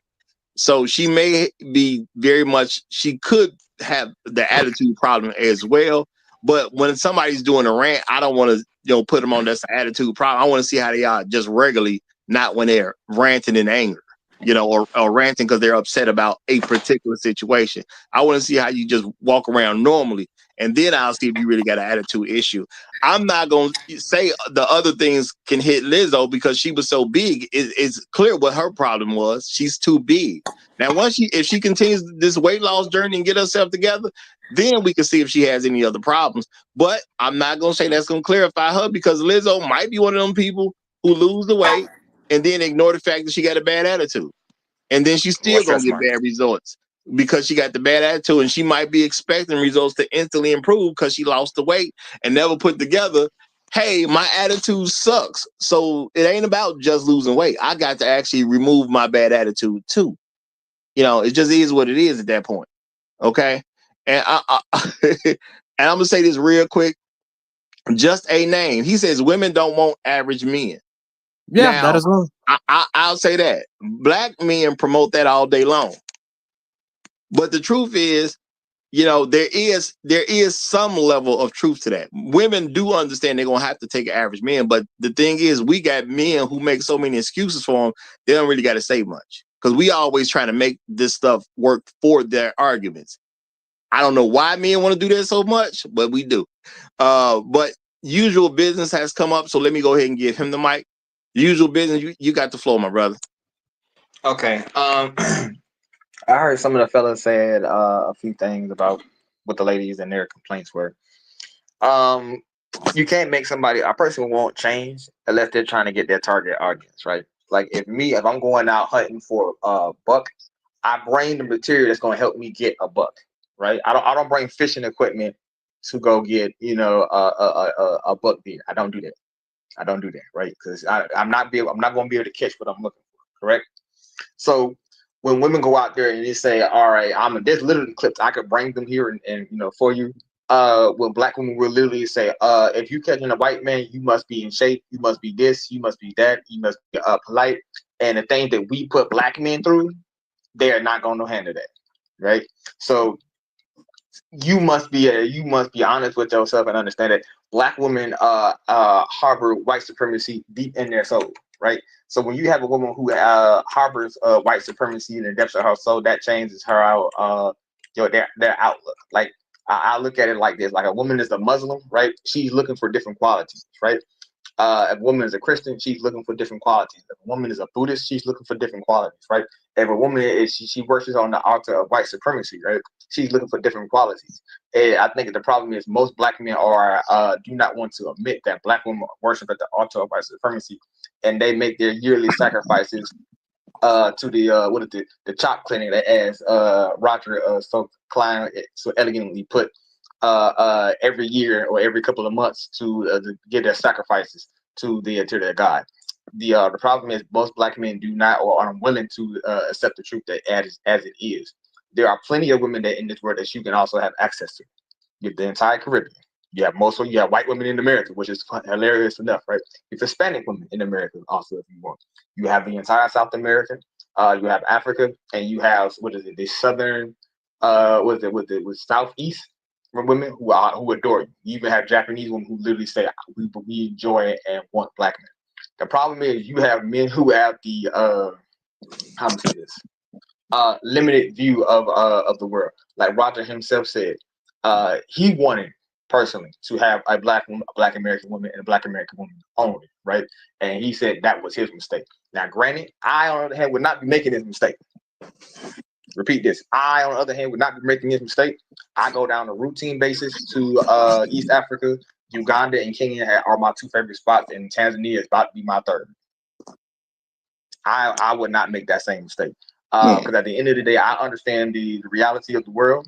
So she may be very much, she could have the attitude problem as well. But when somebody's doing a rant, I don't want to, put them on that's the attitude problem. I want to see how they are just regularly, not when they're ranting in anger, or ranting because they're upset about a particular situation. I want to see how you just walk around normally. And then I'll see if you really got an attitude issue. I'm not going to say the other things can hit Lizzo because she was so big. It's clear what her problem was. She's too big. Now, if she continues this weight loss journey and get herself together, then we can see if she has any other problems. But I'm not going to say that's going to clarify her because Lizzo might be one of them people who lose the weight and then ignore the fact that she got a bad attitude. And then she's still What's going that to get smart? bad results because she got the bad attitude, and she might be expecting results to instantly improve because she lost the weight and never put together, hey, my attitude sucks. So it ain't about just losing weight. I got to actually remove my bad attitude too. It just is what it is at that point. Okay. And and I'm gonna say this real quick. Just a name. He says women don't want average men. Yeah, that Now, as well. I'll say that black men promote that all day long. But the truth is, there is some level of truth to that. Women do understand they're gonna have to take an average man, but the thing is, we got men who make so many excuses for them. They don't really got to say much because we always trying to make this stuff work for their arguments. I don't know why men want to do that so much, but we do. But usual business has come up, so let me go ahead and give him the mic. Usual business, you got the floor, my brother. Okay. I heard some of the fellas said a few things about what the ladies and their complaints were. Um, you can't make a person won't change unless they're trying to get their target audience, right? Like if I'm going out hunting for a buck, I bring the material that's going to help me get a buck, right? I don't bring fishing equipment to go get a buck deer. I don't do that. I don't do that, right? Because I'm not going to be able to catch what I'm looking for, correct? So when women go out there and they say, "All right, there's literally clips I could bring them here and for you." When black women will literally say, "If you catching a white man, you must be in shape. You must be this. You must be that. You must be polite." And the thing that we put black men through, they are not going to handle that, right? So you must be honest with yourself and understand that black women harbor white supremacy deep in their soul, right? So when you have a woman who harbors white supremacy in the depths of her soul, that changes her their outlook. Like I look at it like this: like a woman is a Muslim, right? She's looking for different qualities, right? If a woman is a Christian, she's looking for different qualities. If a woman is a Buddhist, she's looking for different qualities, right? If a woman is she worships on the altar of white supremacy, right? She's looking for different qualities. And I think the problem is most black men are do not want to admit that black women worship at the altar of white supremacy, and they make their yearly sacrifices to the chop clinic that, as Roger so elegantly put, every year or every couple of months to give their sacrifices to their God. The problem is most black men do not or are unwilling to accept the truth that as it is. There are plenty of women that in this world that you can also have access to. You have the entire Caribbean. You have white women in America, which is hilarious enough, right? You have Hispanic women in America also, if you want. You have the entire South America. You have Africa, and you have the southern, with southeast women who adore you. You even have Japanese women who literally say we enjoy and want black men. The problem is you have men who have the how to say this limited view of the world. Like Roger himself said, he wanted personally to have a black American woman and a black American woman only, right? And he said that was his mistake. Now, granted, I on the other hand would not be making this mistake. Repeat this. I, on the other hand, would not be making this mistake. I go down a routine basis to East Africa. Uganda and Kenya are my two favorite spots, and Tanzania is about to be my third. I would not make that same mistake. Because at the end of the day, I understand the reality of the world,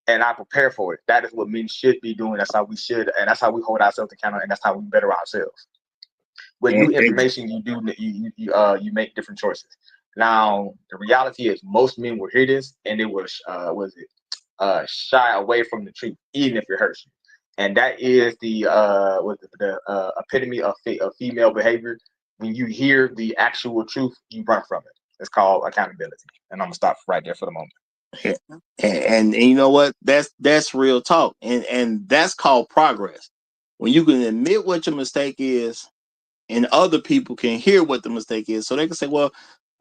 and I prepare for it. That is what men should be doing. That's how we should, and that's how we hold ourselves accountable, and that's how we better ourselves. with new information, you make different choices. Now, the reality is, most men will hear this and they will shy away from the truth, even if it hurts you. And that is the epitome of female behavior. When you hear the actual truth, you run from it. It's called accountability. And I'm gonna stop right there for the moment. And you know what? That's real talk, and that's called progress. When you can admit what your mistake is, and other people can hear what the mistake is, so they can say, "Well,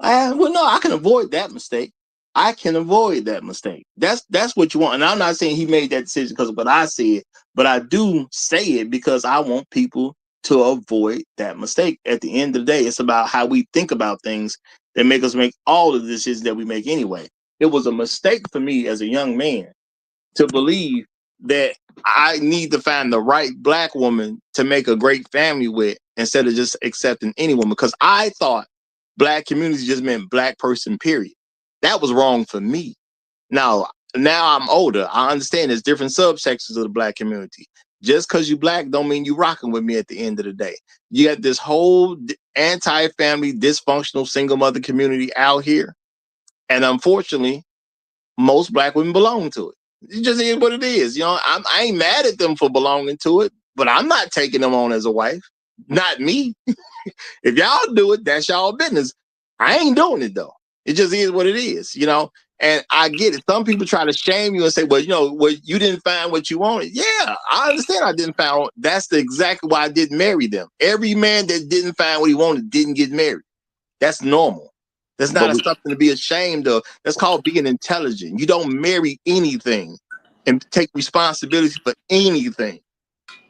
no, I can avoid that mistake. I can avoid that mistake." That's what you want. And I'm not saying he made that decision because of what I said, but I do say it because I want people to avoid that mistake. At the end of the day, it's about how we think about things that make us make all the decisions that we make anyway. It was a mistake for me as a young man to believe that I need to find the right black woman to make a great family with instead of just accepting any woman, because I thought black community just meant black person, period. That was wrong for me. Now I'm older. I understand there's different subsections of the black community. Just because you black don't mean you rocking with me at the end of the day. You got this whole anti-family, dysfunctional single mother community out here. And unfortunately, most black women belong to it. It just is what it is. You know, I ain't mad at them for belonging to it, but I'm not taking them on as a wife. Not me. If y'all do it, that's y'all business. I ain't doing it though. It just is what it is, you know. And I get it. Some people try to shame you and say, well, you know, well, you didn't find what you wanted. Yeah, I understand I didn't find. That's exactly why I didn't marry them. Every man that didn't find what he wanted didn't get married. That's normal. That's not something to be ashamed of. That's called being intelligent. You don't marry anything and take responsibility for anything.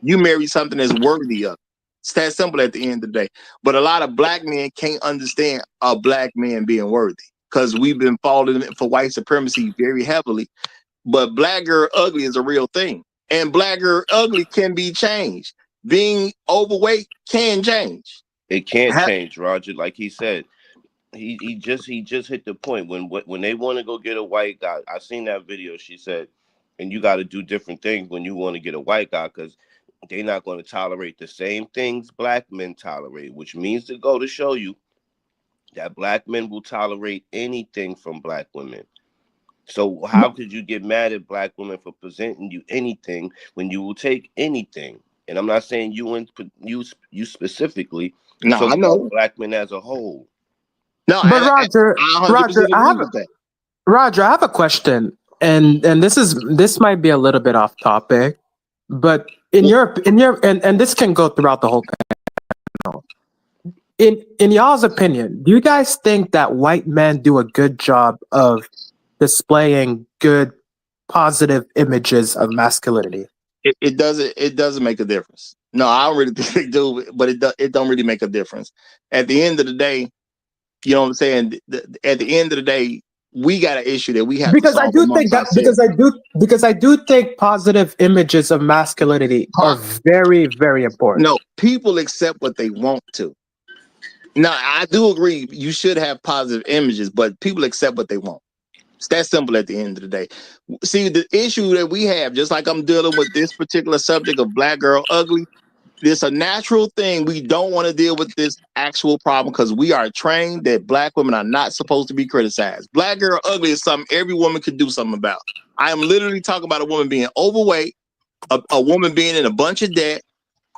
You marry something that's worthy of. It's that simple at the end of the day. But a lot of black men can't understand a black man being worthy because we've been falling for white supremacy very heavily. But black girl ugly is a real thing. And black girl ugly can be changed. Being overweight can change. It can't change, Roger. Like he said, he just hit the point. When they want to go get a white guy, I seen that video. She said, and you got to do different things when you want to get a white guy because they're not going to tolerate the same things black men tolerate, which means to go to show you that black men will tolerate anything from black women. So how could you get mad at black women for presenting you anything when you will take anything? And I'm not saying you specifically. No, I know black men as a whole. No, but Roger, I have a question, and this might be a little bit off topic, but in your and this can go throughout the whole panel. In y'all's opinion, do you guys think that white men do a good job of displaying good, positive images of masculinity? It doesn't make a difference. No, I don't really think they do, but it don't really make a difference. At the end of the day, you know what I'm saying? At the end of the day, we got an issue that we have to solve amongst ourselves. Because I do think positive images of masculinity are very, very important. No, people accept what they want to. Now, I do agree you should have positive images, but people accept what they want. It's that simple at the end of the day. See, the issue that we have, just like I'm dealing with this particular subject of black girl ugly, it's a natural thing. We don't want to deal with this actual problem because we are trained that black women are not supposed to be criticized. Black girl ugly is something every woman could do something about. I am literally talking about a woman being overweight, a woman being in a bunch of debt,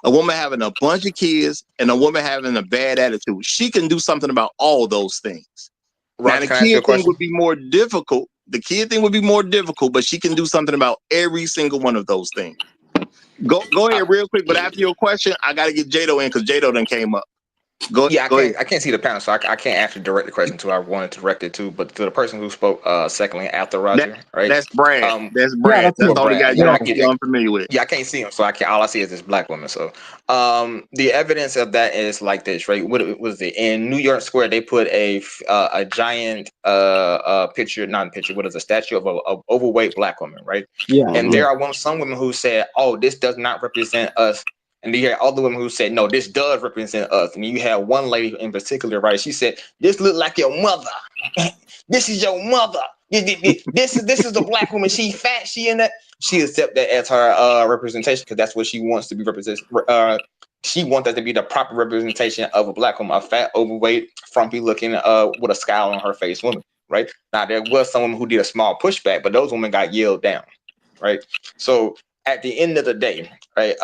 a woman having a bunch of kids, and a woman having a bad attitude. She can do something about all those things. Roger, now, the kid thing would be more difficult. The kid thing would be more difficult, but she can do something about every single one of those things. Go ahead real quick, but after your question, I got to get Jado in because Jado done came up. Go ahead. I can't see the panel, so I can't actually direct the question to who I wanted to direct it to, but to the person who spoke secondly after Roger, right? That's Brad. That's Brad. Yeah, that's the only guy you're unfamiliar with. Yeah, I can't see him, so all I see is this black woman. So the evidence of that is like this, right? What was it? In New York Square, they put a giant picture, not a picture, what is a statue of an overweight black woman, right? Yeah. And there are some women who said, oh, this does not represent us. And you had other women who said, no, this does represent us. And you had one lady in particular, right? She said, this look like your mother. This is your mother. This is the black woman. She fat. She in that. She accept that as her representation because that's what she wants to be represented. she wants that to be the proper representation of a black woman, a fat, overweight, frumpy looking, with a scowl on her face woman, right? Now there was some women who did a small pushback, but those women got yelled down, right? So at the end of the day, right,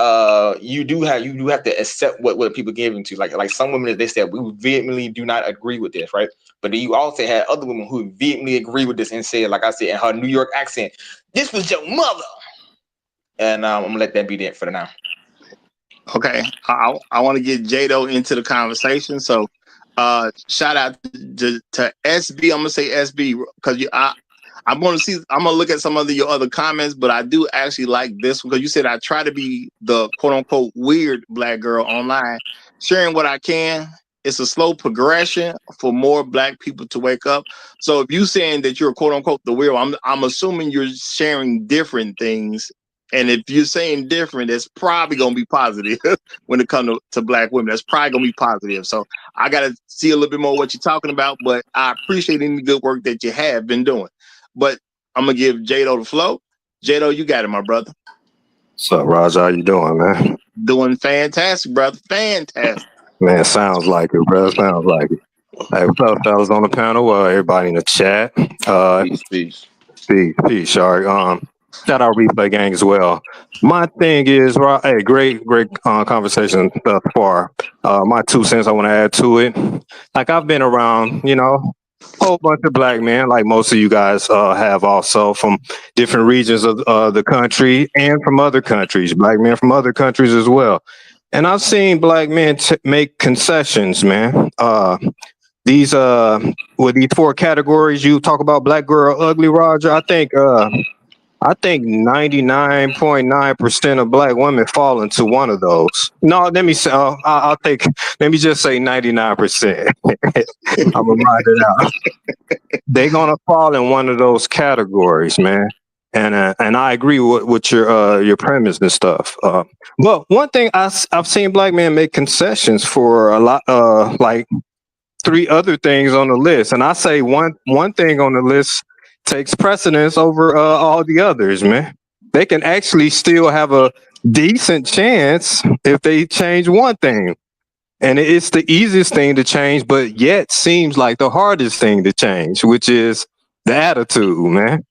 you do have to accept what people giving to. Like some women, they said, we vehemently do not agree with this, right? But then you also had other women who vehemently agree with this and said, like I said, in her New York accent, this was your mother. And I'm gonna let that be it for now. Okay, I want to get Jado into the conversation. So, shout out to SB. I'm gonna say SB because I'm gonna look at some of your other comments, but I do actually like this one because you said I try to be the quote unquote weird black girl online, sharing what I can. It's a slow progression for more black people to wake up. So if you saying that you're quote unquote the weird, I'm assuming you're sharing different things. And if you're saying different, it's probably gonna be positive when it comes to black women. That's probably gonna be positive. So I gotta see a little bit more what you're talking about, but I appreciate any good work that you have been doing. But I'm gonna give Jado the flow. Jado, you got it, my brother. What's up, Raj? How you doing, man? Doing fantastic, brother. Fantastic. Man, sounds like it, bro. Sounds like it. Hey, what's up, fellas on the panel? Everybody in the chat. Peace. Peace, Shark. Shout out Replay Gang as well. My thing is, hey, great conversation thus far. My 2 cents I want to add to it. Like I've been around, a whole bunch of black men, like most of you guys have also from different regions of the country and from other countries, black men from other countries as well. And I've seen black men make concessions, man. These with these 4 categories you talk about, black girl, ugly, Roger. I think 99.9% of black women fall into one of those. No, let me say, let me just say 99%. I'm gonna write it out. They're gonna fall in one of those categories, man. And I agree with your premise and stuff. But one thing I've seen black men make concessions for a lot, like 3 other things on the list, and I say one thing on the list takes precedence over all the others, man. They can actually still have a decent chance if they change one thing. And it's the easiest thing to change, but yet seems like the hardest thing to change, which is the attitude, man.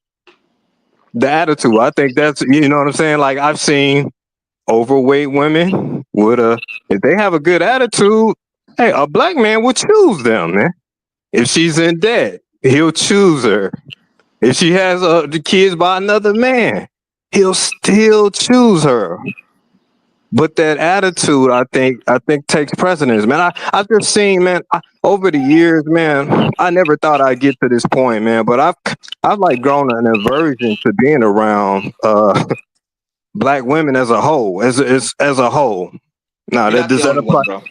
The attitude. I think that's, you know what I'm saying? Like I've seen overweight women if they have a good attitude, hey, a black man will choose them, man. If she's in debt, he'll choose her. If she has the kids by another man, he'll still choose her. But that attitude, I think takes precedence, man. I've just seen, man, over the years, man, I never thought I'd get to this point, man. But I've like grown an aversion to being around black women as a whole, as a whole. Now, does that apply? One,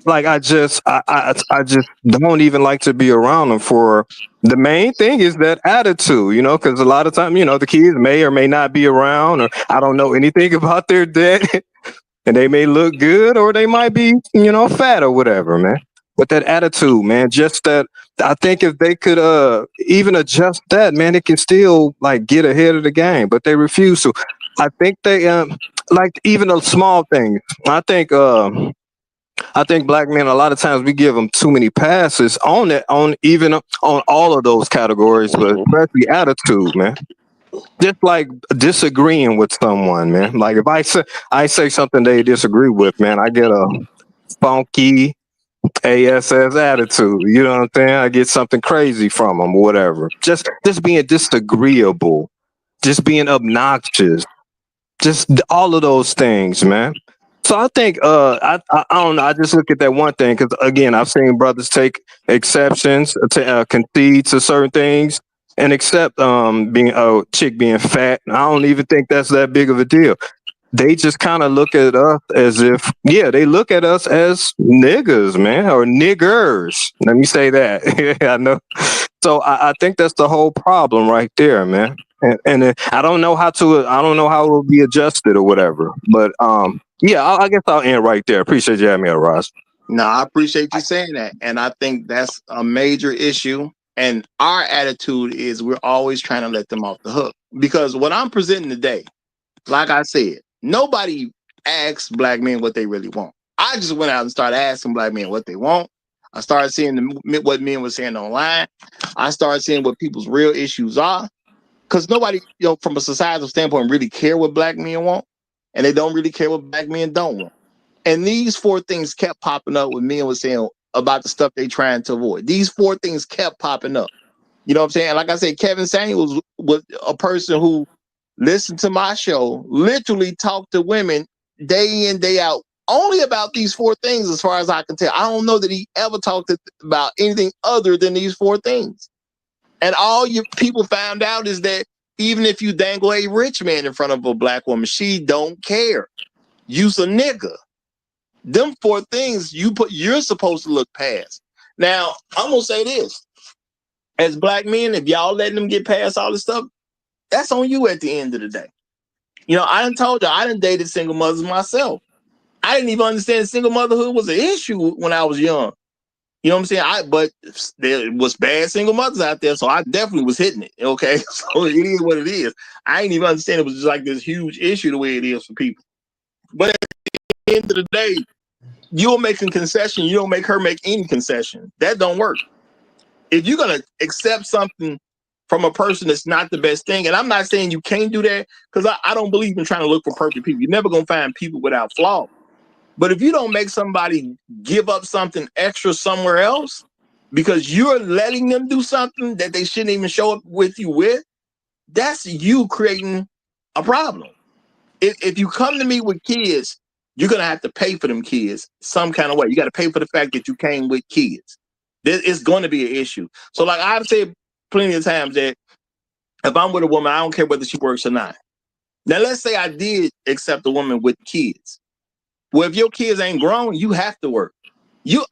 like I just don't even like to be around them. For the main thing is that attitude, because a lot of time, the kids may or may not be around, or I don't know anything about their debt, and they may look good or they might be, fat or whatever, man. But that attitude, man, just that, I think if they could even adjust that, man, it can still like get ahead of the game, but they refuse to. I think they like even the small things. I think black men, a lot of times we give them too many passes on all of those categories, but especially attitude, man. Just like disagreeing with someone, man. Like if I say something they disagree with, man, I get a funky ass attitude. You know what I'm saying? I get something crazy from them, whatever. Just being disagreeable, just being obnoxious, just all of those things, man. So I think I don't know. I just look at that one thing because again, I've seen brothers take exceptions to concede to certain things and accept being a chick being fat. I don't even think that's that big of a deal. They just kind of look at us as if, they look at us as niggas, man, or niggers. Let me say that. I know. So I think that's the whole problem right there, man. And I don't know how it will be adjusted or whatever. But I guess I'll end right there. Appreciate you having me, Ross. No, I appreciate you saying that. And I think that's a major issue. And our attitude is we're always trying to let them off the hook. Because what I'm presenting today, like I said, nobody asks black men what they really want. I just went out and started asking black men what they want. I started seeing what men were saying online. I started seeing what people's real issues are. Because nobody, from a societal standpoint, really care what black men want. And they don't really care what black men don't want. And these 4 things kept popping up when men were saying about the stuff they trying to avoid. These 4 things kept popping up. You know what I'm saying? Like I said, Kevin Samuels was a person who listened to my show, literally talked to women day in, day out, only about these 4 things, as far as I can tell. I don't know that he ever talked about anything other than these 4 things. And all you people found out is that even if you dangle a rich man in front of a black woman, she don't care. You's a nigga. Them 4 things you're supposed to look past. Now, I'm gonna say this. As black men, if y'all letting them get past all this stuff, that's on you at the end of the day. I done told you, I done dated single mothers myself. I didn't even understand single motherhood was an issue when I was young. You know what I'm saying? But there was bad single mothers out there, so I definitely was hitting it. Okay, so it is what it is. I didn't even understand it was just like this huge issue the way it is for people. But at the end of the day, you're making concession. You don't make her make any concession. That don't work. If you're gonna accept something from a person that's not the best thing, and I'm not saying you can't do that, because I don't believe in trying to look for perfect people. You're never gonna find people without flaws. But if you don't make somebody give up something extra somewhere else because you're letting them do something that they shouldn't even show up with you with, that's you creating a problem. If you come to me with kids, you're going to have to pay for them kids some kind of way. You got to pay for the fact that you came with kids. It's going to be an issue. So like I've said plenty of times that if I'm with a woman, I don't care whether she works or not. Now, let's say I did accept a woman with kids. Well, if your kids ain't grown, you have to work.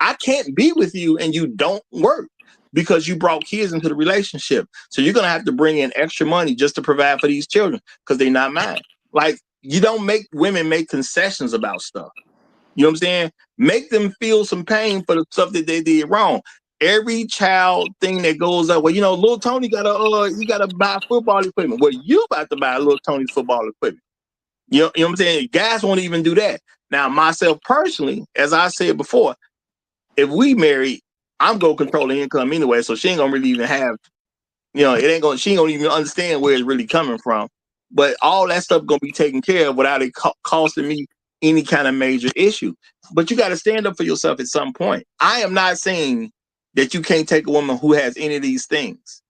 I can't be with you and you don't work because you brought kids into the relationship. So you're going to have to bring in extra money just to provide for these children because they're not mine. Like, you don't make women make concessions about stuff. You know what I'm saying? Make them feel some pain for the stuff that they did wrong. Every child thing that goes up, well, little Tony gotta buy football equipment. Well, you about to buy little Tony's football equipment. You know what I'm saying? Guys won't even do that. Now, myself personally, as I said before, if we marry, I'm gonna control the income anyway, so she ain't gonna really even have, she ain't gonna even understand where it's really coming from. But all that stuff gonna be taken care of without it costing me any kind of major issue. But you got to stand up for yourself at some point. I am not saying that you can't take a woman who has any of these things,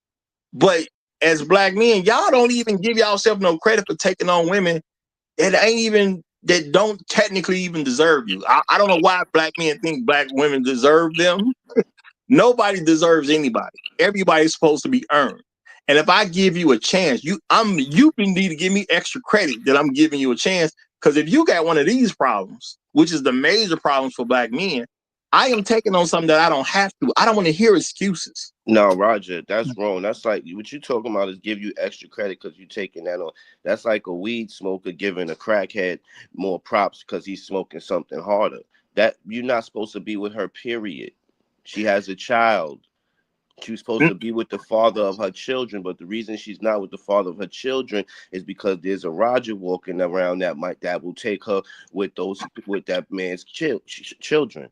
but as black men, y'all don't even give yourself no credit for taking on women that don't technically even deserve you. I don't know why black men think black women deserve them. Nobody deserves anybody. Everybody's supposed to be earned. And if I give you a chance, you need to give me extra credit that I'm giving you a chance. Because if you got one of these problems, which is the major problems for black men, I am taking on something that I don't have to. I don't want to hear excuses. No, Roger, that's wrong. That's like what you're talking about is give you extra credit because you're taking that on. That's like a weed smoker giving a crackhead more props because he's smoking something harder. That you're not supposed to be with her, period. She has a child. She was supposed to be with the father of her children, but the reason she's not with the father of her children is because there's a Roger walking around that will take her with that man's children.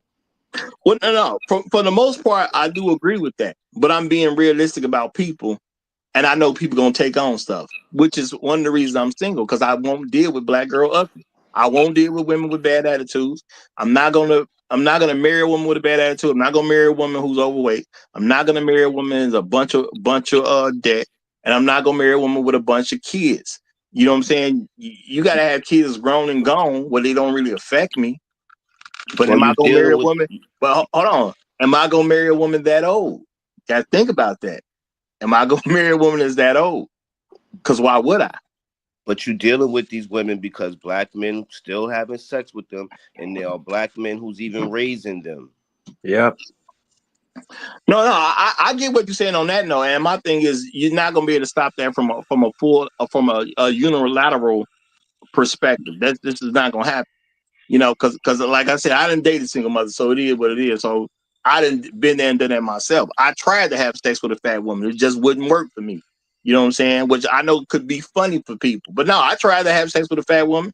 Well, no. For the most part, I do agree with that. But I'm being realistic about people, and I know people gonna take on stuff, which is one of the reasons I'm single, because I won't deal with black girl ugly. I won't deal with women with bad attitudes. I'm not gonna marry a woman with a bad attitude. I'm not gonna marry a woman who's overweight. I'm not gonna marry a woman with a bunch of debt, and I'm not gonna marry a woman with a bunch of kids. You know what I'm saying? You gotta have kids grown and gone where they don't really affect me. But So am I you gonna marry a dealing with woman? Well, hold on. Am I gonna marry a woman that old? Gotta think about that. Am I gonna marry a woman that's that old? Because why would I? But you're dealing with these women because black men still having sex with them, and there are black men who's even raising them. Yep. No, I get what you're saying on that note. And my thing is, you're not gonna be able to stop that from a unilateral perspective. This is not gonna happen. Because like I said, I didn't date a single mother, so it is what it is. So I didn't been there and done that myself. I tried to have sex with a fat woman. It just wouldn't work for me. You know what I'm saying? Which I know could be funny for people. But no, I tried to have sex with a fat woman.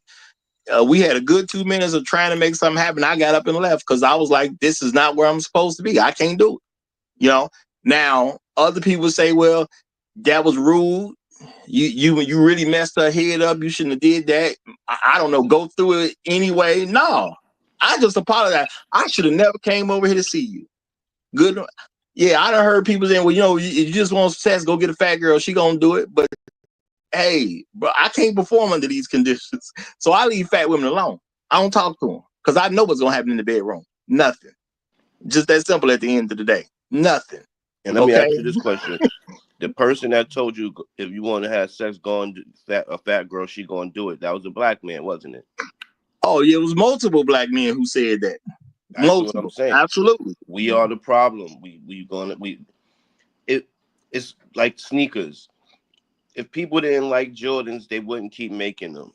We had a good 2 minutes of trying to make something happen. I got up and left because I was like, this is not where I'm supposed to be. I can't do it. Now other people say, well, that was rude. You really messed her head up. You shouldn't have did that. I don't know. Go through it anyway. No, I just apologize. I should have never came over here to see you. Good. Yeah, I done heard people saying, well, you just want sex, go get a fat girl. She gonna do it. But hey, bro, I can't perform under these conditions. So I leave fat women alone. I don't talk to them because I know what's gonna happen in the bedroom. Nothing. Just that simple at the end of the day. Nothing. And let me ask you this question. The person that told you if you want to have sex, go and a fat girl, she gonna do it. That was a black man, wasn't it? Oh, yeah, it was multiple black men who said that. That's what I'm saying. Absolutely. We are the problem. It's like sneakers. If people didn't like Jordans, they wouldn't keep making them.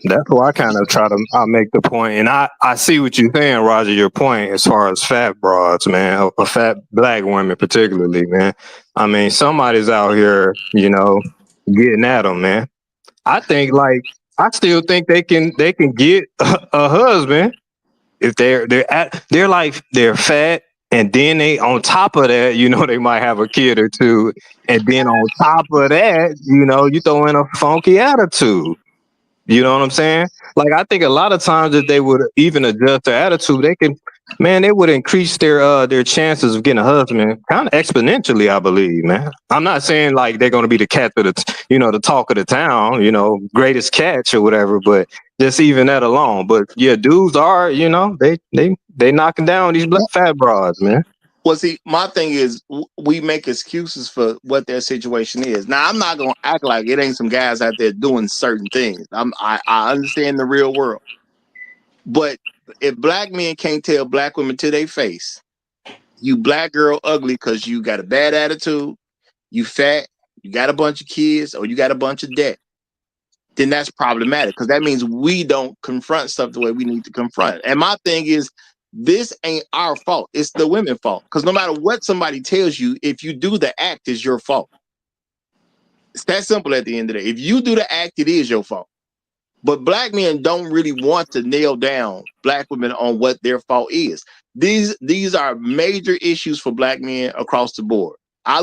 That's why I kind of try to make the point, and I see what you're saying, Roger. Your point as far as fat broads, man, or fat black women particularly, man. I mean, somebody's out here, getting at them, man. I still think they can get a husband if they're fat, and then they on top of that, they might have a kid or two, and then on top of that, you throw in a funky attitude. You know what I'm saying? Like, I think a lot of times if they would even adjust their attitude, they would increase their chances of getting a husband kind of exponentially, I believe, man. I'm not saying like they're going to be the cat of the talk of the town, greatest catch or whatever, but just even that alone. But yeah, dudes are, they knocking down these black fat broads, man. Well, see, my thing is we make excuses for what their situation is. Now, I'm not gonna act like it ain't some guys out there doing certain things. I understand the real world, but if black men can't tell black women to their face, you black girl ugly because you got a bad attitude, you fat, you got a bunch of kids, or you got a bunch of debt, then that's problematic because that means we don't confront stuff the way we need to confront. And my thing is, this ain't our fault. It's the women's fault. Because no matter what somebody tells you, if you do the act, it's your fault. It's that simple at the end of the day. If you do the act, it is your fault. But black men don't really want to nail down black women on what their fault is. These are major issues for black men across the board. I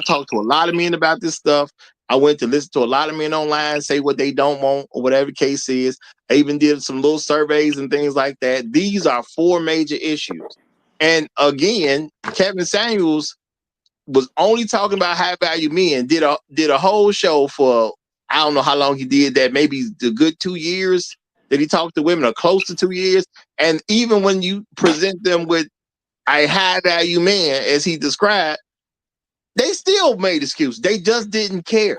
talked to a lot of men about this stuff. I went to listen to a lot of men online say what they don't want or whatever the case is. I even did some little surveys and things like that. These are 4 major issues. And again, Kevin Samuels was only talking about high value men, did a whole show for, I don't know how long he did that, maybe the good 2 years that he talked to women, or close to 2 years. And even when you present them with a high value man, as he described, they still made excuses. They just didn't care.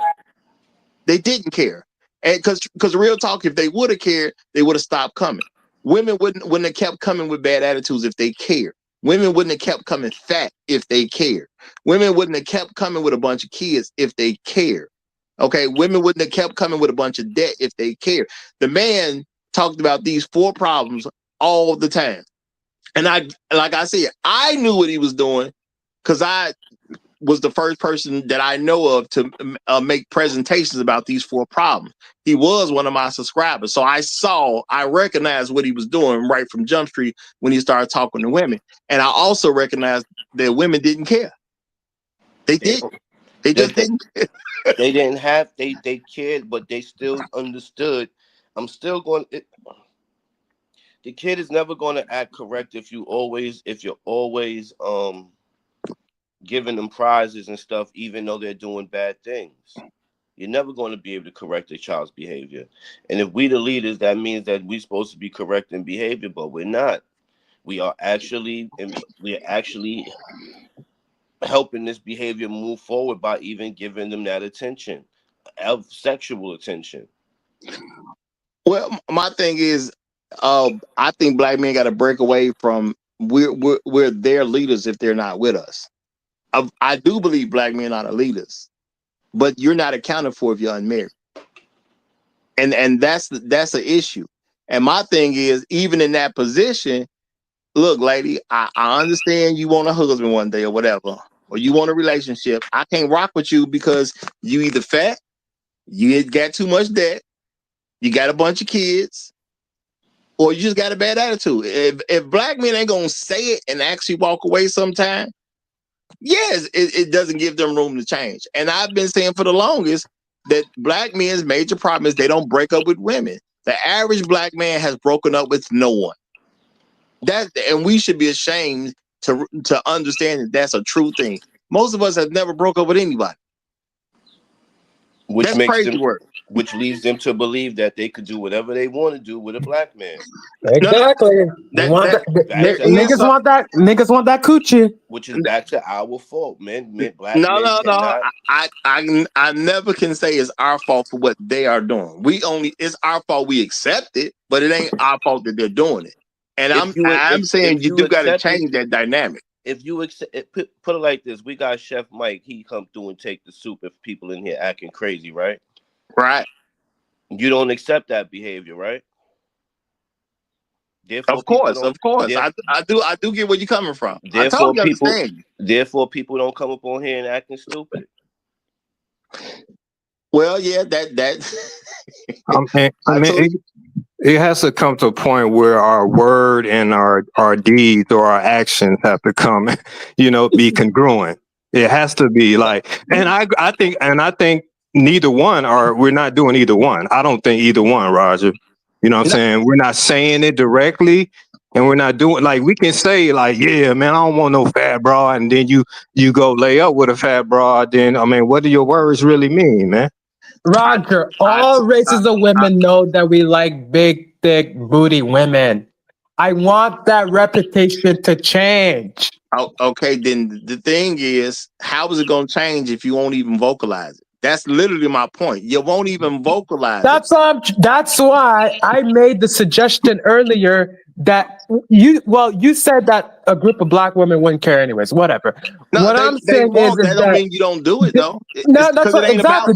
They didn't care. And because real talk, if they would have cared, they would have stopped coming. Women wouldn't have kept coming with bad attitudes if they cared. Women wouldn't have kept coming fat if they cared. Women wouldn't have kept coming with a bunch of kids if they cared. Okay, women wouldn't have kept coming with a bunch of debt if they cared. The man talked about these 4 problems all the time. And like I said, I knew what he was doing because I was the first person that I know of to make presentations about these 4 problems. He was one of my subscribers. So I recognized what he was doing right from Jump Street when he started talking to women. And I also recognized that women didn't care. They didn't. They just didn't care. They didn't have, they cared, but they still understood. The kid is never going to act correct if you're always giving them prizes and stuff, even though they're doing bad things. You're never going to be able to correct a child's behavior. And if we the leaders, that means that we're supposed to be correcting behavior, but we're not. We're actually helping this behavior move forward by even giving them that attention, sexual attention. Well, my thing is, I think black men got to break away from we're their leaders if they're not with us. I do believe black men are the leaders, but you're not accounted for if you're unmarried, and that's an issue. And my thing is, even in that position, look, lady, I understand you want a husband one day or whatever, or you want a relationship. I can't rock with you because you either fat, You got too much debt, you got a bunch of kids, or you just got a bad attitude. If black men ain't gonna say it and actually walk away sometime, yes, it doesn't give them room to change. And I've been saying for the longest that black men's major problem is they don't break up with women. The average black man has broken up with no one. And we should be ashamed to understand that that's a true thing. Most of us have never broke up with anybody. Which that's makes crazy them, work. which leads them to believe that they could do whatever they want to do with a black man. Exactly. Niggas want that. Niggas want that coochie. Which is back to our fault, man. Black No. men cannot. I never can say it's our fault for what they are doing. It's our fault we accept it, but it ain't our fault that they're doing it. And I'm saying you do got to change that dynamic. If you accept it, put it like this: we got Chef Mike. He come through and take the soup if people in here acting crazy, right? Right. You don't accept that behavior, right? Therefore, of course. I do get where you're coming from. I totally understand. Therefore, people don't come up on here and acting stupid. Well, yeah, it has to come to a point where our word and our deeds or our actions have to come, be congruent. It has to be like, and I think neither one we're not doing either one. I don't think either one, Roger. You know what I'm saying? We're not saying it directly, and we're not doing like we can say like, yeah, man, I don't want no fat broad, and then you go lay up with a fat broad. Then what do your words really mean, man? Roger, all races of women know that we like big, thick, booty women. I want that reputation to change. Oh, okay, then the thing is, how is it going to change if you won't even vocalize it? That's literally my point. You won't even vocalize it. That's why I made the suggestion earlier that you said that a group of black women wouldn't care anyways. Whatever. No, what I'm saying is that don't mean you don't do it though. No, that's what, exactly.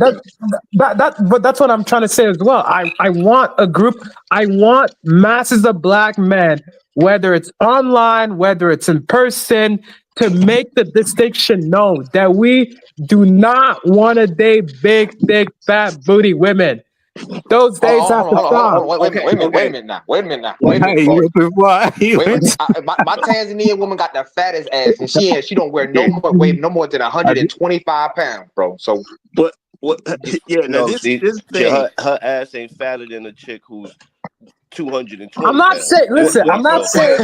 But that's what I'm trying to say as well. I want a group. I want masses of black men, whether it's online, whether it's in person, to make the distinction known that we do not want to date big, thick, fat booty women. Those days have to stop. Wait a minute now. My Tanzanian woman got the fattest ass, and she don't weigh no more than 125 pounds, bro. So, but yeah, no, this thing, her ass ain't fatter than a chick who's 220. I'm not saying. Listen, I'm not saying.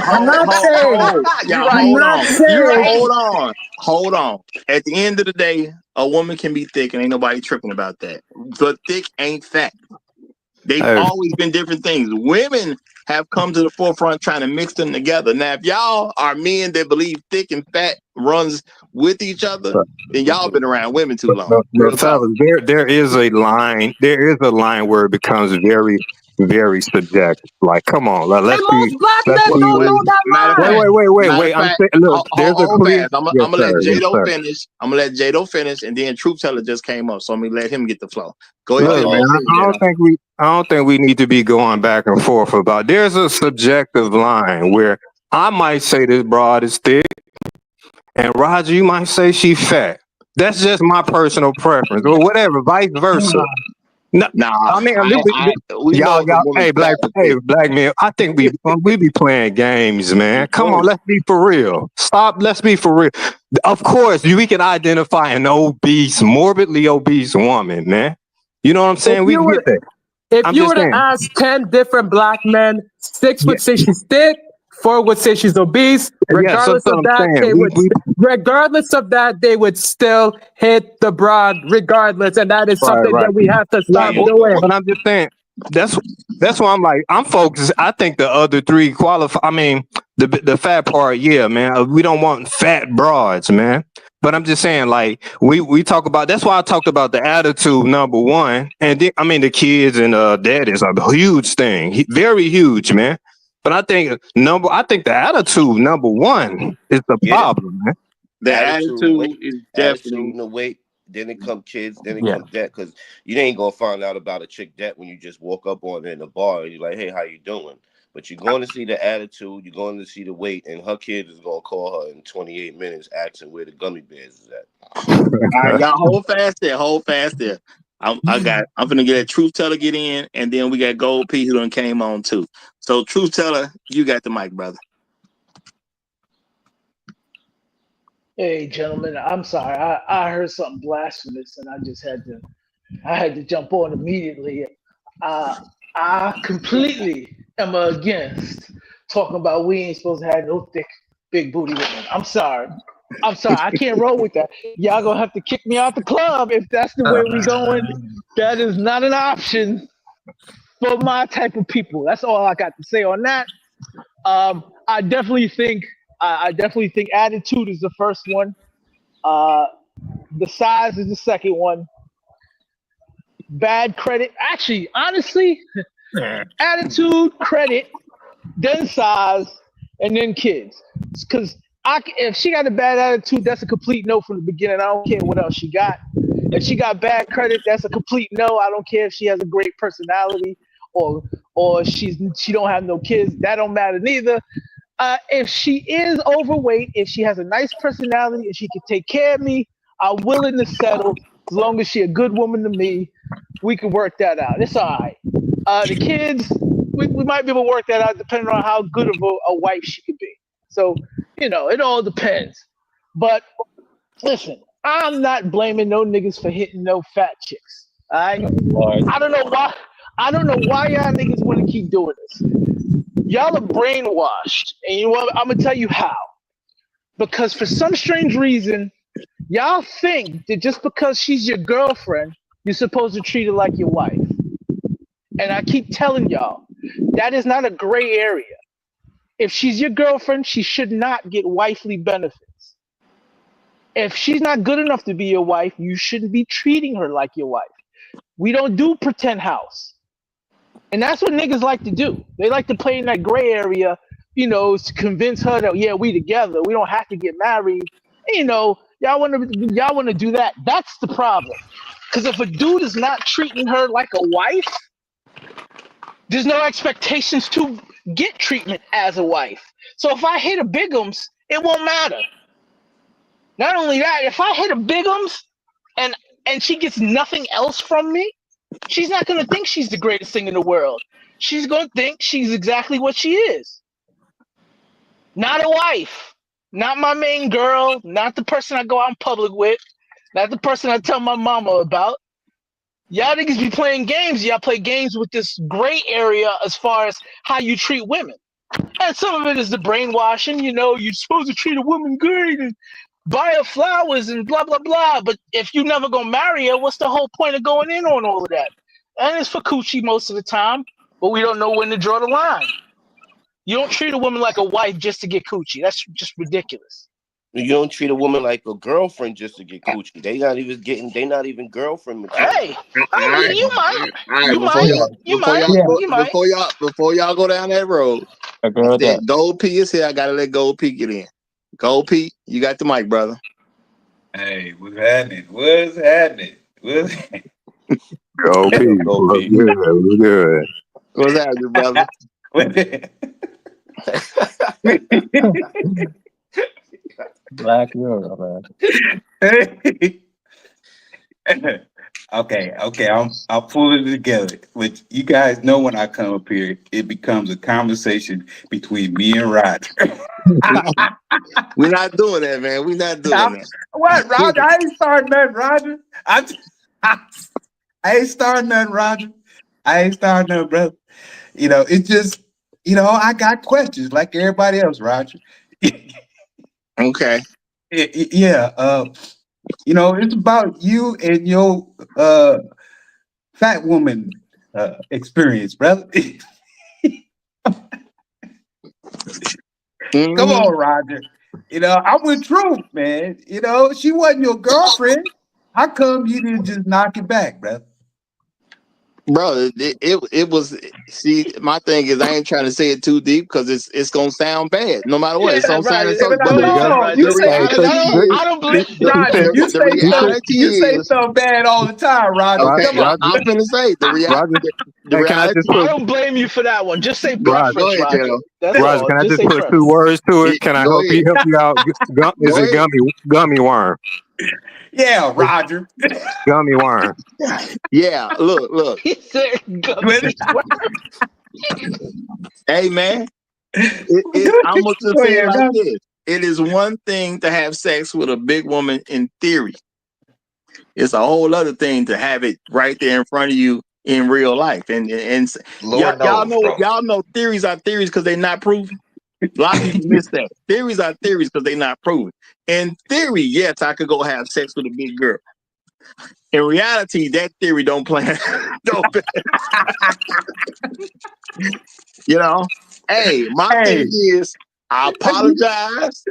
Hold on. At the end of the day, a woman can be thick, and ain't nobody tripping about that. But thick ain't fat. They've always been different things. Women have come to the forefront trying to mix them together. Now, if y'all are men that believe thick and fat runs with each other, then y'all been around women too long. There is a line. There is a line where it becomes very, very subjective. Like, come on, let's be. Black men don't know that line. Wait. There's a clear. I'm gonna let Jado finish. I'm gonna let Jado finish, and then Truth Teller just came up, so I'm gonna let him get the flow. Go ahead, man. I don't think we need to be going back and forth about. There's a subjective line where I might say this broad is thick, and Roger, you might say she fat. That's just my personal preference, or whatever, vice versa. No, I mean, y'all, hey, black men. I think we be playing games, man. Come on, let's be for real. Stop. Let's be for real. Of course, we can identify an morbidly obese woman, man. You know what I'm saying? We get that. If you were to ask 10 different black men, 6 would say she's thick, 4 would say she's obese. Regardless of that, they would still hit the broad regardless, and that is something that we have to stop doing. But I'm just saying that's why I'm like, I'm focused. I think the other 3 qualify. I mean, the fat part, yeah, man. We don't want fat broads, man. But I'm just saying, like, we talk about. That's why I talked about the attitude, number one, and the kids and that is a huge thing, very huge, man. But I think the attitude, number one, is the problem, man. The attitude is definitely the weight. Then it come kids. Then it comes that, because you ain't gonna find out about a chick that when you just walk up on her in the bar and you're like, hey, how you doing? But you're going to see the attitude, you're going to see the weight, and her kid is going to call her in 28 minutes asking where the gummy bears is at. All right, y'all hold fast there. I'm finna get that truth teller get in, and then we got Gold P who done came on too. So truth teller, you got the mic, brother. Hey, gentlemen, I'm sorry. I heard something blasphemous, and I had to jump on immediately. I completely am against talking about we ain't supposed to have no thick, big booty women. I'm sorry. I can't roll with that. Y'all gonna have to kick me out the club if that's the way we going. That is not an option for my type of people. That's all I got to say on that. I definitely think attitude is the first one. The size is the second one. Bad credit. Actually, honestly, attitude, credit, then size, and then kids. Because if she got a bad attitude, that's a complete no from the beginning. I don't care what else she got. If she got bad credit, that's a complete no. I don't care if she has a great personality or she don't have no kids. That don't matter neither. If she is overweight, if she has a nice personality, and she can take care of me, I'm willing to settle as long as she a good woman to me. We can work that out. It's all right. The kids, we might be able to work that out depending on how good of a wife she could be. So, it all depends. But listen, I'm not blaming no niggas for hitting no fat chicks. All right? I don't know why y'all niggas want to keep doing this. Y'all are brainwashed, and you know what? I'm gonna tell you how. Because for some strange reason, y'all think that just because she's your girlfriend, you're supposed to treat her like your wife. And I keep telling y'all, that is not a gray area. If she's your girlfriend, she should not get wifely benefits. If she's not good enough to be your wife, you shouldn't be treating her like your wife. We don't do pretend house. And that's what niggas like to do. They like to play in that gray area, to convince her that, yeah, we together. We don't have to get married. And, y'all want to do that. That's the problem. Because if a dude is not treating her like a wife, there's no expectations to get treatment as a wife. So if I hit a bigums, it won't matter. Not only that, if I hit a bigums and she gets nothing else from me, she's not going to think she's the greatest thing in the world. She's going to think she's exactly what she is. Not a wife. Not my main girl. Not the person I go out in public with. Not the person I tell my mama about. Y'all niggas be playing games. Y'all play games with this gray area as far as how you treat women. And some of it is the brainwashing. You're supposed to treat a woman good and buy her flowers and blah, blah, blah. But if you never gonna marry her, what's the whole point of going in on all of that? And it's for coochie most of the time, but we don't know when to draw the line. You don't treat a woman like a wife just to get coochie. That's just ridiculous. You don't treat a woman like a girlfriend just to get coochie. They're not even girlfriend material. Hey, you might. Before y'all go down that road, that Gold P is here. I gotta let Gold P get in. Gold P, you got the mic, brother. Hey, what's happening? Gold P, what's good? What's happening, brother? Black girl, man. Okay, I'll pull it together. Which you guys know when I come up here, it becomes a conversation between me and Roger. We're not doing that, man. We're not doing that. What, Roger? I ain't starting nothing, Roger. I ain't starting nothing, Roger. I ain't starting nothing, brother. It's just, I got questions like everybody else, Roger. Okay. Yeah. It's about you and your fat woman experience, brother. Come on, Roger. I'm with Truth, man. She wasn't your girlfriend. How come you didn't just knock it back, brother? Bro, it was. See, my thing is, I ain't trying to say it too deep because it's gonna sound bad, no matter what. It's gonna sound so. No. You say I don't believe Roger. You say something bad all the time, Roger. Okay, come on. I'm finna say the reality. I don't blame you for that one. Just say preference, Roger. Roger, can I just put 2 words to it? Can I help you out? Is it gummy worm? Yeah, Roger. Gummy worm. Yeah, look. He said gummy worm. Hey, man. I'm going to Go say it ahead, like Roger. this. It is one thing to have sex with a big woman in theory. It's a whole other thing to have it right there in front of you in real life. And Lord y'all knows, bro. know theories are theories because they're not proven. A lot of people miss that. Theories are theories because they're not proven. In theory, yes, I could go have sex with a big girl. In reality, that theory don't plan. You know, hey, my thing is, I apologize,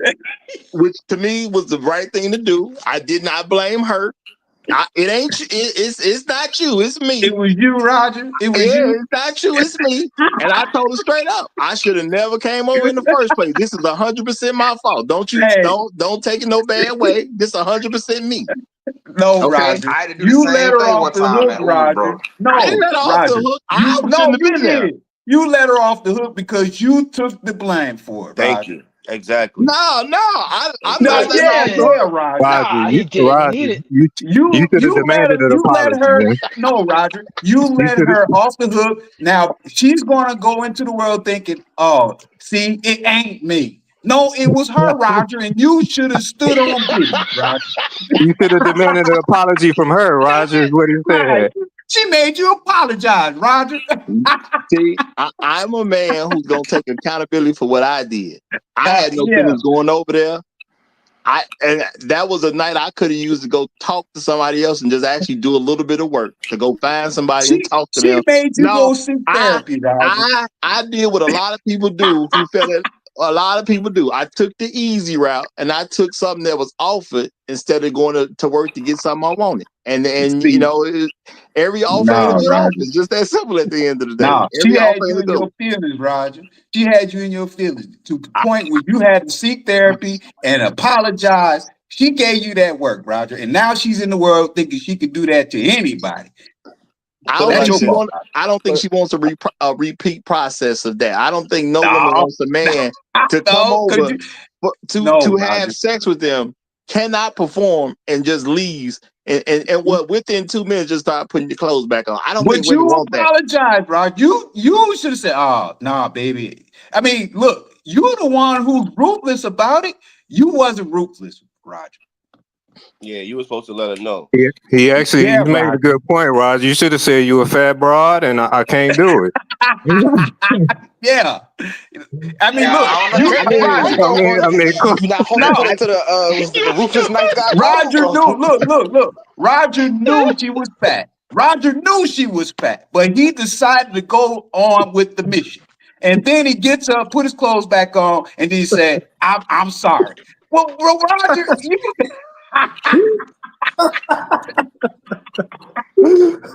which to me was the right thing to do. I did not blame her. It ain't. It's not you. It's me. It was you, Roger. It was you. It's not you. It's me. And I told her straight up, I should have never came over in the first place. This is 100% my fault. Don't take it no bad way. This 100% me. No, Okay, Roger. I had to do the You same let her thing off one the time, hook, man. Ooh, Roger. bro. No, I didn't let her off the Roger. hook. I shouldn't have been there. You let her off the hook because you took the blame for it, Thank Roger. you. Exactly. No, I'm not No, letting her off the hook. yeah, Roger. Roger, Nah, you he didn't. He didn't. you should have demanded an You let apology, her. man. No, Roger. You You let should her off the hook. Now she's gonna go into the world thinking, "Oh, see, it ain't me." No, it was her, Roger, and you should have stood on business, Roger. have demanded an apology from her, Roger, is what he Right. said. She made you apologize, Roger. See, I'm a man who's gonna take accountability for what I did. I had no Yeah. business going over there. And that was a night I could have used to go talk to somebody else and just actually do a little bit of work to go find somebody and talk to She them. made you No, go seek I therapy, Roger. I did what a lot of people do who felt that a lot of people do. I took the easy route and I took something that was offered instead of going to work to get something I wanted. And you know, every offer ain't a No, good offer. Roger. It's just that simple at the end of the day. No, she Every had offer you ain't a in good your one. feelings, Roger. She had you in your feelings to the point where you had to seek therapy and apologize. She gave you that work, Roger, and now she's in the world thinking she could do that to anybody. I So don't that's think your she fault. wants. I don't think she wants a repeat process of that. I don't think no woman No, wants a man to come no, over to have Roger. sex with them, cannot perform, and just leaves. And what within 2 minutes just start putting your clothes back on. I don't think Would women you want that. apologize, Roger? You should have said, "Oh, nah, baby." I mean, look, you're the one who's ruthless about it. You wasn't ruthless, Roger. Yeah, you were supposed to let her know. He actually Yeah, you made a Roger. good point, Roger. You should have said you a fat broad and I can't do it. Yeah. I mean, Yeah, look, I don't know. you, You might be right though, bro. You not holding no, to the ruthless nice guy code, Roger bro. knew. Look. Roger knew she was fat. Roger knew she was fat, but he decided to go on with the mission. And then he gets up, put his clothes back on, and then he said, "I'm sorry." Well, Roger,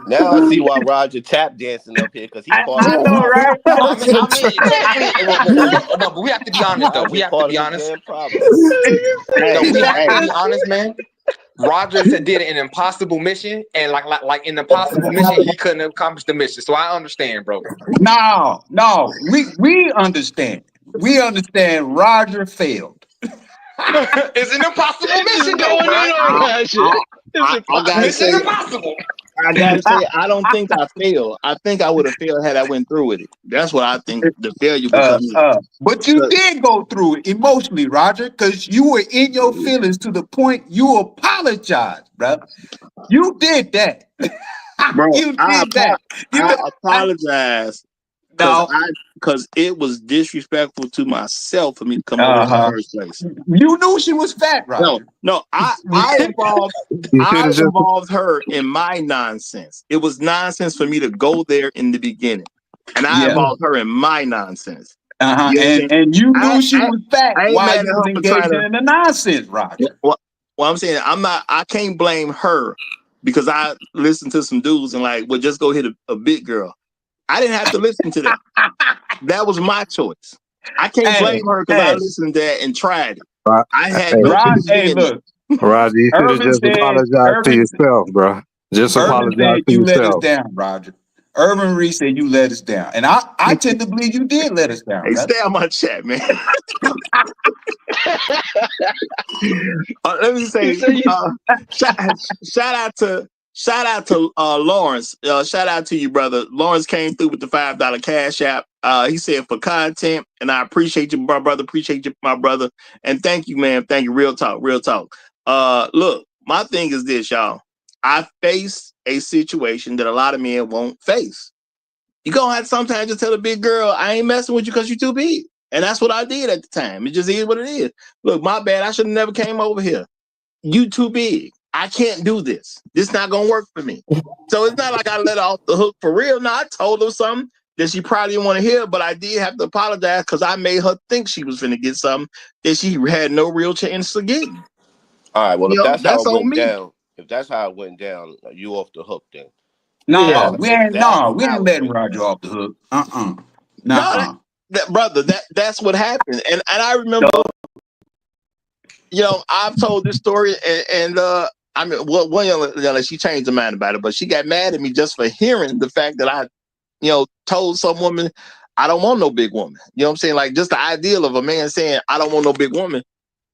Now I see why Roger tap dancing up here because he part of I the know, problem. right? I mean, technically, no, but we have to be honest though. We Roger have to part be of the honest. damn problem. No, we have to Hey, be honest, man. Roger said did an impossible mission, and like in the impossible mission, he couldn't accomplish the mission. So I understand, bro. No. We understand. We understand. Roger failed. It's an impossible mission, though, Going bro. in on Roger. It's I gotta Mission say, impossible. I gotta say, I don't think I failed. I think I would have failed had I went through with it. That's what I think the failure would come in. But you did go through it emotionally, Roger, because you were in your feelings to the point you apologized, bro. You did that. Bro, You did that. I apologize No. because it was disrespectful to myself for me to come over in the Uh-huh. first place. You knew she was fat, Roger. No, I involved her in my nonsense. It was nonsense for me to go there in the beginning, and I Yeah. involved her in my nonsense. Uh-huh. You know what I'm saying? And you knew she was fat I ain't while mad you at was her for trying engaging to. in the nonsense, Roger. Well, I'm saying I can't blame her because I listened to some dudes and like, well, just go hit a big girl. I didn't have to listen to that. That was my choice. I can't blame her because I listened to that and tried it. I had no business being there. Roger, you should have Urban just apologized to yourself, bro. Just Urban apologize said to you let us yourself. down, Roger. Urban Reese said you let us down, and I tend to believe you did let us down, Hey, brother. stay on my chat, man. Let me say, shout out to Lawrence. Shout out to you, brother. Lawrence came through with the $5 cash app. He said for content, and I appreciate you, my brother. Appreciate you, my brother, and thank you, man. Thank you. Real talk, real talk. Look, my thing is this, y'all. I face a situation that a lot of men won't face. You gonna have to sometimes just tell a big girl, I ain't messing with you because you're too big. And that's what I did at the time. It just is what it is. Look, my bad. I should have never came over here. You too big. I can't do this. This not gonna work for me. So it's not like I let her off the hook for real. No, I told her something that she probably didn't want to hear, but I did have to apologize because I made her think she was finna get something that she had no real chance of getting. All right. Well, You if know, that's how that's it on went me. down, you off the hook then. No, we If ain't. that's No, we how ain't it letting went Roger down. off the hook. No, brother, that's what happened. And I remember, I've told this story, and I mean, one young lady, she changed her mind about it, but she got mad at me just for hearing the fact that I, told some woman, I don't want no big woman. You know what I'm saying? Like, just the ideal of a man saying, I don't want no big woman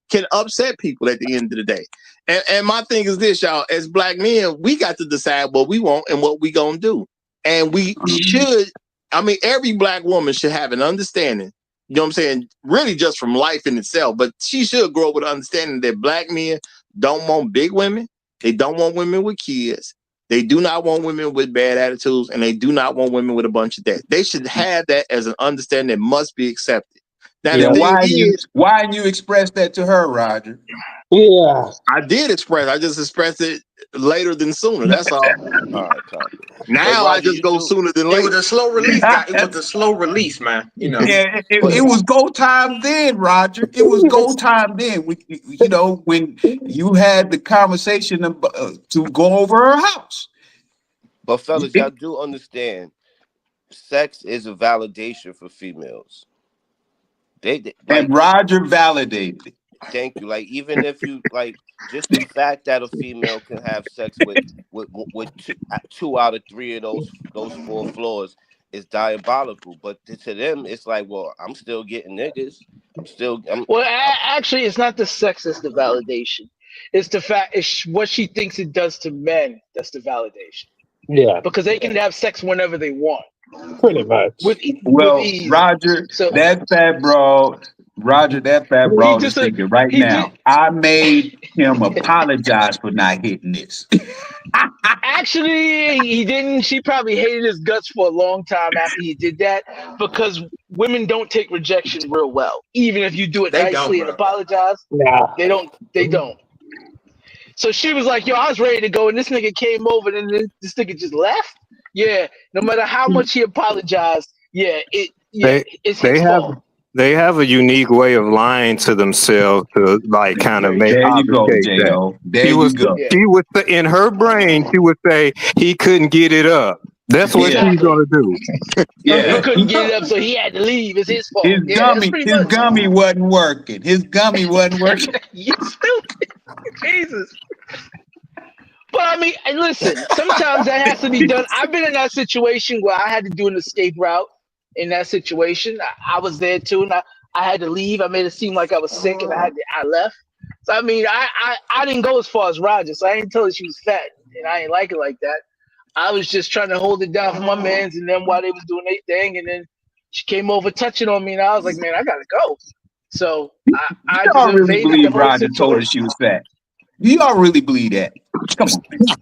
can upset people at the end of the day. And my thing is this, y'all, as black men, we got to decide what we want and what we gonna do. And we should, every black woman should have an understanding, you know what I'm saying, really just from life in itself, but she should grow up with understanding that black men don't want big women. They don't want women with kids. They do not want women with bad attitudes, and they do not want women with a bunch of debt. They should have that as an understanding that must be accepted. Now, the thing is, why you express that to her, Roger? Yeah, I did express. I just expressed it later than sooner. That's all. All right, copy. Now I just go sooner than later. It was a slow release, guy. It was a slow release, man. Yeah, it was go time then, Roger. It was go time then. When you had the conversation to go over her house. But fellas, y'all do understand, sex is a validation for females. And Roger validated it. Thank you. Like, even if you just the fact that a female can have sex with two out of three of those four floors is diabolical. But to them, it's like, well, I'm still getting niggas. Well, actually, it's not the sex that's the validation. It's the fact. It's what she thinks it does to men. That's the validation. Yeah. Because they can have sex whenever they want. Pretty much. With Well, ease. Roger, So that fat broad is thinking right now. I made him apologize for not hitting this. Actually, he didn't. She probably hated his guts for a long time after he did that because women don't take rejection real well. Even if you do it nicely and apologize, they don't. They don't. So she was like, "Yo, I was ready to go, and this nigga came over, and then this nigga just left." Yeah, no matter how much he apologized, it's his fault. They have a unique way of lying to themselves to kind of make There you go, obfuscate that. J.O. There you go. She was in her brain. She would say he couldn't get it up. That's what she's gonna do. Yeah, he couldn't get it up, so he had to leave. It's his fault. His That's pretty much. gummy wasn't working. You stupid, Jesus. But I mean, listen. Sometimes that has to be done. I've been in that situation where I had to do an escape route. In that situation, I was there too, and I had to leave. I made it seem like I was sick, and I left. So I mean, I didn't go as far as Roger, so I didn't tell her she was fat, and I ain't like it like that. I was just trying to hold it down for my mans, and then while they was doing their thing, and then she came over touching on me, and I was like, man, I gotta go. So I just Y'all really evaded the believe whole Roger told her situation. she was fat? Do y'all really believe that? Come on, man.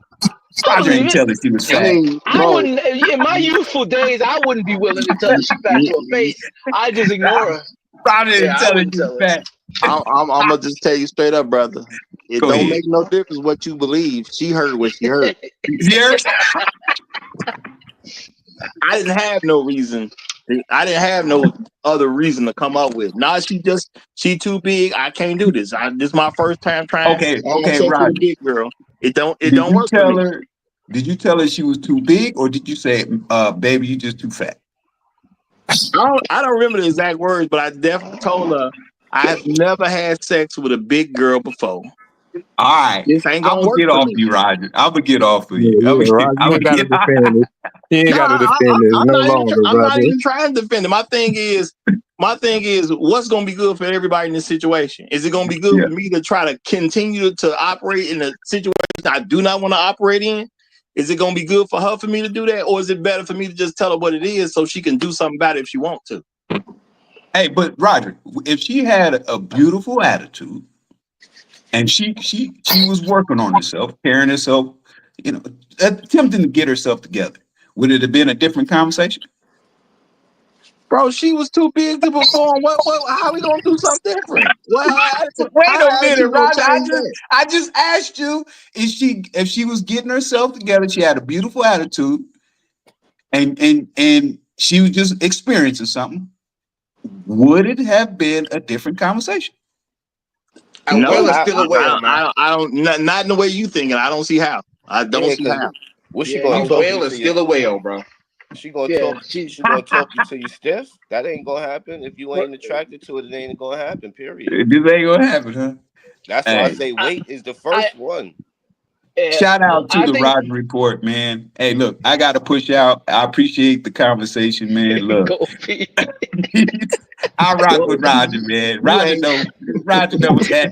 Roger ain't tell her she was fat. I wouldn't, in my youthful days, I wouldn't be willing to tell her she fat to her face. I just ignore her. Roger didn't I tell her wouldn't she was tell her. fat. I'm gonna just tell you straight up, brother. It Go don't ahead. make no difference what you believe. She heard what she heard. I didn't have no reason. I didn't have no other reason to come up with. Now she too big. I can't do this. This is my first time trying. Okay, sex with Roger. a big girl. It don't Did you work for tell me. her? Did you tell her she was too big, or did you say, "Baby, you just too fat"? I don't remember the exact words, but I definitely told her I have never had sex with a big girl before. All right. This ain't I'm gonna gonna work get for off me. you, Roger. I'm gonna get off of Yeah, you. yeah, Roger, I'm you gonna ain't got to get. defend it. You ain't No, got to defend this I'm no not even. longer, I'm not brother. even trying to defend it. My thing is, what's going to be good for everybody in this situation? Is it going to be good Yeah. for me to try to continue to operate in a situation I do not want to operate in? Is it going to be good for her for me to do that, or is it better for me to just tell her what it is so she can do something about it if she wants to? Hey, but Roger, if she had a beautiful attitude and she was working on herself, carrying herself, attempting to get herself together, would it have been a different conversation? Bro, she was too big to perform. How are we gonna do something different? Wait How a her minute, attitude gonna Roger. change that? I just asked you if she was getting herself together, she had a beautiful attitude, and she was just experiencing something. Would it have been a different conversation? A No, whale is still a whale, man. I don't. Not in the way you thinking. I don't see how. I don't Yeah, see because how. what's she Yeah, gonna you talk you whale is to you? still a whale, bro. She gonna Yeah, talk. She gonna talk you till you stiff. That ain't gonna happen. If you ain't attracted to it, it ain't gonna happen. Period. This ain't gonna happen, huh? That's why I Hey, say wait is the I first one. shout out to I the think Roger Report, man. Hey, look, I got to push out. I appreciate the conversation, man. Look, go Pete. I rock Well, with Roger, man. you ain't. Roger knows that.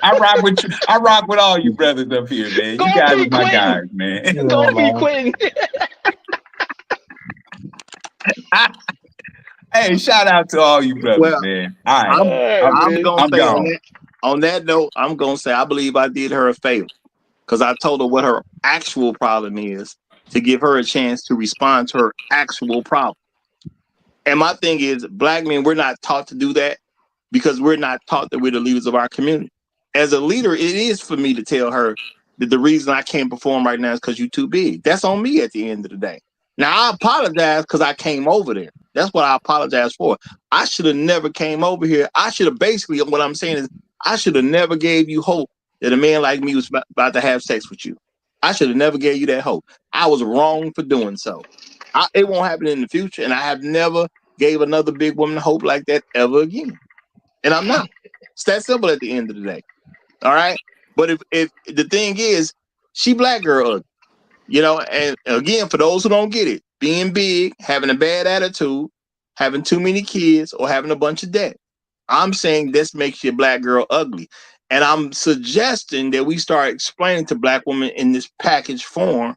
I rock with you. I rock with all you brothers up here, man. You Go guys are Pete my Quentin. guys, man. Go Yeah, Pete man. Quentin. Hey, shout out to all you brothers, Well, man. All right, I'm. All right, I'm I'm man. gonna I'm say on gone. that. On that note, I'm gonna say I believe I did her a favor because I told her what her actual problem is to give her a chance to respond to her actual problem. And my thing is, black men, we're not taught to do that because we're not taught that we're the leaders of our community. As a leader, it is for me to tell her that the reason I can't perform right now is because you're too big. That's on me at the end of the day. Now, I apologize because I came over there. That's what I apologize for. I should have never came over here. I should have basically, what I'm saying is, I should have never gave you hope that a man like me was about to have sex with you. I should have never gave you that hope. I was wrong for doing so. It won't happen in the future, and I have never gave another big woman hope like that ever again. And I'm not. It's that simple at the end of the day. All right. But if the thing is, she black girl ugly, and again, for those who don't get it, being big, having a bad attitude, having too many kids, or having a bunch of debt. I'm saying this makes your black girl ugly. And I'm suggesting that we start explaining to black women in this package form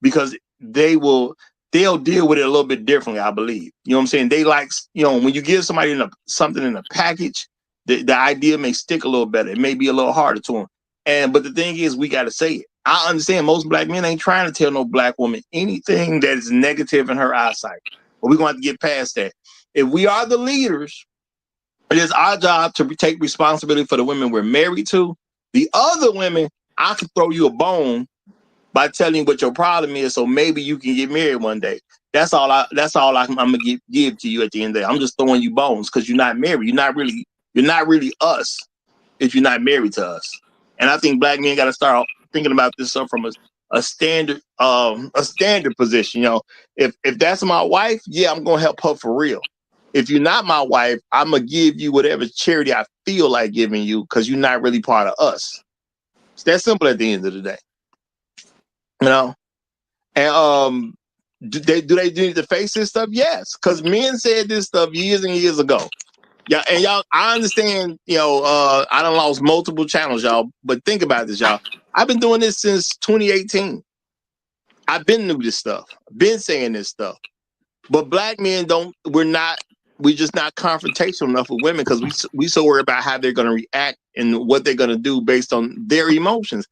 because they'll deal with it a little bit differently, I believe. You know what I'm saying? They like, when you give somebody something in a package, the idea may stick a little better. It may be a little harder to them. But the thing is, we got to say it. I understand most black men ain't trying to tell no black woman anything that is negative in her eyesight. But we're going to have to get past that. If we are the leaders, it is our job to take responsibility for the women we're married to. The other women, I could throw you a bone by telling you what your problem is, so maybe you can get married one day. That's all I'm gonna give to you at the end of the day. I'm just throwing you bones because you're not married. You're not really us if you're not married to us. And I think black men got to start thinking about this stuff from a standard position. If that's my wife, yeah, I'm gonna help her for real. If you're not my wife, I'm gonna give you whatever charity I feel like giving you because you're not really part of us. It's that simple at the end of the day. And do they need to face this stuff? Yes, because men said this stuff years and years ago. Yeah, and y'all, I understand. I done lost multiple channels, y'all. But think about this, y'all. I've been doing this since 2018. I've been through this stuff. Been saying this stuff. But black men don't. We're just not confrontational enough with women because we so worried about how they're going to react and what they're going to do based on their emotions.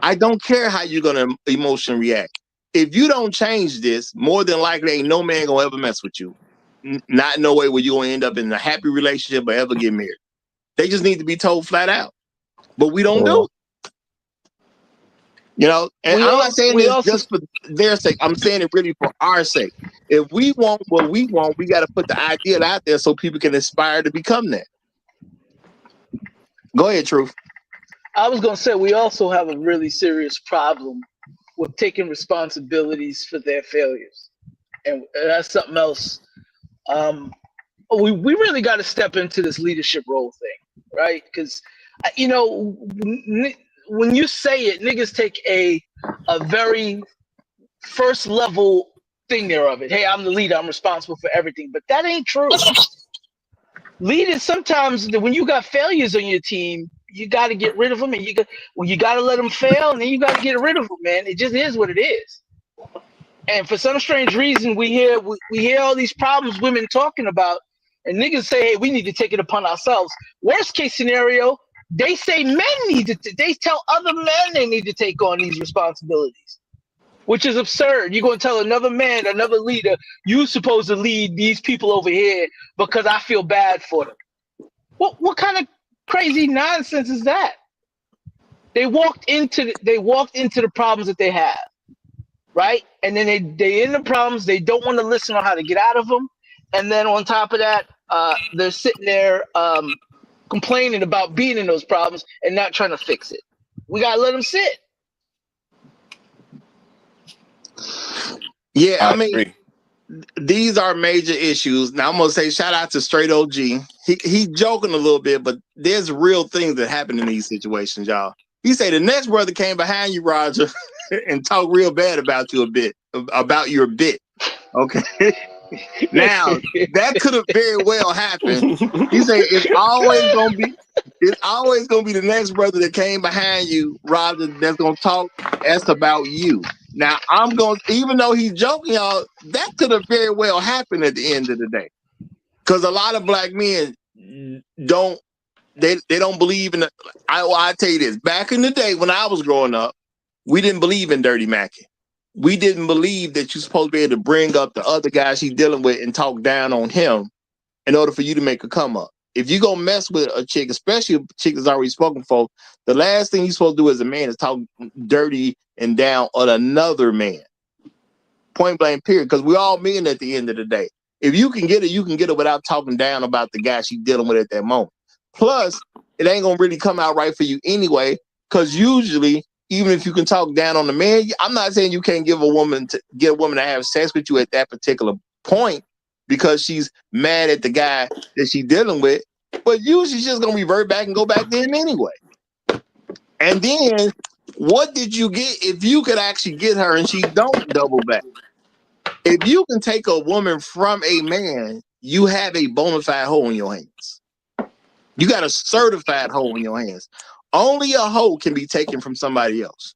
I don't care how you're going to emotionally react. If you don't change this, more than likely ain't no man gonna ever mess with you. Not no way where you gonna end up in a happy relationship or ever get married. They just need to be told flat out. But we don't do it. And I'm not saying this just for their sake. I'm saying it really for our sake. If we want what we want, we got to put the ideal out there so people can aspire to become that. Go ahead, Truth. I was gonna say we also have a really serious problem with taking responsibilities for their failures, and that's something else. We really got to step into this leadership role thing, right? Because when you say it, niggas take a very first level thing there of it. Hey, I'm the leader. I'm responsible for everything. But that ain't true. Leaders, sometimes when you got failures on your team, you got to get rid of them, and you got to let them fail, and then you got to get rid of them, man. It just is what it is. And for some strange reason, we hear all these problems women talking about, and niggas say, hey, we need to take it upon ourselves. Worst case scenario, they say men they tell other men they need to take on these responsibilities, which is absurd. You're going to tell another man, another leader, you're supposed to lead these people over here because I feel bad for them. What kind of crazy nonsense is that? They walked into the problems that they have, right? And then they in the problems. They don't want to listen on how to get out of them. And then on top of that, they're sitting there complaining about being in those problems and not trying to fix it. We gotta let them sit. Yeah, I mean, these are major issues. Now I'm gonna say shout out to Straight OG. He joking a little bit, but there's real things that happen in these situations, y'all. He say the next brother came behind you, Roger, and talked real bad about you about your bit. Okay. Now that could have very well happened. He said it's always gonna be the next brother that came behind you, Roger, that's gonna talk about you. Now I'm gonna, even though he's joking, y'all, that could have very well happened at the end of the day. Because a lot of black men don't believe in I tell you this, back in the day when I was growing up, we didn't believe in dirty macking. We didn't believe that you're supposed to be able to bring up the other guys he's dealing with and talk down on him in order for you to make a come up. If you gonna mess with a chick, especially a chick that's already spoken for, the last thing you're supposed to do as a man is talk dirty and down on another man. Point blank, period. Because we all men at the end of the day. If you can get it, you can get it without talking down about the guy she's dealing with at that moment. Plus, it ain't gonna really come out right for you anyway, because usually, even if you can talk down on the man, I'm not saying you can't get a woman to have sex with you at that particular point because she's mad at the guy that she's dealing with, but usually she's just gonna revert back and go back to him anyway. And then, what did you get if you could actually get her and she don't double back? If you can take a woman from a man, you have a bona fide hoe in your hands. You got a certified hoe in your hands. Only a hoe can be taken from somebody else.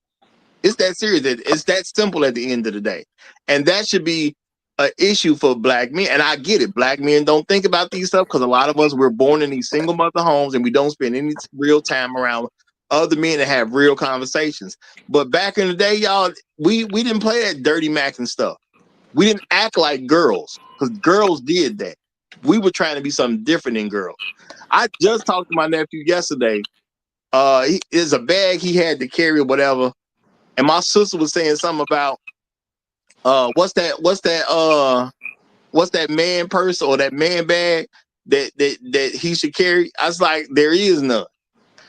It's that serious. It's that simple at the end of the day. And that should be an issue for black men. And I get it. Black men don't think about these stuff because a lot of us, we're born in these single mother homes and we don't spend any real time around other men that have real conversations. But back in the day, y'all, we didn't play that dirty mac and stuff. We didn't act like girls because girls did that. We were trying to be something different than girls. I just talked to my nephew yesterday. It's a bag he had to carry or whatever. And my sister was saying something about what's that man purse or that man bag that he should carry? I was like, there is none.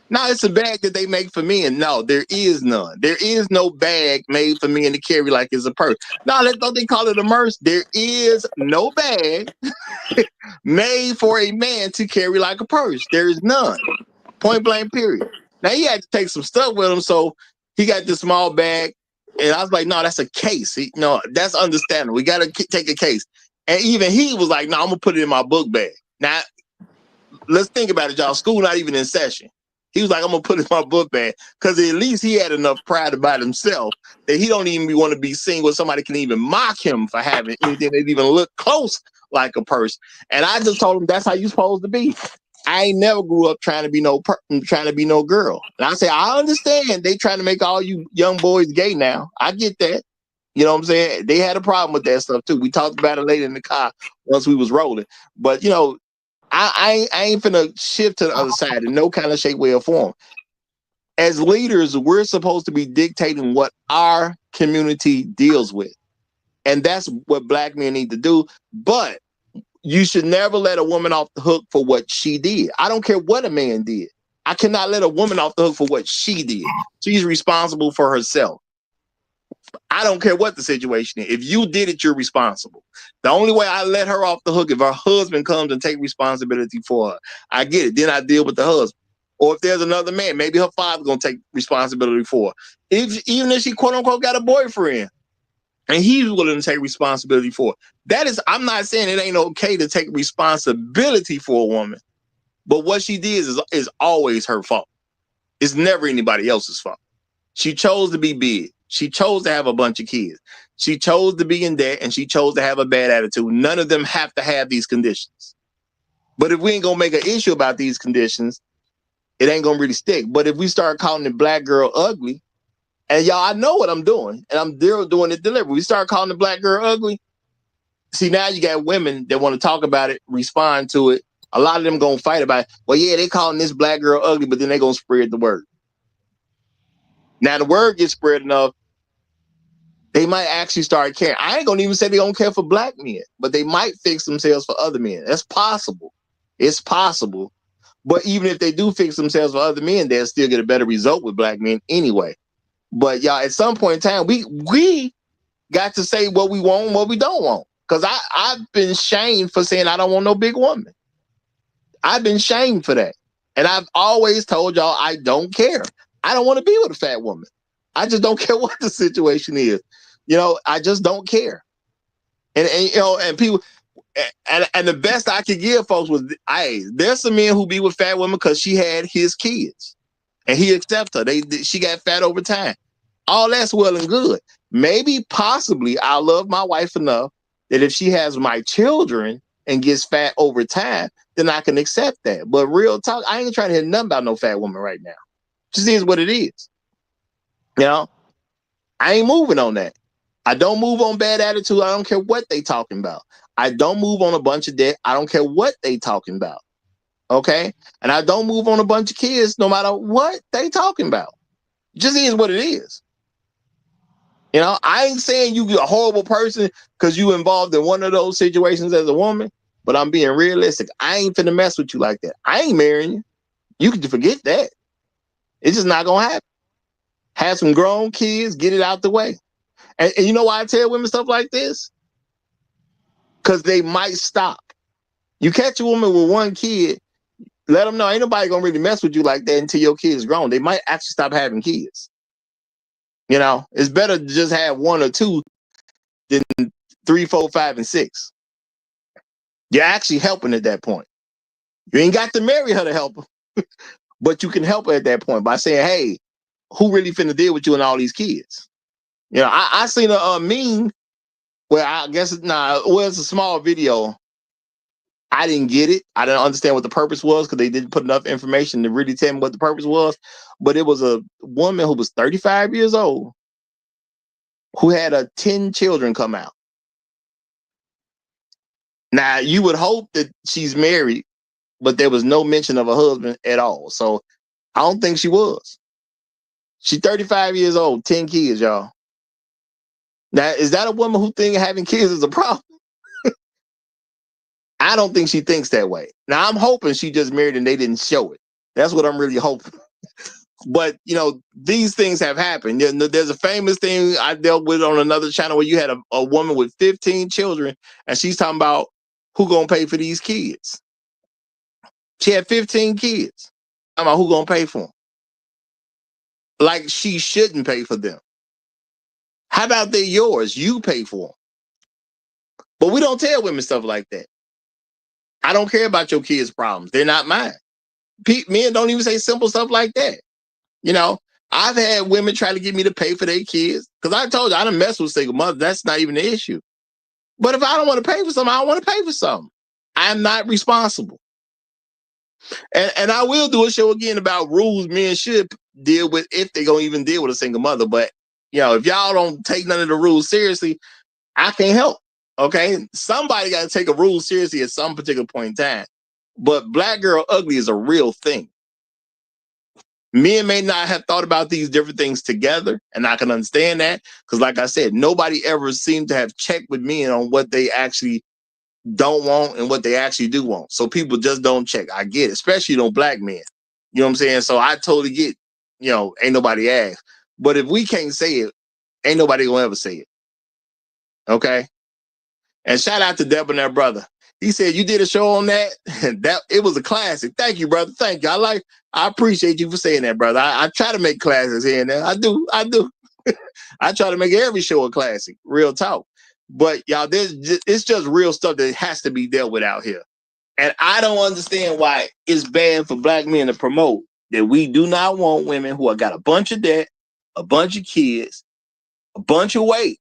No, it's a bag that they make for men. No, there is none. There is no bag made for men to carry like it's a purse. No, don't they call it a purse? There is no bag made for a man to carry like a purse. There is none. Point blank, period. Now, he had to take some stuff with him, so he got this small bag, and I was like, no, that's a case. No, that's understandable. We got to take a case. And even he was like, no, I'm going to put it in my book bag. Now, let's think about it, y'all. School not even in session. He was like, I'm going to put it in my book bag, because at least he had enough pride about himself that he don't even want to be seen where somebody can even mock him for having anything that even look close like a purse. And I just told him that's how you supposed to be. I ain't never grew up trying to be no girl. And I say, I understand they trying to make all you young boys gay now. I get that. You know what I'm saying? They had a problem with that stuff too. We talked about it later in the car once we was rolling. But you know, I ain't finna shift to the other side in no kind of shape, way, or form. As leaders, we're supposed to be dictating what our community deals with. And that's what black men need to do. But you should never let a woman off the hook for what she did. I don't care what a man did. I cannot let a woman off the hook for what she did. She's responsible for herself. I don't care what the situation is. If you did it, you're responsible. The only way I let her off the hook if her husband comes and take responsibility for her. I get it. Then I deal with the husband. Or if there's another man, maybe her father's gonna take responsibility for her. Even if she quote unquote got a boyfriend and he's willing to take responsibility for it. That is, I'm not saying it ain't okay to take responsibility for a woman, but what she did is always her fault. It's never anybody else's fault. She chose to be big. She chose to have a bunch of kids. She chose to be in debt, and she chose to have a bad attitude. None of them have to have these conditions. But if we ain't gonna make an issue about these conditions, it ain't gonna really stick. But if we start calling the black girl ugly, and y'all, I know what I'm doing, and I'm doing it deliberately. We start calling the black girl ugly. See, now you got women that want to talk about it, respond to it. A lot of them gonna fight about it. Well, yeah, they calling this black girl ugly, but then they gonna spread the word. Now the word gets spread enough, they might actually start caring. I ain't gonna even say they don't care for black men, but they might fix themselves for other men. That's possible. It's possible. But even if they do fix themselves for other men, they'll still get a better result with black men anyway. But y'all, at some point in time, we got to say what we want and what we don't want. Because I've been shamed for saying I don't want no big woman. I've been shamed for that. And I've always told y'all I don't care. I don't want to be with a fat woman. I just don't care what the situation is. You know, I just don't care. And you know, and people, and the best I could give folks was, hey, there's some men who be with fat women because she had his kids, and he accepts her. She got fat over time. All that's well and good. Maybe, possibly, I love my wife enough that if she has my children and gets fat over time, then I can accept that. But real talk, I ain't trying to hear nothing about no fat woman right now. Just is what it is. You know, I ain't moving on that. I don't move on bad attitude. I don't care what they talking about. I don't move on a bunch of debt. I don't care what they talking about. Okay? And I don't move on a bunch of kids no matter what they talking about. Just is what it is. You know, I ain't saying you a horrible person because you involved in one of those situations as a woman, but I'm being realistic. I ain't finna mess with you like that. I ain't marrying you. You can forget that. It's just not gonna happen. Have some grown kids, get it out the way. And you know why I tell women stuff like this? Because they might stop. You catch a woman with one kid, let them know ain't nobody gonna really mess with you like that until your kid is grown. They might actually stop having kids. You know, it's better to just have one or two than 3, 4, 5, and 6. You're actually helping at that point. You ain't got to marry her to help her, but you can help her at that point by saying, hey, who really finna deal with you and all these kids? You know, I seen a meme where I guess it's a small video. I didn't get it. I didn't understand what the purpose was because they didn't put enough information to really tell me what the purpose was. But it was a woman who was 35 years old who had 10 children come out. Now, you would hope that she's married, but there was no mention of a husband at all. So I don't think she was. She's 35 years old, 10 kids, y'all. Now, is that a woman who thinks having kids is a problem? I don't think she thinks that way. Now, I'm hoping she just married and they didn't show it. That's what I'm really hoping. But, you know, these things have happened. There's a famous thing I dealt with on another channel where you had a woman with 15 children, and she's talking about who gonna pay for these kids. She had 15 kids. I'm about who gonna pay for them. Like she shouldn't pay for them. How about they're yours? You pay for them. But we don't tell women stuff like that. I don't care about your kids' problems. They're not mine. Men don't even say simple stuff like that. You know, I've had women try to get me to pay for their kids because I told you I done mess with single mothers. That's not even the issue. But if I don't want to pay for something, I don't want to pay for something. I'm not responsible. And I will do a show again about rules men should deal with if they're going to even deal with a single mother. But, you know, if y'all don't take none of the rules seriously, I can't help. Okay? Somebody got to take a rule seriously at some particular point in time. But black girl ugly is a real thing. Men may not have thought about these different things together, and I can understand that because, like I said, nobody ever seemed to have checked with men on what they actually don't want and what they actually do want. So people just don't check. I get it, especially black men. You know what I'm saying? So I totally get, you know, ain't nobody asked. But if we can't say it, ain't nobody gonna ever say it. Okay? And shout out to Debonair brother. He said, you did a show on that? That it was a classic. Thank you, brother. Thank you. I appreciate you for saying that, brother. I try to make classics here and there. I do. I try to make every show a classic. Real talk. But y'all, it's just real stuff that has to be dealt with out here. And I don't understand why it's bad for black men to promote that we do not want women who have got a bunch of debt, a bunch of kids, a bunch of weight,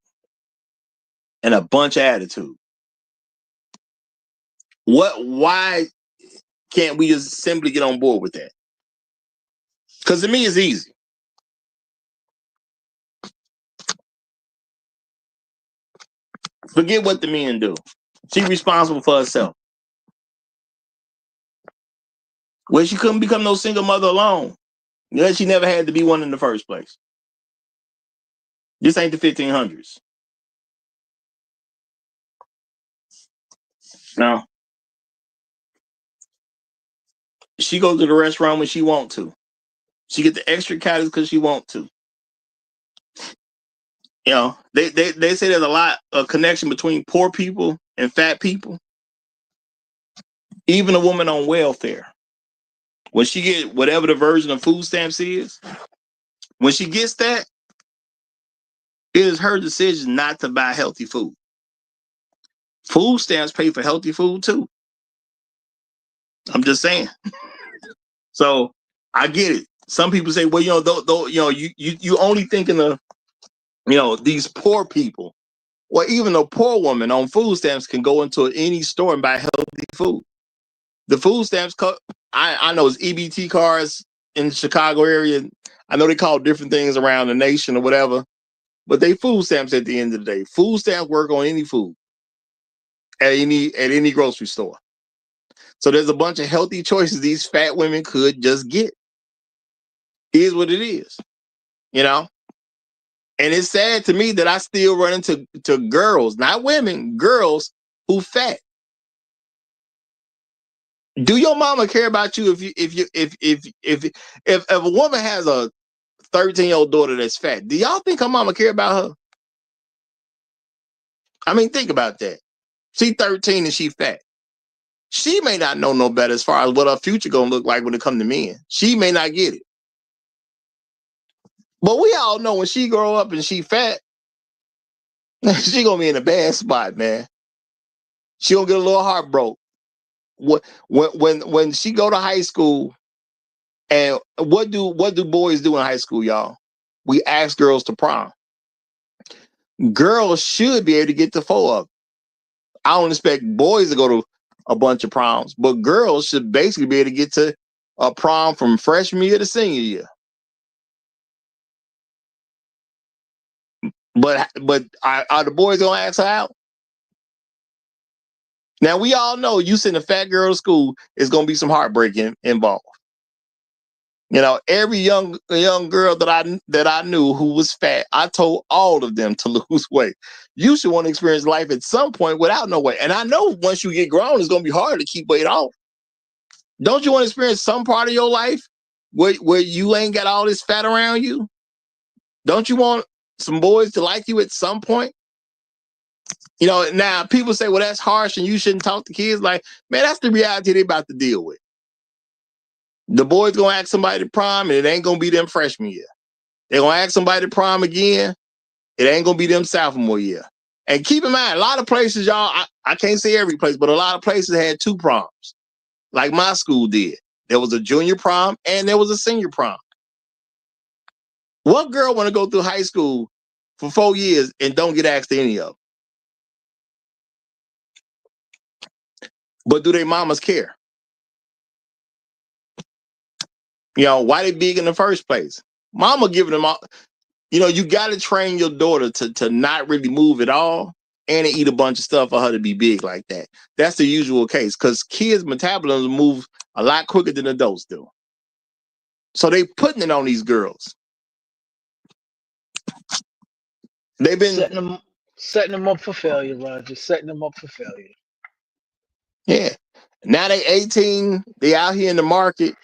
and a bunch of attitude. Why can't we just simply get on board with that? Because to me, it's easy. Forget what the men do. She's responsible for herself. Well, she couldn't become no single mother alone. Yeah, she never had to be one in the first place. This ain't the 1500s. No. She goes to the restaurant when she want to. She get the extra calories because she want to. You know, they say there's a lot of connection between poor people and fat people. Even a woman on welfare, when she get whatever the version of food stamps is, when she gets that, it is her decision not to buy healthy food. Food stamps pay for healthy food too. I'm just saying. So I get it. Some people say, well, you only thinking of, these poor people. Well, even a poor woman on food stamps can go into any store and buy healthy food. The food stamps, I know it's EBT cards in the Chicago area. I know they call different things around the nation or whatever, but they food stamps at the end of the day. Food stamps work on any food at any grocery store. So there's a bunch of healthy choices these fat women could just get. It is what it is, And it's sad to me that I still run into girls, not women, girls who fat. Do your mama care about you if a woman has a 13-year-old daughter that's fat? Do y'all think her mama care about her? I mean, think about that. She 13 and she fat. She may not know no better as far as what her future gonna look like when it come to men. She may not get it. But we all know when she grow up and she fat, she gonna be in a bad spot, man. She gonna get a little heartbroken. When she go to high school, and what do boys do in high school, y'all? We ask girls to prom. Girls should be able to get to 4 of them. I don't expect boys to go to a bunch of proms, but girls should basically be able to get to a prom from freshman year to senior year. But are the boys gonna ask her out? Now we all know you send a fat girl to school, it's gonna be some heartbreak involved. Every young girl that I knew who was fat, I told all of them to lose weight. You should want to experience life at some point without no weight. And I know once you get grown, it's gonna be hard to keep weight off. Don't you want to experience some part of your life where you ain't got all this fat around you? Don't you want some boys to like you at some point? Now people say, well, that's harsh and you shouldn't talk to kids. Like, man, that's the reality they're about to deal with. The boys gonna ask somebody to prom and it ain't gonna be them freshman year. They're gonna ask somebody to prom again, it ain't gonna be them sophomore year. And keep in mind, a lot of places, y'all, I can't say every place, but a lot of places had 2 proms, like my school did. There was a junior prom and there was a senior prom. What girl want to go through high school for 4 years and don't get asked to any of them? But do they mamas care? Why they big in the first place? Mama giving them all. You got to train your daughter to not really move at all and to eat a bunch of stuff for her to be big like that. That's the usual case because kids' metabolism move a lot quicker than adults do. So they putting it on these girls. They've been setting them up for failure, Roger. Setting them up for failure. Yeah. Now they 18, they out here in the market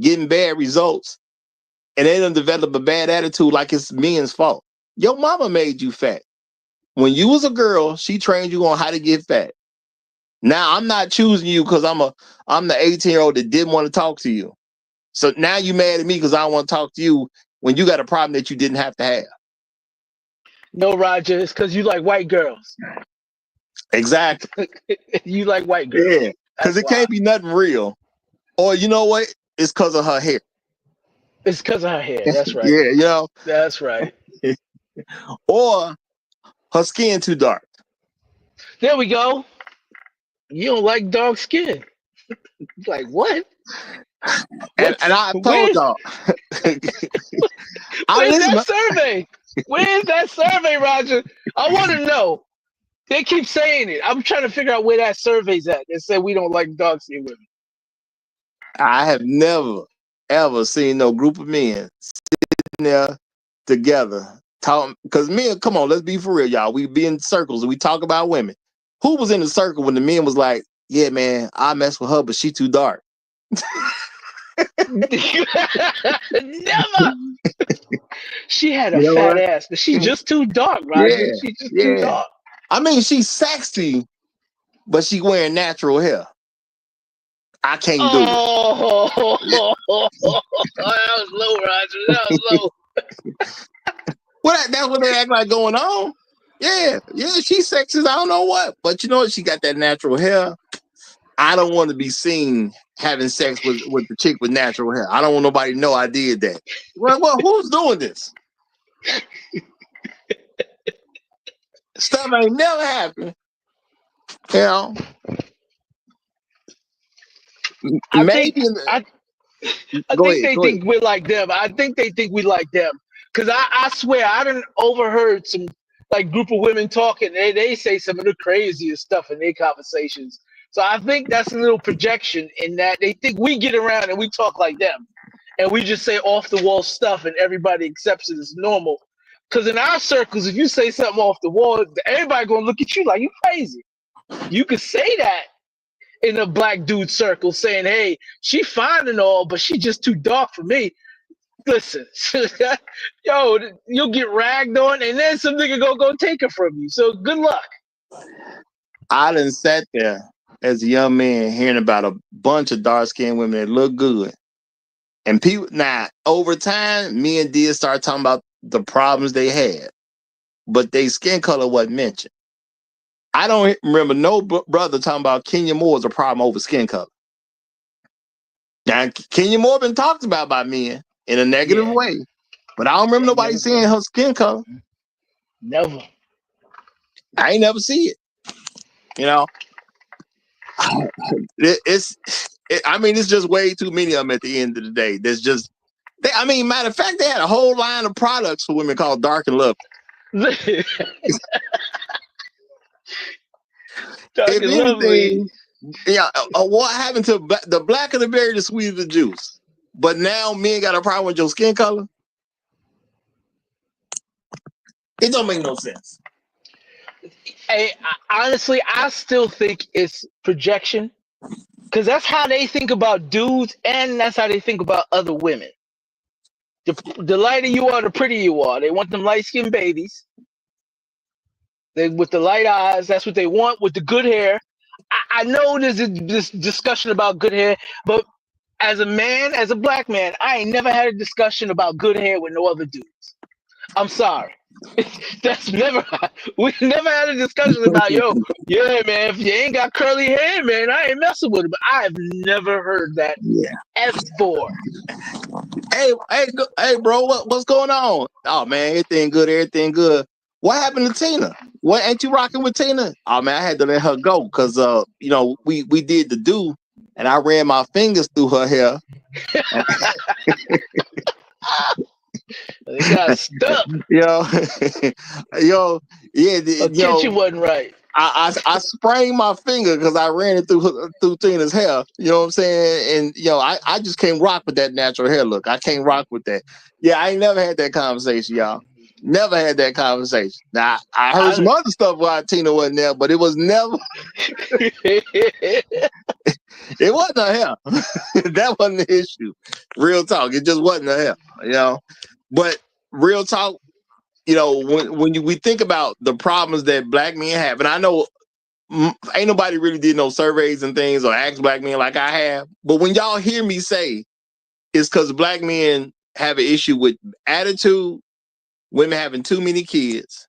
getting bad results, and they done develop a bad attitude like it's men's fault. Your mama made you fat. When you was a girl, she trained you on how to get fat. Now I'm not choosing you because I'm the 18-year-old that didn't want to talk to you. So now you mad at me because I don't want to talk to you when you got a problem that you didn't have to have. No, Roger, it's because you like white girls. Exactly. You like white girls. Yeah. Because it can't be nothing real. Or you know what? It's because of her hair. It's because of her hair. That's right. Yeah, you know. That's right. Or her skin too dark. There we go. You don't like dark skin. Like what? And I told Where's y'all. where's that survey? Where's that survey, Roger? I want to know. They keep saying it. I'm trying to figure out where that survey's at. They said we don't like dark skin women. I have never, ever seen no group of men sitting there together talking. Because men, come on, let's be for real, y'all. We be in circles and we talk about women. Who was in the circle when the men was like, yeah, man, I mess with her, but she too dark? Never. She had a fat ass, but she's just too dark, Roger. Yeah, She's just too dark. I mean, she's sexy, but she wearing natural hair. I can't do it. That was low, Roger. That was low. Well, that's what they act like going on. Yeah, she's sexy as I don't know what. But you know what? She got that natural hair. I don't want to be seen having sex with the chick with natural hair. I don't want nobody to know I did that. Well, who's doing this? Stuff ain't never happened. You know? I think they think we're like them. I think they think we like them. Because I swear, I done overheard some like group of women talking. They say some of the craziest stuff in their conversations. So I think that's a little projection in that they think we get around and we talk like them. And we just say off the wall stuff and everybody accepts it as normal. Because in our circles, if you say something off the wall, everybody gonna look at you like you crazy. You could say that in a black dude circle saying, hey, she fine and all, but she just too dark for me. Listen, yo, you'll get ragged on and then some nigga go take her from you. So good luck. I done sat there as a young man hearing about a bunch of dark-skinned women that look good. And people, now, over time, me and Dia started talking about the problems they had. But their skin color wasn't mentioned. I don't remember no brother talking about Kenya Moore as a problem over skin color. Now, Kenya Moore been talked about by men in a negative way. But I don't remember nobody saying her skin color. Never. I ain't never see it. You know? It's just way too many of them at the end of the day. There's just, matter of fact, they had a whole line of products for women called Dark and Lovely. If anything, what happened to the blacker the berry, the sweeter the juice? But now men got a problem with your skin color. It don't make no sense. Hey, honestly, I still think it's projection because that's how they think about dudes and that's how they think about other women. The lighter you are, the prettier you are. They want them light-skinned babies. With the light eyes, that's what they want. With the good hair, I know there's this discussion about good hair, but as a man, as a black man, I ain't never had a discussion about good hair with no other dudes. I'm sorry. We never had a discussion about, yeah, man, if you ain't got curly hair, man, I ain't messing with it. But I have never heard that ever. Hey, bro, what's going on? Oh man, everything good. What happened to Tina? What, ain't you rocking with Tina? Oh man, I had to let her go because we did the do, and I ran my fingers through her hair. They got stuck. Kitchen wasn't right. I sprained my finger because I ran it through Tina's hair. You know what I'm saying? And I just can't rock with that natural hair look. I can't rock with that. Yeah, I ain't never had that conversation, y'all. Never had that conversation. Now I heard some other stuff why Tina wasn't there, but it was never. It wasn't her hair. That wasn't the issue. Real talk. It just wasn't her hair. But real talk. When we think about the problems that black men have, and I know ain't nobody really did no surveys and things or asked black men like I have. But when y'all hear me say it's because black men have an issue with attitude, women having too many kids,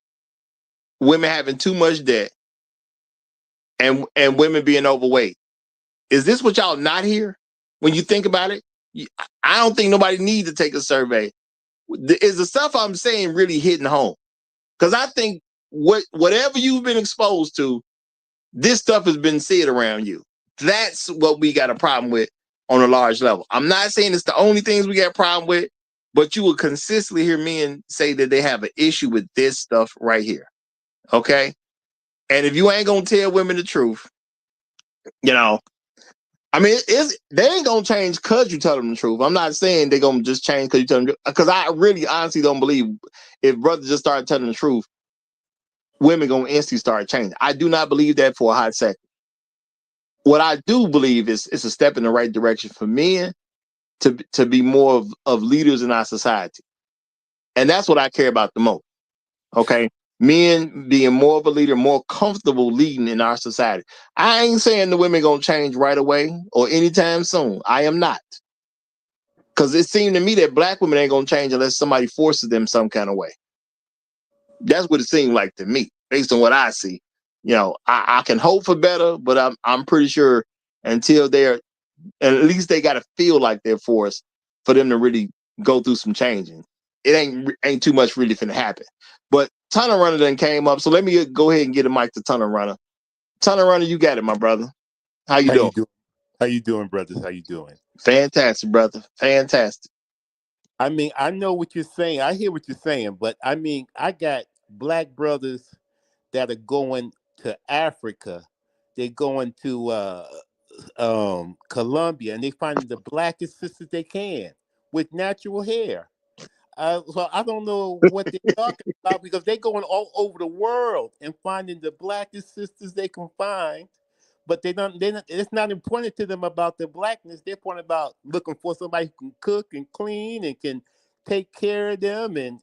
women having too much debt, and women being overweight. Is this what y'all not hear? When you think about it, I don't think nobody needs to take a survey. Is the stuff I'm saying really hitting home? Because I think whatever you've been exposed to, this stuff has been said around you. That's what we got a problem with on a large level. I'm not saying it's the only things we got a problem with, but you will consistently hear men say that they have an issue with this stuff right here. Okay? And if you ain't gonna tell women the truth, you know, I mean, they ain't gonna change because you tell them the truth. I'm not saying they're gonna just change because you tell them, because I really honestly don't believe if brothers just start telling the truth, women gonna instantly start changing. I do not believe that for a hot second. What I do believe is it's a step in the right direction for men to be more of leaders in our society. And that's what I care about the most. Okay. Men being more of a leader, more comfortable leading in our society. I ain't saying the women gonna change right away or anytime soon. I am not. Because it seemed to me that black women ain't gonna change unless somebody forces them some kind of way. That's what it seemed like to me, based on what I see. You know, I can hope for better, but I'm pretty sure until they're, and at least they got to feel like they're forced for them to really go through some changing. It ain't too much really finna happen. But Tunnel Runner then came up, so let me go ahead and get a mic to Tunnel Runner. Tunnel Runner, you got it, my brother. How you doing? How you doing, brothers? How you doing? Fantastic, brother. Fantastic. I mean, I know what you're saying. I hear what you're saying, but I mean, I got black brothers that are going to Africa. They're going to Colombia, and they find the blackest sisters they can with natural hair. So I don't know what they're talking about because they're going all over the world and finding the blackest sisters they can find. But they don't. It's not important to them about their blackness. They're important about looking for somebody who can cook and clean and can take care of them and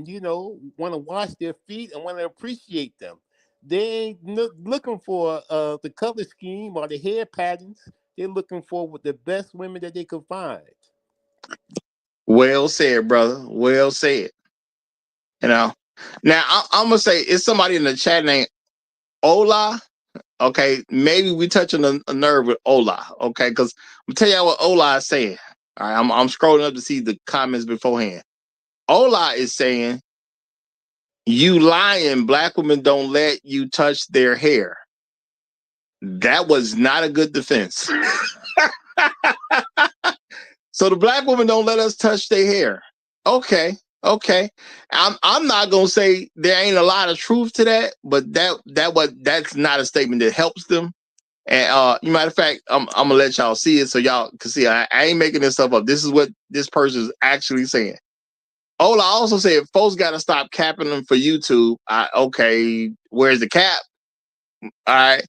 you know want to wash their feet and want to appreciate them. They ain't looking for the color scheme or the hair patterns. They're looking for the best women that they can find. Well said, brother. Well said. You know. Now I'm gonna say it's somebody in the chat named Ola. Okay, maybe we touching a nerve with Ola. Okay, because I'm tell y'all what Ola is saying. All right, I'm scrolling up to see the comments beforehand. Ola is saying, "You lying, black women don't let you touch their hair." That was not a good defense. So the black women don't let us touch their hair. Okay. I'm not gonna say there ain't a lot of truth to that, but that's not a statement that helps them. And matter of fact, I'm gonna let y'all see it so y'all can see I ain't making this stuff up. This is what this person is actually saying. Ola also said folks gotta stop capping them for YouTube. Okay, where's the cap? All right.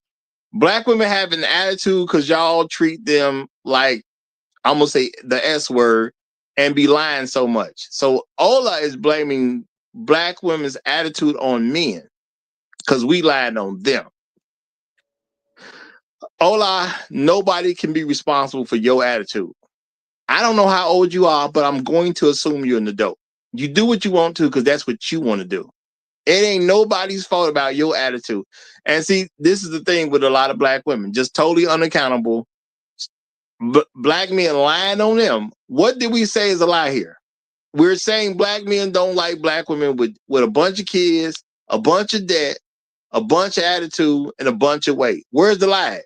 Black women have an attitude because y'all treat them like, I'm gonna say the S word and be lying so much. So Ola is blaming black women's attitude on men because we lying on them. Ola, nobody can be responsible for your attitude. I don't know how old you are, but I'm going to assume you're an adult. You do what you want to because that's what you want to do. It ain't nobody's fault about your attitude. And see, this is the thing with a lot of black women, just totally unaccountable. Black men lying on them. What did we say is a lie here? We're saying black men don't like black women with a bunch of kids, a bunch of debt, a bunch of attitude, and a bunch of weight. Where's the lie?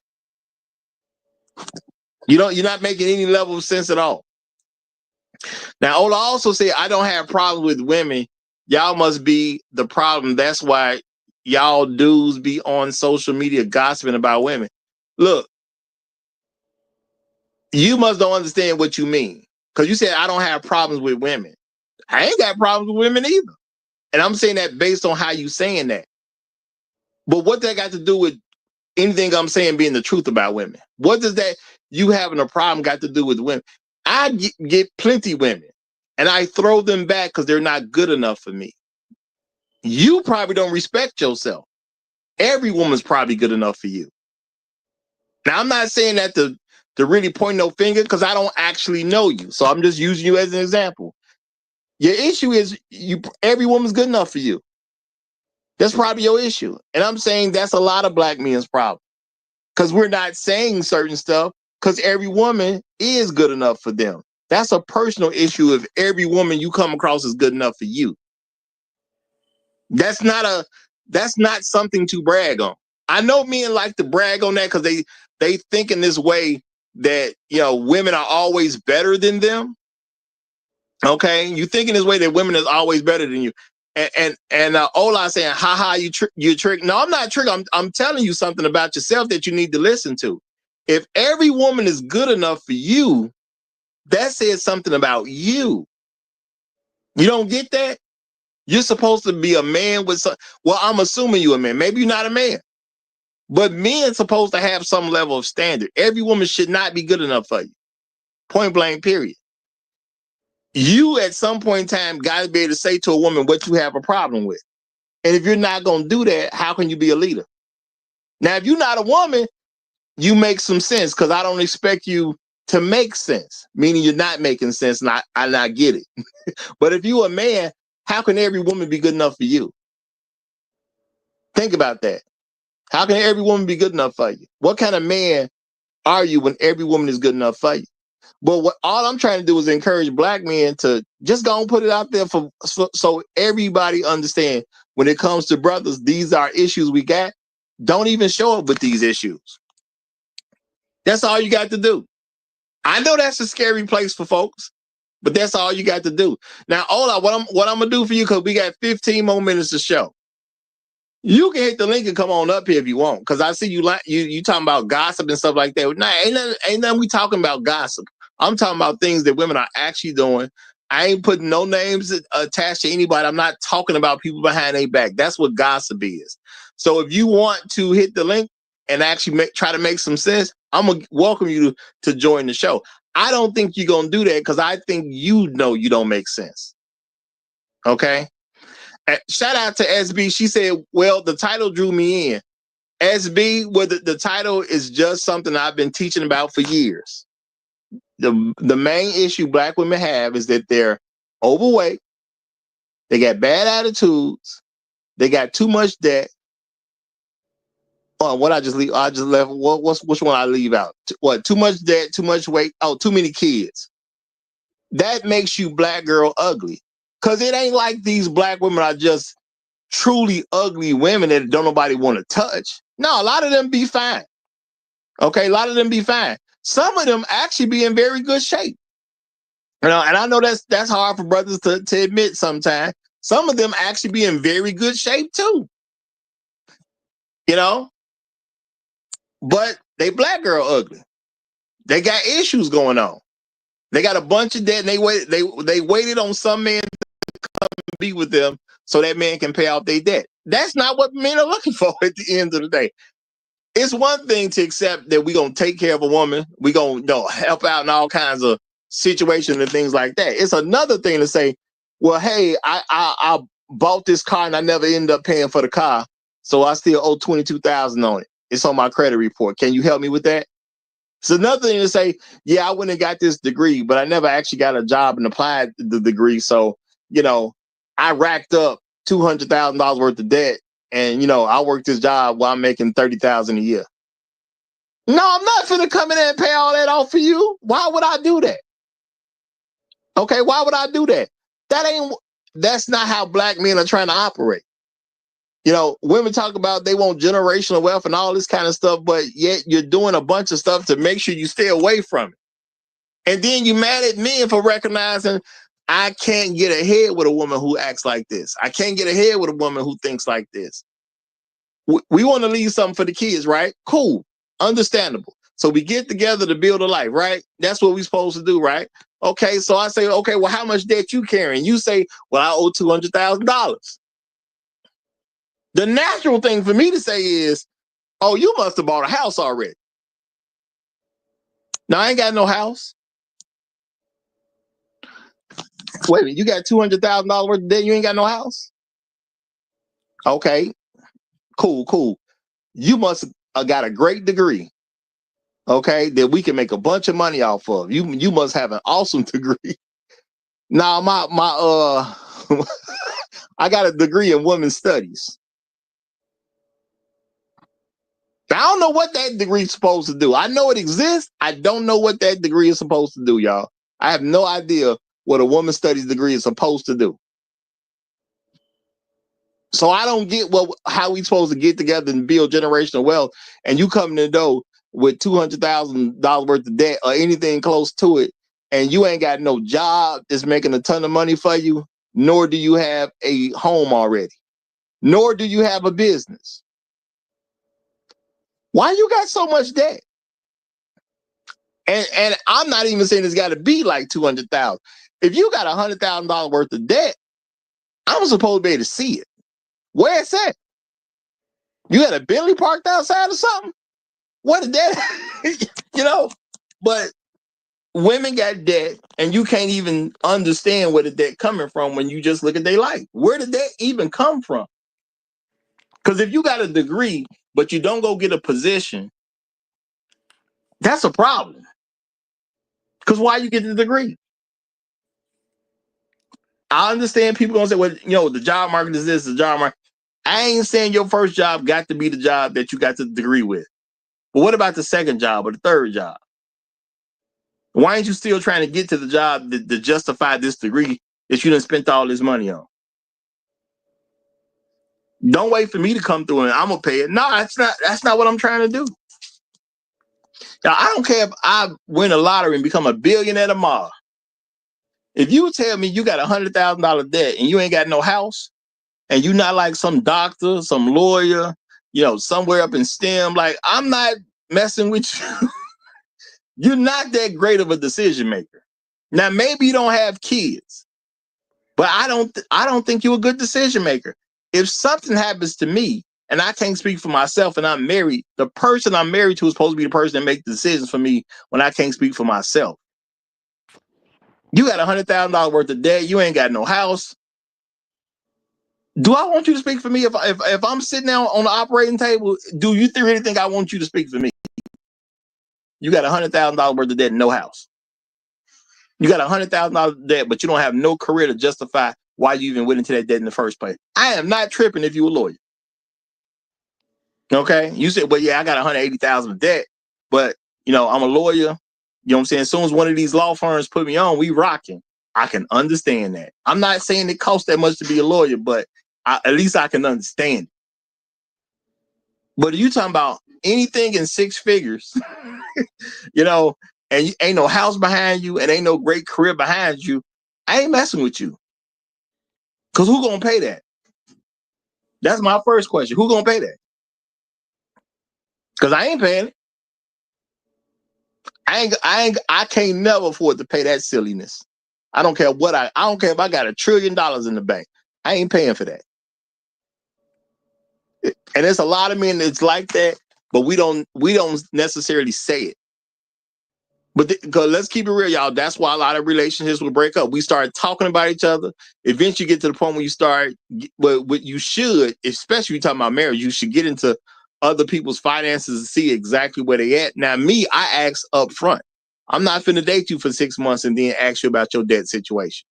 You're not making any level of sense at all. Now, Ola also said, I don't have problems with women. Y'all must be the problem. That's why y'all dudes be on social media gossiping about women. Look, you must don't understand what you mean. Because you said, I don't have problems with women. I ain't got problems with women either. And I'm saying that based on how you saying that. But what that got to do with anything I'm saying being the truth about women? What does that you having a problem got to do with women? I get plenty women and I throw them back because they're not good enough for me. You probably don't respect yourself. every woman's probably good enough for you. Now, I'm not saying that to really point no finger because I don't actually know you. So I'm just using you as an example. Your issue is every woman's good enough for you. That's probably your issue. And I'm saying that's a lot of black men's problem. Because we're not saying certain stuff because every woman is good enough for them. That's a personal issue if every woman you come across is good enough for you. That's not something to brag on. I know men like to brag on that because they think in this way that women are always better than them. Okay, you think in this way that women is always better than you. And Ola saying, "Ha you trick." No, I'm not trick. I'm telling you something about yourself that you need to listen to. If every woman is good enough for you, that says something about you. You don't get that? You're supposed to be a man with some. Well, I'm assuming you're a man. Maybe you're not a man, but men supposed to have some level of standard. Every woman should not be good enough for you. Point blank. Period. You at some point in time got to be able to say to a woman what you have a problem with. And if you're not going to do that, how can you be a leader? Now, if you're not a woman, you make some sense because I don't expect you to make sense, meaning you're not making sense and I not get it. But if you're a man, how can every woman be good enough for you? Think about that. How can every woman be good enough for you? What kind of man are you when every woman is good enough for you? But all I'm trying to do is encourage black men to just go and put it out there so everybody understand when it comes to brothers, these are issues we got. Don't even show up with these issues. That's all you got to do. I know that's a scary place for folks, but that's all you got to do. Now, Ola, what I'm gonna do for you, because we got 15 more minutes to show. You can hit the link and come on up here if you want, because I see you talking about gossip and stuff like that. Nah, ain't nothing we talking about gossip. I'm talking about things that women are actually doing. I ain't putting no names attached to anybody. I'm not talking about people behind their back. That's what gossip is. So if you want to hit the link and actually try to make some sense, I'm gonna welcome you to join the show. I don't think you're gonna do that because I think you don't make sense. Okay. Shout out to SB. She said, well, the title drew me in. SB, well, the title is just something I've been teaching about for years. The main issue black women have is that they're overweight, they got bad attitudes, they got too much debt. Oh, what I just left. Which one I leave out? What? Too much debt, too much weight. Oh, too many kids. That makes you black girl ugly. Cause it ain't like these black women are just truly ugly women that don't nobody want to touch. No, a lot of them be fine. Okay, a lot of them be fine. Some of them actually be in very good shape. And I know that's hard for brothers to admit sometimes. Some of them actually be in very good shape too. But they black girl ugly. They got issues going on. They got a bunch of debt and they waited on some man to come and be with them so that man can pay off their debt. That's not what men are looking for at the end of the day. It's one thing to accept that we're going to take care of a woman. We're going to help out in all kinds of situations and things like that. It's another thing to say, well, hey, I bought this car and I never ended up paying for the car, so I still owe $22,000 on it. It's on my credit report. Can you help me with that? It's another thing to say, yeah, I went and got this degree, but I never actually got a job and applied the degree. So, I racked up $200,000 worth of debt. And I worked this job while I'm making $30,000 a year. No, I'm not finna come in there and pay all that off for you. Why would I do that? Okay, why would I do that? That's not how black men are trying to operate. Women talk about they want generational wealth and all this kind of stuff, but yet you're doing a bunch of stuff to make sure you stay away from it. And then you mad at men for recognizing I can't get ahead with a woman who acts like this. I can't get ahead with a woman who thinks like this. We want to leave something for the kids, right? Cool. Understandable. So we get together to build a life, right? That's what we're supposed to do, right? Okay, so I say, okay, well, how much debt you carrying? You say, well, I owe $200,000. The natural thing for me to say is, oh, you must have bought a house already. No, I ain't got no house. Wait a minute, you got $200,000 worth of debt, you ain't got no house? Okay, cool. you must have got a great degree, okay, that we can make a bunch of money off of. You must have an awesome degree. Now, I got a degree in women's studies. I don't know what that degree is supposed to do. I know it exists. I don't know what that degree is supposed to do, y'all. I have no idea what a women's studies degree is supposed to do. So I don't get how we supposed to get together and build generational wealth, and you come to the door with $200,000 worth of debt or anything close to it, and you ain't got no job that's making a ton of money for you, nor do you have a home already, nor do you have a business. Why you got so much debt? And I'm not even saying it's got to be like 200,000. If you got $100,000 worth of debt, I'm supposed to be able to see it. Where it's at? You had a Bentley parked outside or something? What is that? You know, but women got debt, and you can't even understand where the debt coming from when you just look at their life. Where did that even come from? Because if you got a degree, but you don't go get a position, that's a problem. Because why you get the degree? I understand people gonna say, well, you know, the job market is this, the job market. I ain't saying your first job got to be the job that you got the degree with. But what about the second job or the third job? Why ain't you still trying to get to the job to justify this degree that you done spent all this money on? Don't wait for me to come through and I'm gonna pay it. No, that's not what I'm trying to do. Now, I don't care if I win a lottery and become a billionaire tomorrow. If you tell me you got $100,000 debt and you ain't got no house, and you're not like some doctor, some lawyer, you know, somewhere up in STEM, like, I'm not messing with you. You're not that great of a decision maker. Now, maybe you don't have kids, but I don't think you're a good decision maker. If something happens to me and I can't speak for myself and I'm married, the person I'm married to is supposed to be the person that makes decisions for me when I can't speak for myself. You got $100,000 worth of debt. You ain't got no house. Do I want you to speak for me? If I'm sitting down on the operating table, do you really think I want you to speak for me? You got $100,000 worth of debt, no house. You got $100,000 debt, but you don't have no career to justify why you even went into that debt in the first place. I am not tripping if you're a lawyer. Okay, you said, well, yeah, I got 180,000 of debt, but you know, I'm a lawyer. You know what I'm saying? As soon as one of these law firms put me on, we rocking. I can understand that. I'm not saying it costs that much to be a lawyer, but at least I can understand it. But you talking about anything in six figures, you know, and you ain't no house behind you and ain't no great career behind you, I ain't messing with you. Because who gonna pay that? That's my first question. Who gonna pay that? Because I ain't paying it. I can't never afford to pay that silliness. I don't care what I don't care if I got $1 trillion in the bank. I ain't paying for that. And there's a lot of men that's like that, but we don't necessarily say it. But because let's keep it real, y'all. That's why a lot of relationships will break up. We start talking about each other. Eventually, you get to the point where you start. What you should, especially if you're talking about marriage, you should get into other people's finances and see exactly where they at. Now, me, I ask up front. I'm not finna date you for 6 months and then ask you about your debt situation.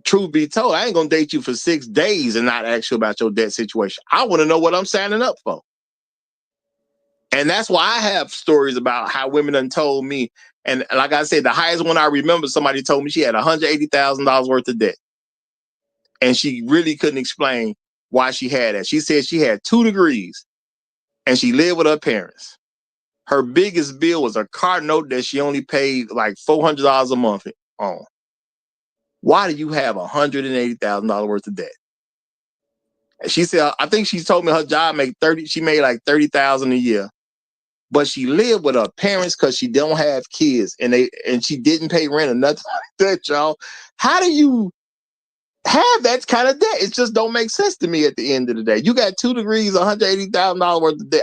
Truth be told, I ain't gonna date you for 6 days and not ask you about your debt situation. I want to know what I'm signing up for. And that's why I have stories about how women done told me. And like I said, the highest one I remember, somebody told me she had $180,000 worth of debt. And she really couldn't explain why she had that. She said she had 2 degrees and she lived with her parents. Her biggest bill was a car note that she only paid like $400 a month on. Why do you have $180,000 worth of debt? And she said, I think she told me her job she made like $30,000 a year. But she lived with her parents because she don't have kids and she didn't pay rent or nothing like that, y'all. How do you have that kind of debt? It just don't make sense to me at the end of the day. You got 2 degrees, $180,000 worth of debt.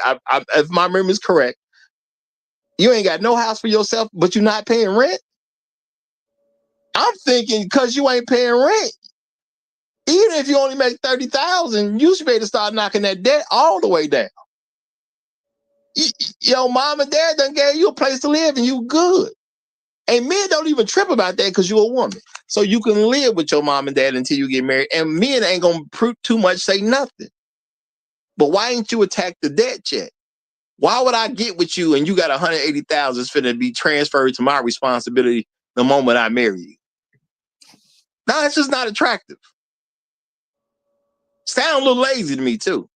If my memory is correct, you ain't got no house for yourself, but you're not paying rent. I'm thinking because you ain't paying rent, even if you only make $30,000, you should be able to start knocking that debt all the way down. Your mom and dad done gave you a place to live and you good. And men don't even trip about that because you're a woman. So you can live with your mom and dad until you get married. And men ain't gonna too much say nothing. But why ain't you attack the debt check? Why would I get with you and you got 180,000 that's finna be transferred to my responsibility the moment I marry you? No, it's just not attractive. Sound a little lazy to me too.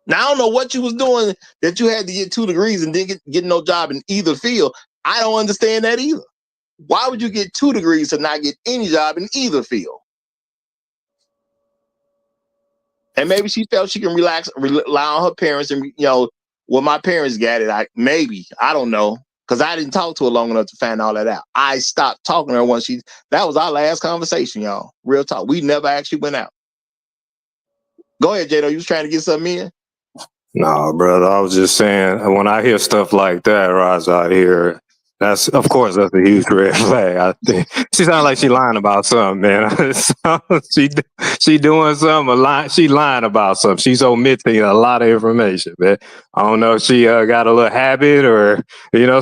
Now I don't know what you was doing that you had to get 2 degrees and didn't get no job in either field. I don't understand that either. Why would you get 2 degrees to not get any job in either field? And maybe she felt she can rely on her parents, and well, my parents got it. I don't know, because I didn't talk to her long enough to find all that out. I stopped talking to her once that was our last conversation, y'all. Real talk. We never actually went out. Go ahead, Jado. You was trying to get something in? No, brother. I was just saying, when I hear stuff like that, Roz, out here, that's a huge red flag. I think she sounds like she lying about something, man. she doing something, she lying about something. She's omitting a lot of information, man. I don't know if she got a little habit or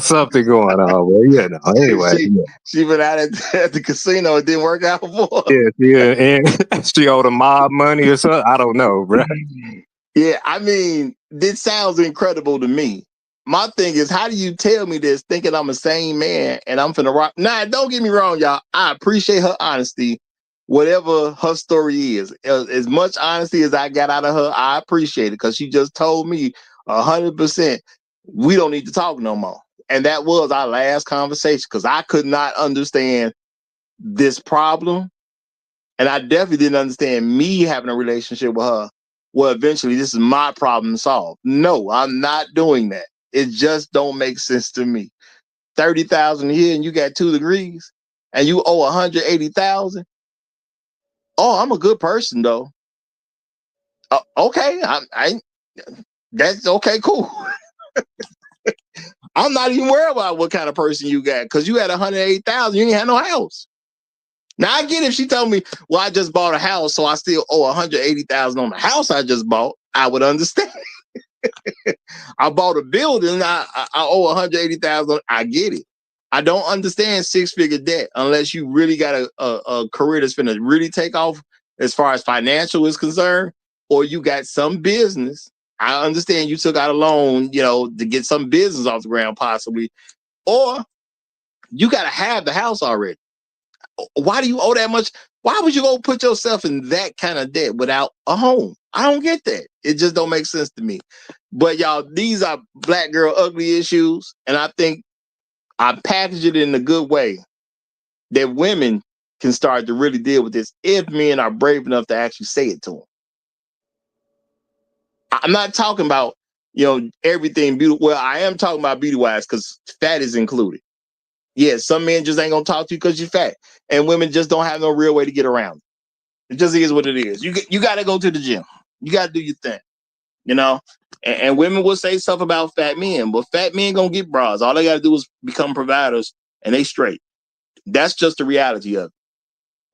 something going on. But anyway, she been out at the casino. It didn't work out for her. Yeah, and she owed a mob money or something. I don't know, bro. Yeah, I mean, this sounds incredible to me. My thing is, how do you tell me this thinking I'm a sane man and I'm finna rock? Nah, don't get me wrong, y'all. I appreciate her honesty, whatever her story is. As much honesty as I got out of her, I appreciate it because she just told me 100% we don't need to talk no more. And that was our last conversation because I could not understand this problem. And I definitely didn't understand me having a relationship with her. Well, eventually this is my problem to solve. No, I'm not doing that. It just don't make sense to me. 30,000 a year and you got 2 degrees and you owe 180,000. Oh, I'm a good person though. Okay, that's okay, cool. I'm not even worried about what kind of person you got because you had 180,000. You ain't had no house. Now I get if she told me, well, I just bought a house, so I still owe 180,000 on the house I just bought. I would understand. I bought a building, I owe 180,000. I get it. I don't understand 6-figure debt unless you really got a career that's gonna really take off as far as financial is concerned, or you got some business. I understand you took out a loan, to get some business off the ground, possibly, or you got to have the house already. Why do you owe that much? Why would you go put yourself in that kind of debt without a home? I don't get that. It just don't make sense to me. But y'all, these are black girl ugly issues. And I think I package it in a good way that women can start to really deal with this if men are brave enough to actually say it to them. I'm not talking about, everything beautiful. Well, I am talking about beauty wise because fat is included. Yeah, some men just ain't gonna talk to you because you're fat, and women just don't have no real way to get around it. It just is what it is. You got to go to the gym. You got to do your thing, And women will say stuff about fat men, but fat men gonna get bras. All they got to do is become providers, and they straight. That's just the reality of it.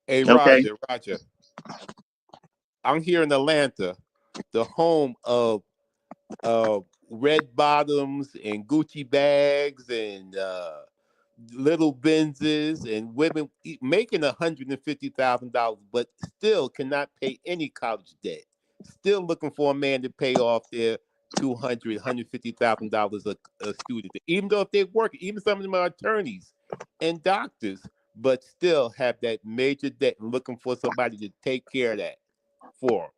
Hey, Okay. Roger. I'm here in Atlanta, the home of red bottoms and Gucci bags and little Benzes and women making $150,000, but still cannot pay any college debt. Still looking for a man to pay off their $150,000 a student. Even though if they work, even some of them are attorneys and doctors, but still have that major debt and looking for somebody to take care of that for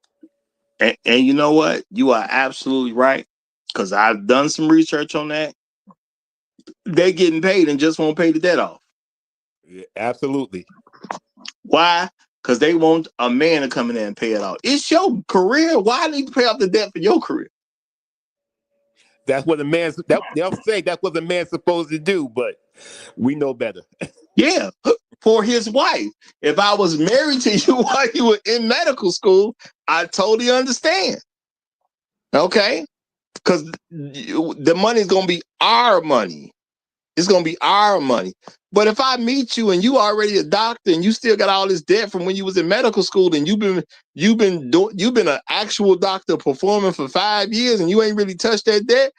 them. And you know what? You are absolutely right. Because I've done some research on that. They getting paid and just won't pay the debt off. Yeah, absolutely. Why? Because they want a man to come in there and pay it off. It's your career. Why do you pay off the debt for your career? That's what they'll say that's what the man's supposed to do, but we know better. Yeah, for his wife. If I was married to you while you were in medical school, I totally understand. Okay? Because the money's going to be our money. It's gonna be our money. But if I meet you and you already a doctor and you still got all this debt from when you was in medical school and you've been an actual doctor performing for 5 years and you ain't really touched that debt,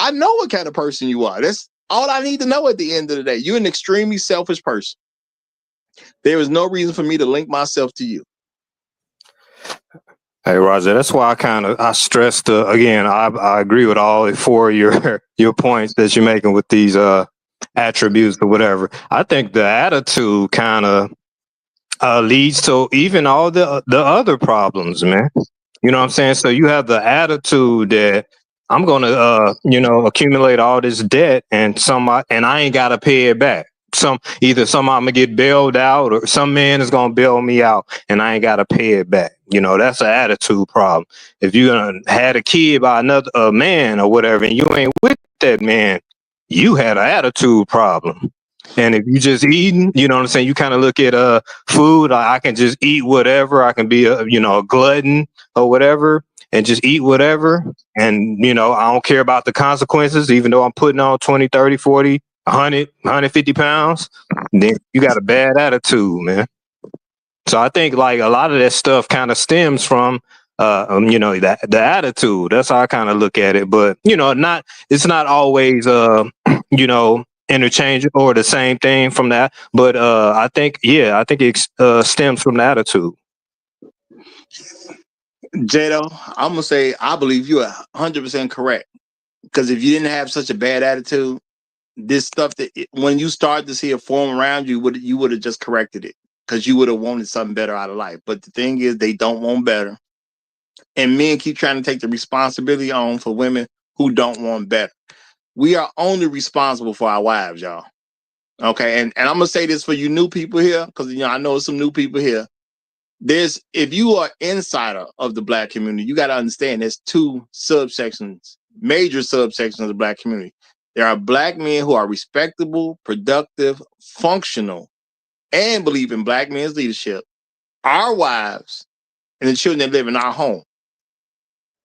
I know what kind of person you are. That's all I need to know at the end of the day. You're an extremely selfish person. There is no reason for me to link myself to you. Hey Roger, that's why I stressed again. I agree with all four of your points that you're making with these attributes or whatever. I think the attitude kind of leads to even all the other problems, man. You know what I'm saying? So you have the attitude that I'm gonna accumulate all this debt and I ain't gotta pay it back. Either I'm gonna get bailed out or some man is gonna bail me out and I ain't gotta pay it back. That's an attitude problem. If you had a kid by another man or whatever and you ain't with that man, you had an attitude problem. And if you just eating, you know what I'm saying? You kind of look at food. I can just eat whatever. I can be a glutton or whatever and just eat whatever. And, I don't care about the consequences, even though I'm putting on 20, 30, 40, 100, 150 pounds. Then you got a bad attitude, man. So I think like a lot of that stuff kind of stems from, the attitude. That's how I kind of look at it. But, it's not always, interchange or the same thing from that. But I think it stems from the attitude. Jado, I'm gonna say I believe you are 100% correct. Because if you didn't have such a bad attitude, this stuff when you start to see it form around you, you would have just corrected it because you would have wanted something better out of life. But the thing is, they don't want better, and men keep trying to take the responsibility on for women who don't want better. We are only responsible for our wives, y'all. Okay, and I'm gonna say this for you new people here, because I know some new people here. If you are insider of the Black community, you got to understand there's two subsections, major subsections of the Black community. There are Black men who are respectable, productive, functional, and believe in Black men's leadership, our wives, and the children that live in our home.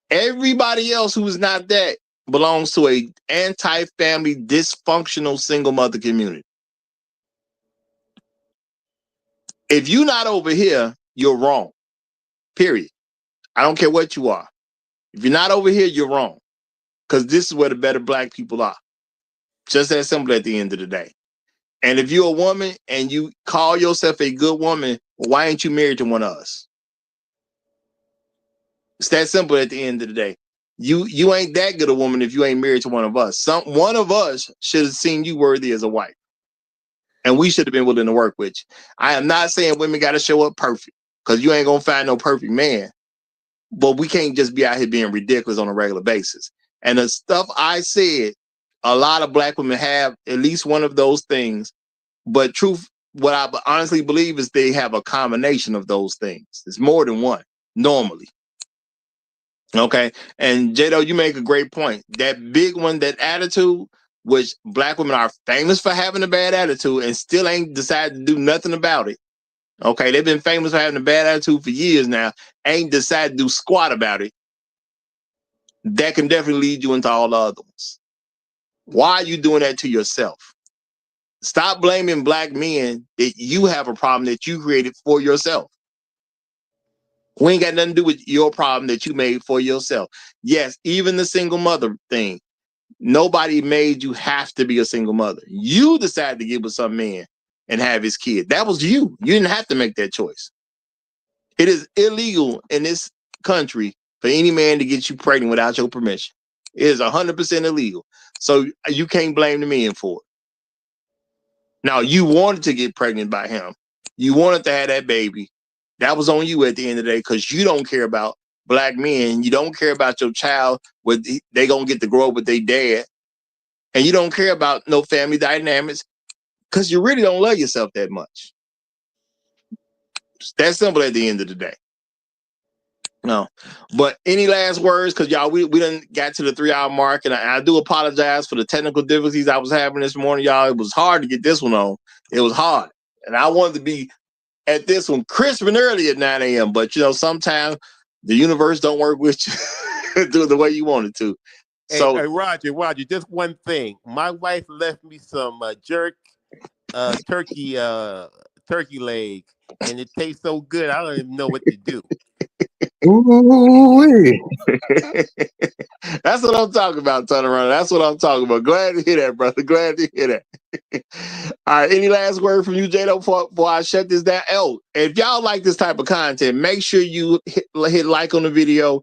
Everybody else who is not that belongs to a anti-family, dysfunctional single mother community. If you're not over here, you're wrong. Period. I don't care what you are. If you're not over here, you're wrong. Because this is where the better Black people are. Just that simple at the end of the day. And if you're a woman and you call yourself a good woman, why ain't you married to one of us? It's that simple at the end of the day. You ain't that good a woman if you ain't married to one of us. One of us should have seen you worthy as a wife. And we should have been willing to work with you. I am not saying women got to show up perfect, because you ain't going to find no perfect man. But we can't just be out here being ridiculous on a regular basis. And the stuff I said, a lot of Black women have at least one of those things. But what I honestly believe is they have a combination of those things. It's more than one, normally. Okay. And Jado, you make a great point. That big one, that attitude, which Black women are famous for having a bad attitude and still ain't decided to do nothing about it. Okay, they've been famous for having a bad attitude for years now, ain't decided to do squat about it. That can definitely lead you into all the other ones. Why are you doing that to yourself? Stop blaming Black men that you have a problem that you created for yourself. We ain't got nothing to do with your problem that you made for yourself. Yes, even the single mother thing. Nobody made you have to be a single mother. You decided to get with some man and have his kid. That was you. You didn't have to make that choice. It is illegal in this country for any man to get you pregnant without your permission. It is 100% illegal. So you can't blame the men for it. Now, you wanted to get pregnant by him. You wanted to have that baby. That was on you at the end of the day, because you don't care about Black men. You don't care about your child, where they going to get to grow up with their dad. And you don't care about no family dynamics because you really don't love yourself that much. It's that simple at the end of the day. No. But any last words? Because y'all, we done got to the 3-hour mark, and I do apologize for the technical difficulties I was having this morning, y'all. It was hard to get this one on. It was hard. And I wanted to be at this one crisp and early at 9 a.m. But, sometimes the universe don't work with you do the way you want it to. So Hey, Roger, just one thing. My wife left me some turkey leg, and it tastes so good. I don't even know what to do. Ooh-wee. that's what I'm talking about, Turnaround. That's what I'm talking about. Glad to hear that, brother. Glad to hear that. All right. Any last word from you, Jado, before I shut this down? Oh, if y'all like this type of content, make sure you hit like on the video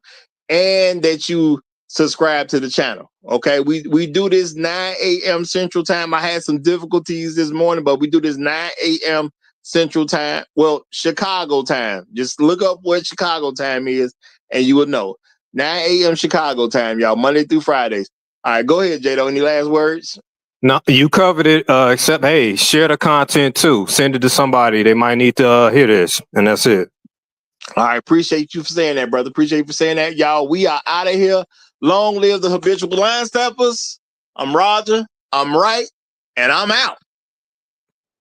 and that you subscribe to the channel. Okay. We do this 9 a.m. Central Time. I had some difficulties this morning, but we do this 9 a.m. Central Time. Well, Chicago time. Just look up what Chicago time is and you will know. 9 a.m. Chicago time, y'all, Monday through Fridays. All right, go ahead, Jado. Any last words? No, you covered it. Except, hey, share the content too. Send it to somebody. They might need to hear this, and that's it. All right, appreciate you for saying that, brother. Appreciate you for saying that, y'all. We are out of here. Long live the habitual line steppers. I'm Roger. I'm right, and I'm out.